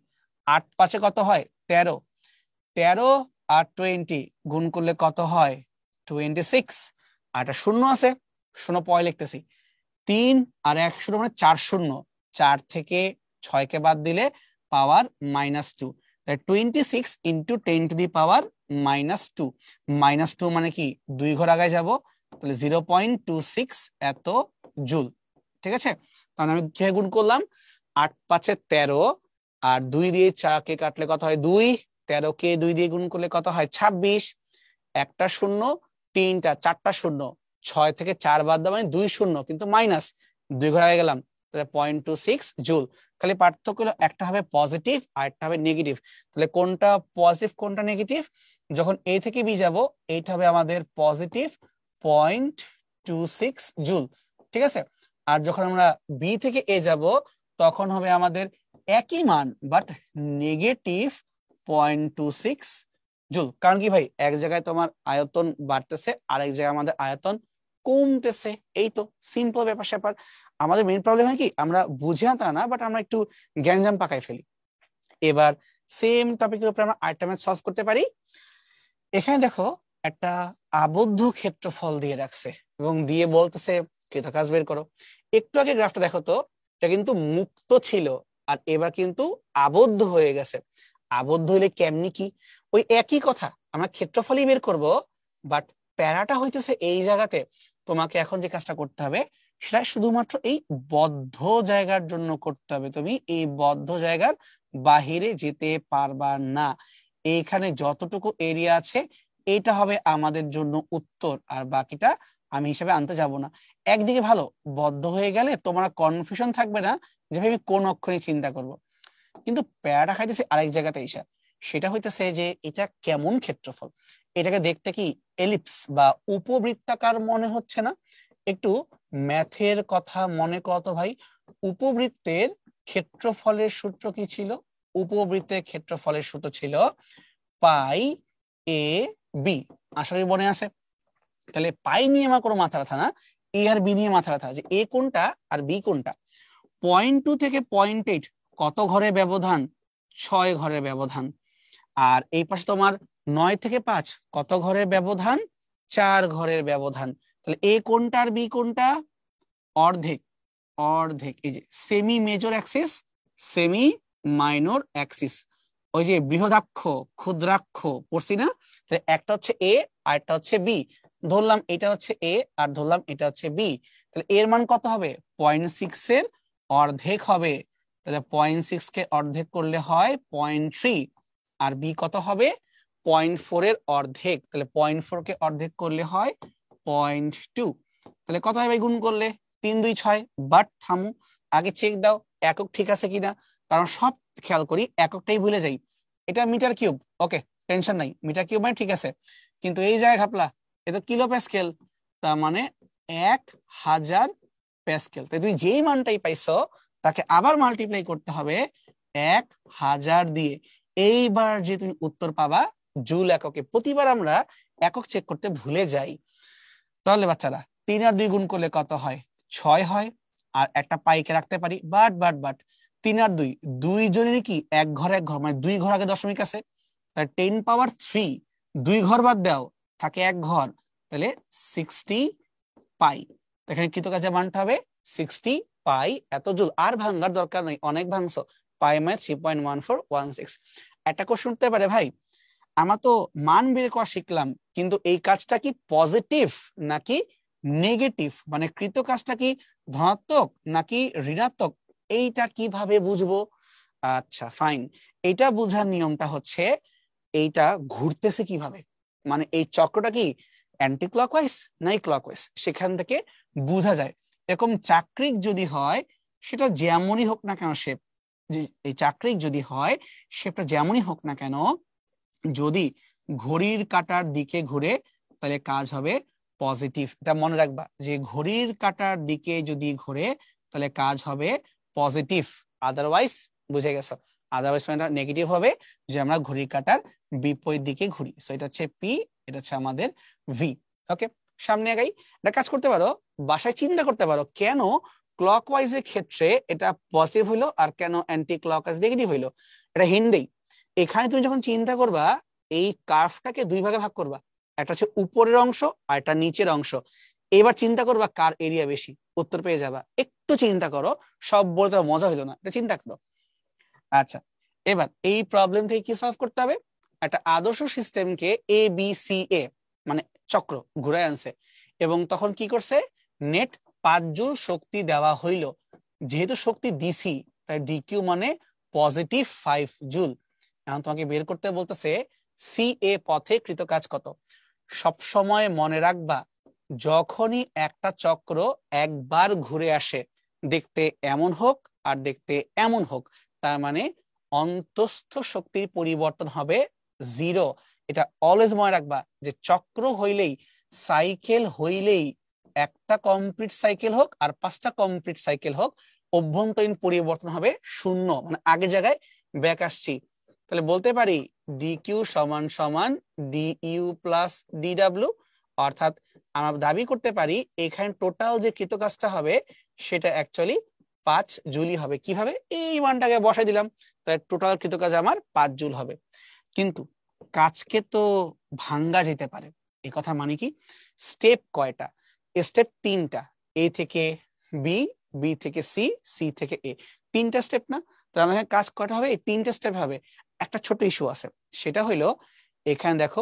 8 5 কত হয়? 13। 13 আর 20 গুণ করলে কত হয়? 26। আর একটা শূন্য আছে, শূন্য পয় লিখতেছি। 3 আর 1 শূন্য মানে 4 শূন্য। 4 থেকে 6 কে বাদ দিলে পাওয়ার -2। তাই 26 ইন্টু 10⁻⁻2। -2 মানে কি? 2 ঘর আগায় যাব, তাহলে 0.26 এত জুল। ঠিক আছে, তাহলে আমি কিভাবে গুণ করলাম? 8 5 13 আর 2 দিয়ে 4 কে কাটলে কত হয়? 2। 13 কে 2 দিয়ে গুণ করলে কত হয়? 26। একটা শূন্য, তিনটা, চারটা শূন্য, 6 থেকে 4 বাদ দেওয়া মানে 2 শূন্য, কিন্তু মাইনাস 2 ঘর আগে গেলাম, তাহলে 0.26 জুল। খালি পার্থক্য হলো একটা হবে পজিটিভ আর একটা হবে নেগেটিভ। তাহলে কোনটা পজিটিভ কোনটা নেগেটিভ? যখন এ থেকে বি যাব এইটা হবে আমাদের পজিটিভ 0.26 জুল। ঠিক আছে, আর যখন আমরা বি থেকে এ যাব তখন হবে আমাদের একই মান বাট নেগেটিভ 0.26 জুল। কারণ কি ভাই, এক জায়গায় তোমার আয়তন বাড়তেছে, আরেক জায়গায় আমাদের আয়তন কমতেছে। এই তো সিম্পল ব্যাপার স্যাপার। আমাদের মেইন প্রবলেম হয় কি, আমরা বুঝি না তা না, বাট আমরা একটু গ্যাঞ্জাম পাকাই ফেলি। এবার সেম টপিকের উপরে আমরা আরেকটা ম্যাথ সলভ করতে পারি। এখানে দেখো একটা আবদ্ধ ক্ষেত্রফল দিয়ে রাখছে এবং দিয়ে বলতেছে কৃতকাজ বের করো। একটু আগে গ্রাফটা দেখো তো, এটা কিন্তু মুক্ত ছিল আর এবার কিন্তু আবদ্ধ হয়ে গেছে। আবদ্ধ হইলে কেমনি কি? ওই একই কথা, আমরা ক্ষেত্রফলই বের করব, বাট প্যারাটা হইতেছে এই জায়গাতে তোমাকে এখন যে কাজটা করতে হবে সেটা শুধুমাত্র এই বদ্ধ জায়গার জন্য করতে হবে। তুমি এই বদ্ধ জায়গার বাহিরে যেতে পারবা না। এইখানে যতটুকু এরিয়া আছে এটা হবে আমাদের জন্য উত্তর, আর বাকিটা আমি হিসাবে আনতে যাব না। একদিকে ভালো, বদ্ধ হয়ে গেলে তোমার কনফিউশন থাকবে না যে আমি কোন অক্ষরে চিন্তা করব। কিন্তু প্যারাটা খাইতেছে আরেক জায়গাতে এসে, সেটা হইতেছে যে এটা কেমন ক্ষেত্রফল। এটাকে দেখতে কি এলিপস বা উপবৃত্তাকার মনে হচ্ছে না? একটু ম্যাথের কথা মনে করো তো ভাই। উপবৃত্তের ক্ষেত্রফলের সূত্র কি ছিল? উপবৃত্তের ক্ষেত্রফলের সূত্র ছিল পাই এ বি। আশা করি মনে আছে। তাহলে পাই নিয়ে আমার কোনো মাথা ব্যথা না, এ আর বি নিয়ে মাথা ব্যথা, যে এ কোনটা আর বি কোনটা। 0.2 থেকে 0.8 কত ঘরের ব্যবধান? 6 ঘরের ব্যবধান। আর এই পাশে তোমার 9 থেকে 5 কত ঘরের ব্যবধান? 4 ঘরের ব্যবধান। তাহলে এ কোনটা আর বি কোনটা? অর্ধেক। অর্ধেক, এই যে semi major Axis, semi minor Axis. ওই যে বৃহদাক্ষ ক্ষুদ্রাক্ষ পড়ছি না, তাহলে একটা হচ্ছে এ আর একটা হচ্ছে বি। ধরলাম এটা হচ্ছে এ আর ধরলাম এটা হচ্ছে বি, তাহলে এর মান কত হবে? 0.6 এর অর্ধেক হবে। তাহলে 0.6 কে অর্ধেক করলে হয় 0.3, আর বি কত হবে? 0.4 এর অর্ধেক, তাহলে 0.4 কে অর্ধেক করলে হয় 0.2। তাহলে কত হয় ভাই গুণ করলে? 3 2 6। বাট থামু, আগে চেক দাও একক ঠিক আছে কিনা, কারণ সব খেয়াল করি এককটাই ভুলে যাই। এটা মিটার কিউব, ওকে টেনশন নাই, মিটার কিউব মানে ঠিক আছে, কিন্তু এই জায়গায় ঘাপলা, এটা কিলো প্যাসকেল, তার মানে 1000 প্যাসকেল। তাই তুমি যেই মানটাই পাইছো তাকে আবার মাল্টিপ্লাই করতে হবে 1000 দিয়ে। এইবার যে তুমি উত্তর পাবা জুল এককে। প্রতিবার আমরা একক চেক করতে ভুলে যাই। তাহলে বাচ্চারা 3 আর 2 গুণ করলে কত হয়? 6 হয়। আর একটা পাইকে রাখতে পারি, বাট বাট বাট 3 আর 2 দুই জনেরই কি এক ঘর এক ঘর, মানে 2 ঘর আগে দশমিক আছে, তাই 10 পাওয়ার 3 2 ঘর বাদ দাও থাকে এক ঘর, তাহলে 60 পাই। এখানে কৃতকাজের মানটা হবে 60 পাই এত জুল। আর ভাঙার দরকার নেই, অনেক ভাঙছো, পাই মানে 3.1416। একটা কোশ্চেন উঠতে পারে, ভাই আমরা তো মান বের করা শিখলাম, কিন্তু এই কাজটা কি পজিটিভ নাকি নেগেটিভ, মানে কৃত কাজটা কি ধনাত্মক নাকি ঋণাত্মক, এইটা কিভাবে বুঝবো? আচ্ছা ফাইন, এটা বোঝার নিয়মটা হচ্ছে এইটা ঘুরতেছে কিভাবে, মানে এই চক্রটা কি অ্যান্টি ক্লকওয়াইজ নাই ক্লকওয়াইজ, সেখান থেকে বোঝা যায়। এরকম চাক্রিক যদি হয়, সেটা যেমনই হোক না কেন শেপ, এই চাক্রিক যদি হয় শেপটা যেমনই হোক না কেন, যদি ঘড়ির কাঁটার দিকে ঘুরে তাহলে কাজ হবে পজিটিভ। এটা মনে রাখবা যে ঘড়ির কাঁটার দিকে যদি ঘুরে তাহলে কাজ হবে পজিটিভ, আদারওয়াইজ বুঝে গেছো, আদারওয়াইজ মানে নেগেটিভ হবে, যে আমরা ঘড়ির কাঁটার বিপরীত দিকে ঘুরি। সো এটা হচ্ছে পি, এটা হচ্ছে আমাদের ভি। ওকে, সামনে আগাই। এটা কাজ করতে পারো, বাসায় চিন্তা করতে পারো কেন ক্লকওয়াইজ এর ক্ষেত্রে এটা পজিটিভ হইলো আর কেন অ্যান্টি ক্লকওয়াইজ নেগেটিভ হইলো। এটা হিন্দি। এখানে তুমি যখন চিন্তা করবা এই কার্ভটাকে দুই ভাগে ভাগ করবা, একটা হচ্ছে উপরের অংশ আর একটা নিচের অংশ। এবার চিন্তা করবা কার এরিয়া বেশি, উত্তর পেয়ে যাবা। একটু চিন্তা করো, সব বলতে মজা হইলো না, এটা চিন্তা করো। আচ্ছা, এবার এই প্রবলেম থেকে কি সলভ করতে হবে? একটা আদর্শ সিস্টেমকে এ বি সি এ মানে চক্র ঘুরে আনছে, এবং তখন কি করছে? নেট 5 জুল শক্তি দেওয়া হইল। যেহেতু শক্তি দিছি তাই ডিকিউ মানে পজিটিভ 5 জুল। এখন তোমাকে বের করতে বলতেছে সি এ পথে কৃত কাজ কত। সব সময় মনে রাখবা যখনই একটা চক্র একবার ঘুরে আসে, দেখতে এমন হোক আর দেখতে এমন হোক, তার মানে অন্তস্থ শক্তির পরিবর্তন হবে 0। এটা অলওয়েজ মনে রাখবা যে চক্র হইলেই, সাইকেল হইলেই, একটা কমপ্লিট সাইকেল হোক আর 5টা কমপ্লিট সাইকেল হোক, অভ্যন্তরীণ পরিবর্তন হবে 0, মানে আগের জায়গায় ব্যাক আসছি। তাহলে বলতে পারি ডি কিউ সমান সমান D U plus D W, অর্থাৎ আমরা দাবি করতে পারি এখানে টোটাল যে কৃত কাজটা হবে সেটা অ্যাকচুয়ালি 5 জুলই হবে। কিভাবে? এই মানটাকে বসাই দিলাম, তাহলে টোটাল কৃত কাজ আমার 5 জুল হবে। কিন্তু কাজকে তো ভাঙ্গা যেতে পারে, এই কথা মানে কি? স্টেপ কয়টা? স্টেপ 3টা, এ থেকে বি, বি থেকে সি, সি থেকে এ, 3টা স্টেপ না? তাহলে আমাদের কাজ কয়টা হবে? এই 3টে স্টেপ হবে। একটা ছোট ইস্যু আছে, সেটা হইলো এখানে দেখো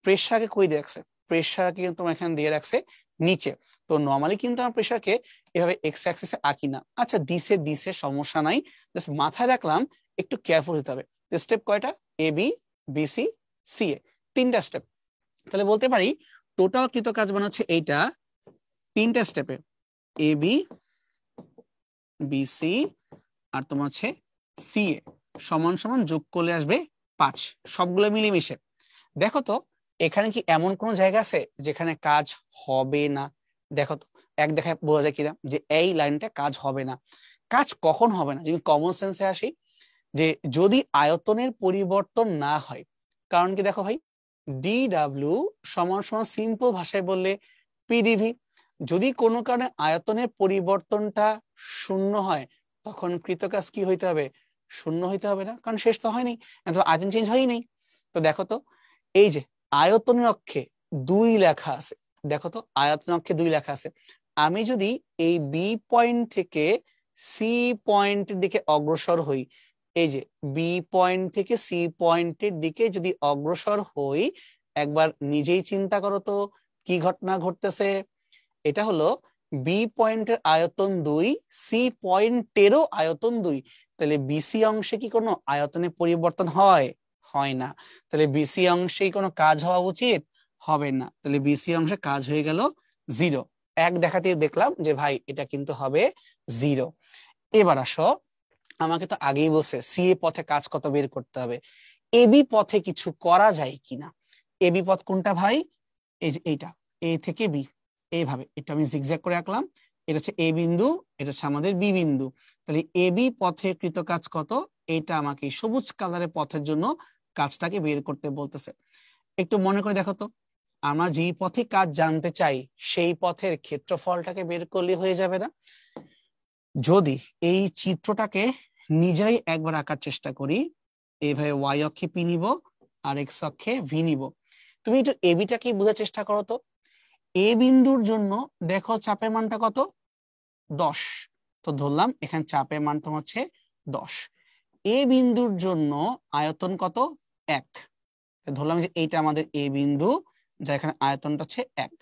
প্রেসারকে কই দিয়ে রাখছে, প্রেসারকে কিন্তু তোমার এখানে দিয়ে রাখছে নিচে। তো নর্মালি কিন্তু আমরা প্রেসারকে এভাবে এক্স অ্যাক্সিসে আঁকি না। আচ্ছা দিছে দিছে সমস্যা নাই, জাস্ট মাথায় রাখলাম একটু কেয়ারফুল হতে হবে। স্টেপ কয়টা? A B, B C, C এ, 3টা স্টেপ। তাহলে বলতে পারি টোটাল কৃত কাজ মানে হচ্ছে এইটা 3টা স্টেপে, এ বি, বি সি আর তোমার হচ্ছে সি এ সমান সমান যোগ করলে আসবে 5, সবগুলো মিলেমিশে। দেখো তো এখানে কি এমন কোন জায়গা আছে যেখানে কাজ হবে না? দেখো তো, এক দেখায় বোঝা যায় কিনা যে এই লাইনটা কাজ হবে না। কাজ কখন হবে না? যদি কমন সেন্সে আসি, যে যদি আয়তনের পরিবর্তন না হয়। কারণ কি দেখো ভাই, ডি ডাব্লিউ সমান সমান সিম্পল ভাষায় বললে পিডিভি। যদি কোনো কারণে আয়তনের পরিবর্তনটা 0 হয়, তখন কৃতকাজ কি হইতে হবে? 0 হইতে হবে না, কারণ শেষ তো হয়নি, আয়তন চেঞ্জ হয়নি নেই। তো দেখো তো এই যে আয়তনের অক্ষে 2 লেখা আছে, দেখো তো আয়তনের অক্ষে 2 লেখা আছে। আমি যদি এই বি পয়েন্ট থেকে সি পয়েন্টের দিকে অগ্রসর হই, এই যে বি পয়েন্ট থেকে সি পয়েন্টের দিকে যদি অগ্রসর হই, একবার নিজেই চিন্তা করো তো কি ঘটনা ঘটতেছে। এটা হলো বি পয়েন্টের আয়তন 2, সি পয়েন্টেরও আয়তন 2, তাহলে বিসি অংশে কি কোনো আয়তনে পরিবর্তন হয়? হয় না। তাহলে বিসি অংশে কোনো কাজ হওয়া উচিত? হবে না। তাহলে বিসি অংশে কাজ হয়ে গেল 0। এক দেখাতে দেখলাম যে ভাই এটা কিন্তু হবে 0। এবার আসো, আমাকে তো আগেই বলছে সি এ পথে কাজ কত বের করতে হবে। এবি পথে কিছু করা যায় কিনা। এবি পথ কোনটা ভাই? এই যে এইটা, এ থেকে বি, এইভাবে এটা আমি জিগজ্যাগ করে আঁকলাম। এটা হচ্ছে এ বিন্দু, এটা হচ্ছে আমাদের বি বিন্দু। তাহলে এ বি পথে কৃত কাজ কত, এটা আমাকে সবুজ কালারের পথের জন্য কাজটাকে বের করতে বলতেছে। একটু মনে করে দেখো তো, আমরা যেই পথে কাজ জানতে চাই সেই পথের ক্ষেত্রফলটাকে বের করলে হয়ে যাবে না? যদি এই চিত্রটাকে নিজেরাই একবার আঁকার চেষ্টা করি, এইভাবে ওয়াই অক্ষে পি নিব আর এক্স অক্ষে ভি নিব। তুমি একটু এবিটাকে বোঝার চেষ্টা করো তো। এ বিন্দুর জন্য দেখো চাপের মানটা কত? 10। তো ধরলাম এখানে চাপের মান তোমার হচ্ছে 10। এ বিন্দুর জন্য আয়তন কত? 1। ধরলাম যে এইটা আমাদের এ বিন্দু, যা এখানে আয়তনটা হচ্ছে 1,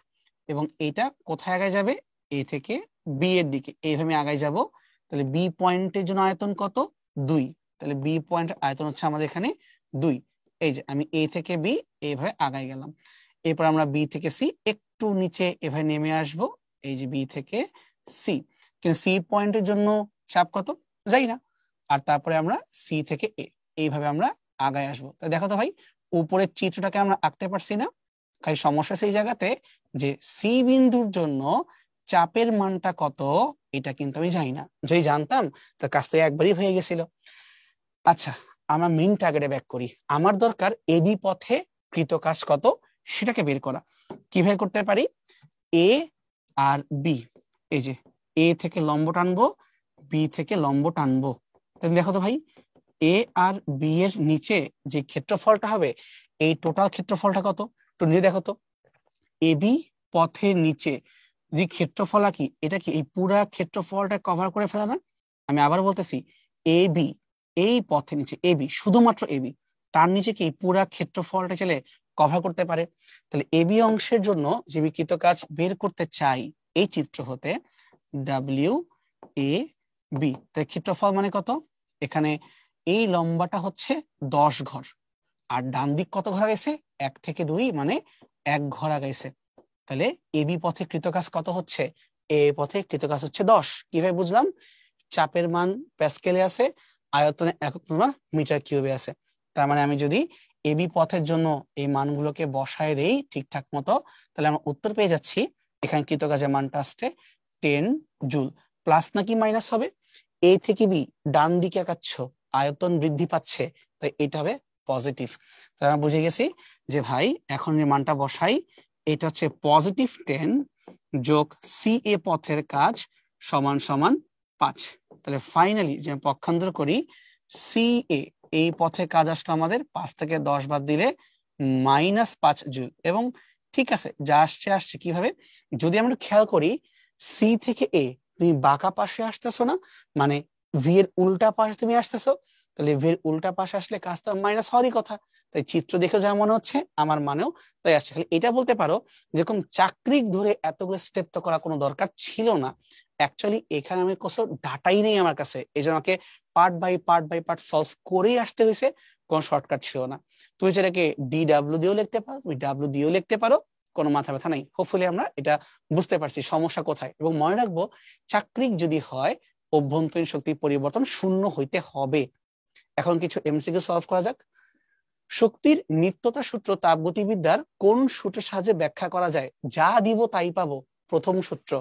এবং এইটা কোথায় আগায় যাবে? এ থেকে বি এর দিকে এইভাবে আগায় যাব। তাহলে বি পয়েন্টের জন্য আয়তন কত? 2। তাহলে বি পয়েন্টের আয়তন হচ্ছে আমাদের এখানে 2। এই যে আমি এ থেকে বি এইভাবে আগায় গেলাম। এরপর আমরা বি থেকে সি একটু নিচে এভাবে নেমে আসব, এই যে বি থেকে সি। কিন্তু সি পয়েন্টের জন্য চাপ কত? যাই না। আর তারপরে আমরা সি থেকে এ এইভাবে আমরা আগায় আসবো। দেখো তো ভাই, উপরের চিত্রটাকে আমরা আঁকতে পারছি না? খালি সমস্যা সেই জায়গাতে যে সি বিন্দুর জন্য চাপের মানটা কত এটা কিন্তু আমি জানি না। যদি জানতাম তো কাজ তো একবারই হয়ে গেছিল। আচ্ছা, আমরা মেইন টার্গেটে ব্যাক করি। আমার দরকার এবি পথে কৃত কাজ কত সেটাকে বের করা। কিভাবে করতে পারি? এ আর বি, এই যে এ থেকে লম্ব টানবো, বি থেকে লম্ব টানবো। দেখো তো ভাই, এ আর বি এর নিচে যে ক্ষেত্রফলটা হবে, এই টোটাল ক্ষেত্রফলটা কত একটু নিজে দেখো তো। এ বি পথের নিচে যে ক্ষেত্রফল কি, এটা কি এই পুরা ক্ষেত্রফলটা কভার করে ফেলা না? আমি আবার বলতেছি, এ বি এই পথের নিচে, এ বি শুধুমাত্র এ বি, তার নিচে কি পুরা ক্ষেত্রফলটা চলে কভার করতে পারে? তাহলে এ বি অংশের জন্য যে বিকৃত কাজ বের করতে চাই এই চিত্র হতে, ডাব্লিউ এ বি, তাহলে ক্ষেত্রফল মানে কত? এখানে এই লম্বাটা হচ্ছে 10 ঘর, আর ডান দিক কত ঘর আগাইছে? 1 থেকে 2 মানে 1 ঘর আগাইছে। তাহলে এবি পথে কৃতকাজ কত হচ্ছে? এ পথে কৃতকাজ হচ্ছে 10। কিভাবে বুঝলাম? চাপের মান প্যাসকেলে আছে, আয়তনে একক পরিমাণ মিটার কিউবে আছে। তার মানে আমি যদি এবি পথের জন্য এই মানগুলোকে বসায় দেই ঠিকঠাক মতো, তাহলে আমরা উত্তর পেয়ে যাচ্ছি। এখানে কৃতকাজের মানটা আসছে 10 জুল। প্লাস নাকি মাইনাস হবে? এ থেকে বি ডান দিকে আঁকাচ্ছ, আয়তন বৃদ্ধি পাচ্ছে, তাই এটা হবে পজিটিভ। তাই আমরা বুঝে গেছি যে ভাই এখন যে মানটা বসাই, এটা হচ্ছে +10 যোগ সি এ পথের কাজ সমান সমান 5। তাহলে ফাইনালি যে পক্ষান্তর করি, সি এ এই পথে কাজ আসলো আমাদের 5 থেকে 10 বাদ দিলে -5 জুল। এবং ঠিক আছে, যা আসছে আসছে। কিভাবে? যদি আমরা খেয়াল করি, সি থেকে এ তুমি বাঁকা পাশে আসতেছো না, মানে ভি এর উল্টা পাশে তুমি আসতেছো, তাহলে ভি এর উল্টা পাশে আসলে কাজ তো মাইনাস হওয়ারই কথা। তাই চিত্র দেখে যা মনে হচ্ছে আমার মানেও তাই আসছে। খালি এটা বলতে পারো যেরকম চাকরিক ধরে এতগুলো স্টেপ তো করা কোনো দরকার ছিল না। অ্যাকচুয়ালি এখানে আমি কোনো ডাটাই নেই আমার কাছে, এই জন্য আমাকে পার্ট সলভ করেই আসতে হয়েছে, কোনো শর্টকাট ছিল না। তুমি যেটাকে DW দিয়েও লিখতে পারো, তুমি ডাব্লিউ দিয়েও লিখতে পারো, কোনো মাথা ব্যথা নাই। হোপফুলি আমরা এটা বুঝতে পারছি সমস্যা কোথায়। এবং মনে রাখবো, চাকরিক যদি হয় অভ্যন্তরীণ শক্তি পরিবর্তন শূন্য হইতে হবে। এখন কিছু এমসিকিউ সলভ করা যাক। শক্তির নিত্যতা সূত্র তাপগতিবিদ্যার কোন সূত্রের সাহায্যে ব্যাখ্যা করা যায়? যা দিব তাই পাবো। প্রথম সূত্র,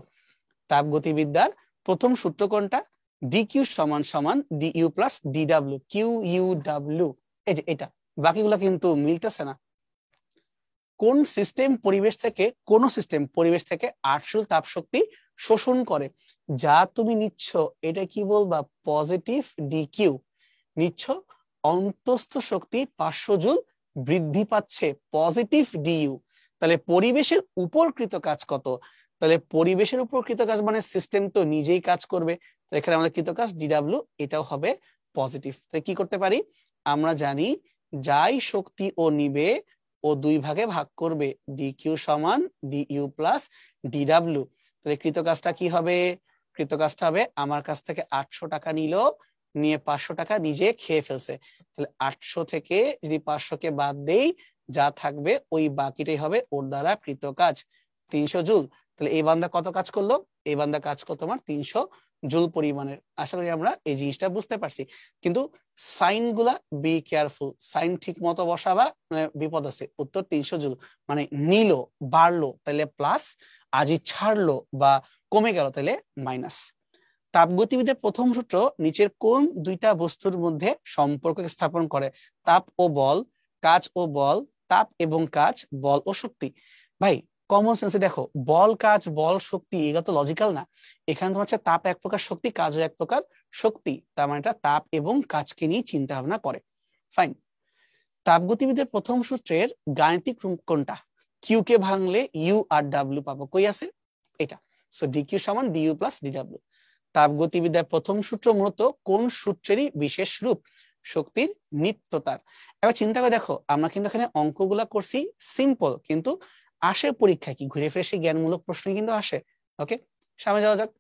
তাপগতিবিদ্যার প্রথম সূত্র কোনটা? ডিকিউ সমান সমান D U plus D W, Q U W. এই যে এটা, বাকিগুলো কিন্তু মিলতেছে না। কোন সিস্টেম পরিবেশ থেকে 8 জুল তাপ শক্তি শোষণ করে? যা তুমি নিচ্ছ এটা কি বলবা? পজিটিভ ডিকিউ নিচ্ছ, অন্তস্থ শক্তি 500 জুল বৃদ্ধি পাচ্ছে, পজিটিভ ডিইউ। তাহলে পরিবেশের উপর কৃত কাজ কত? তাহলে পরিবেশের উপর কৃত কাজ মানে সিস্টেম তো নিজেই কাজ করবে, তো এখানে আমাদের কৃত কাজ ডিডাব্লিউ, এটাও হবে পজিটিভ। তাহলে কি করতে পারি, আমরা জানি যাই শক্তি ও নিবে ও দুই ভাগে ভাগ করবে, ডিকিউ সমান ডিইউ প্লাস ডিডাব্লিউ। তাহলে কৃতকাজটা কি হবে, কৃতকাজটা হবে আমার কাছ থেকে 800 টাকা নিল, নিয়ে 500 টাকা নিজে খেয়ে ফেলছে। তাহলে 800 থেকে যদি 500 কে বাদ দেই, যা থাকবে ওই বাকিটাই হবে ওর দ্বারা কৃত কাজ, 300 জুল। তাহলে এই বান্দা কত কাজ করলো, এই বান্দা কাজ করলো তোমার 300 জুল পরিমাণের। আশা করি আমরা এই জিনিসটা বুঝতে পারছি। কিন্তু সাইন গুলা বি কেয়ারফুল, সাইন ঠিক মতো বসাবা, মানে বিপদ আছে। উত্তর 300 জুল মানে নিল, বাড়লো তাহলে প্লাস, আজই ছাড়লো বা কমে গেল তাহলে মাইনাস। তাপগতিবিদের প্রথম সূত্র নিচের কোন দুইটা বস্তুর মধ্যে সম্পর্ক স্থাপন করে, তাপ ও বল, কাজ ও বল, তাপ এবং কাজ, বল ও শক্তি। ভাই কমন সেন্সে দেখো, বল কাজ বল শক্তি এগুলো তো লজিক্যাল না। এখানে তোমার হচ্ছে তাপ এক প্রকার শক্তি, কাজও এক প্রকার শক্তি, তার মানে এটা তাপ এবং কাজকে নিয়ে চিন্তা ভাবনা করে। ফাইন। তাপগতিবিদের প্রথম সূত্রের গাণিতিক রূপ কোনটা, কিউ কে ভাঙলে ইউ আর ডাব্লিউ পাবো, কই আছে এটা। সো ডিকিউ সমান ডিইউ প্লাস ডিডাব্লিউ। তাপগতিবিদ্যার প্রথম সূত্র মূলত কোন সূত্রেরই বিশেষ রূপ, শক্তির নিত্যতার। এবার চিন্তা করে দেখো, আমরা কিন্তু এখানে অঙ্কগুলা করছি সিম্পল, কিন্তু আসে পরীক্ষা কি ঘুরে ফিরে সেই জ্ঞানমূলক প্রশ্ন কিন্তু আসে। ওকে, সামনে যাওয়া যাক।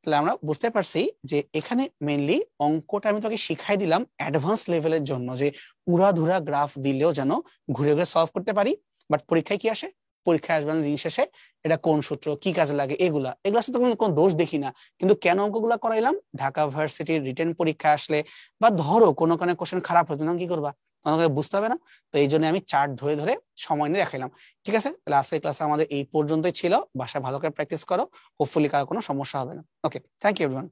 তাহলে আমরা বুঝতে পারছি যে এখানে মেইনলি অঙ্কটা আমি তোকে শিখাই দিলাম অ্যাডভান্স লেভেলের জন্য, যে উড়াধুরা গ্রাফ দিলেও যেন ঘুরে ঘুরে সলভ করতে পারি। বাট পরীক্ষায় কি আসে, পরীক্ষায় আসবে জিনিস শেষে এটা কোন সূত্র কি কাজে লাগে, এগুলা এগুলা সাথে কোনো দোষ দেখি না। কিন্তু কেন অঙ্কগুলা করাইলাম, ঢাকা ভার্সিটির রিটেন পরীক্ষা আসলে বা ধরো কোনো কোনো কোশ্চেন খারাপ হতো না, কি করবা, তোমাকে বুঝতে হবে না। তো এই জন্য আমি চার্ট ধরে ধরে সময় নিয়ে দেখাইলাম। ঠিক আছে, তাহলে আজকের ক্লাসে আমাদের এই পর্যন্তই ছিল। বাসায় ভালো করে প্র্যাকটিস করো, হোপফুলি কারো কোনো সমস্যা হবে না। ওকে, থ্যাংক ইউ এভরিওয়ান।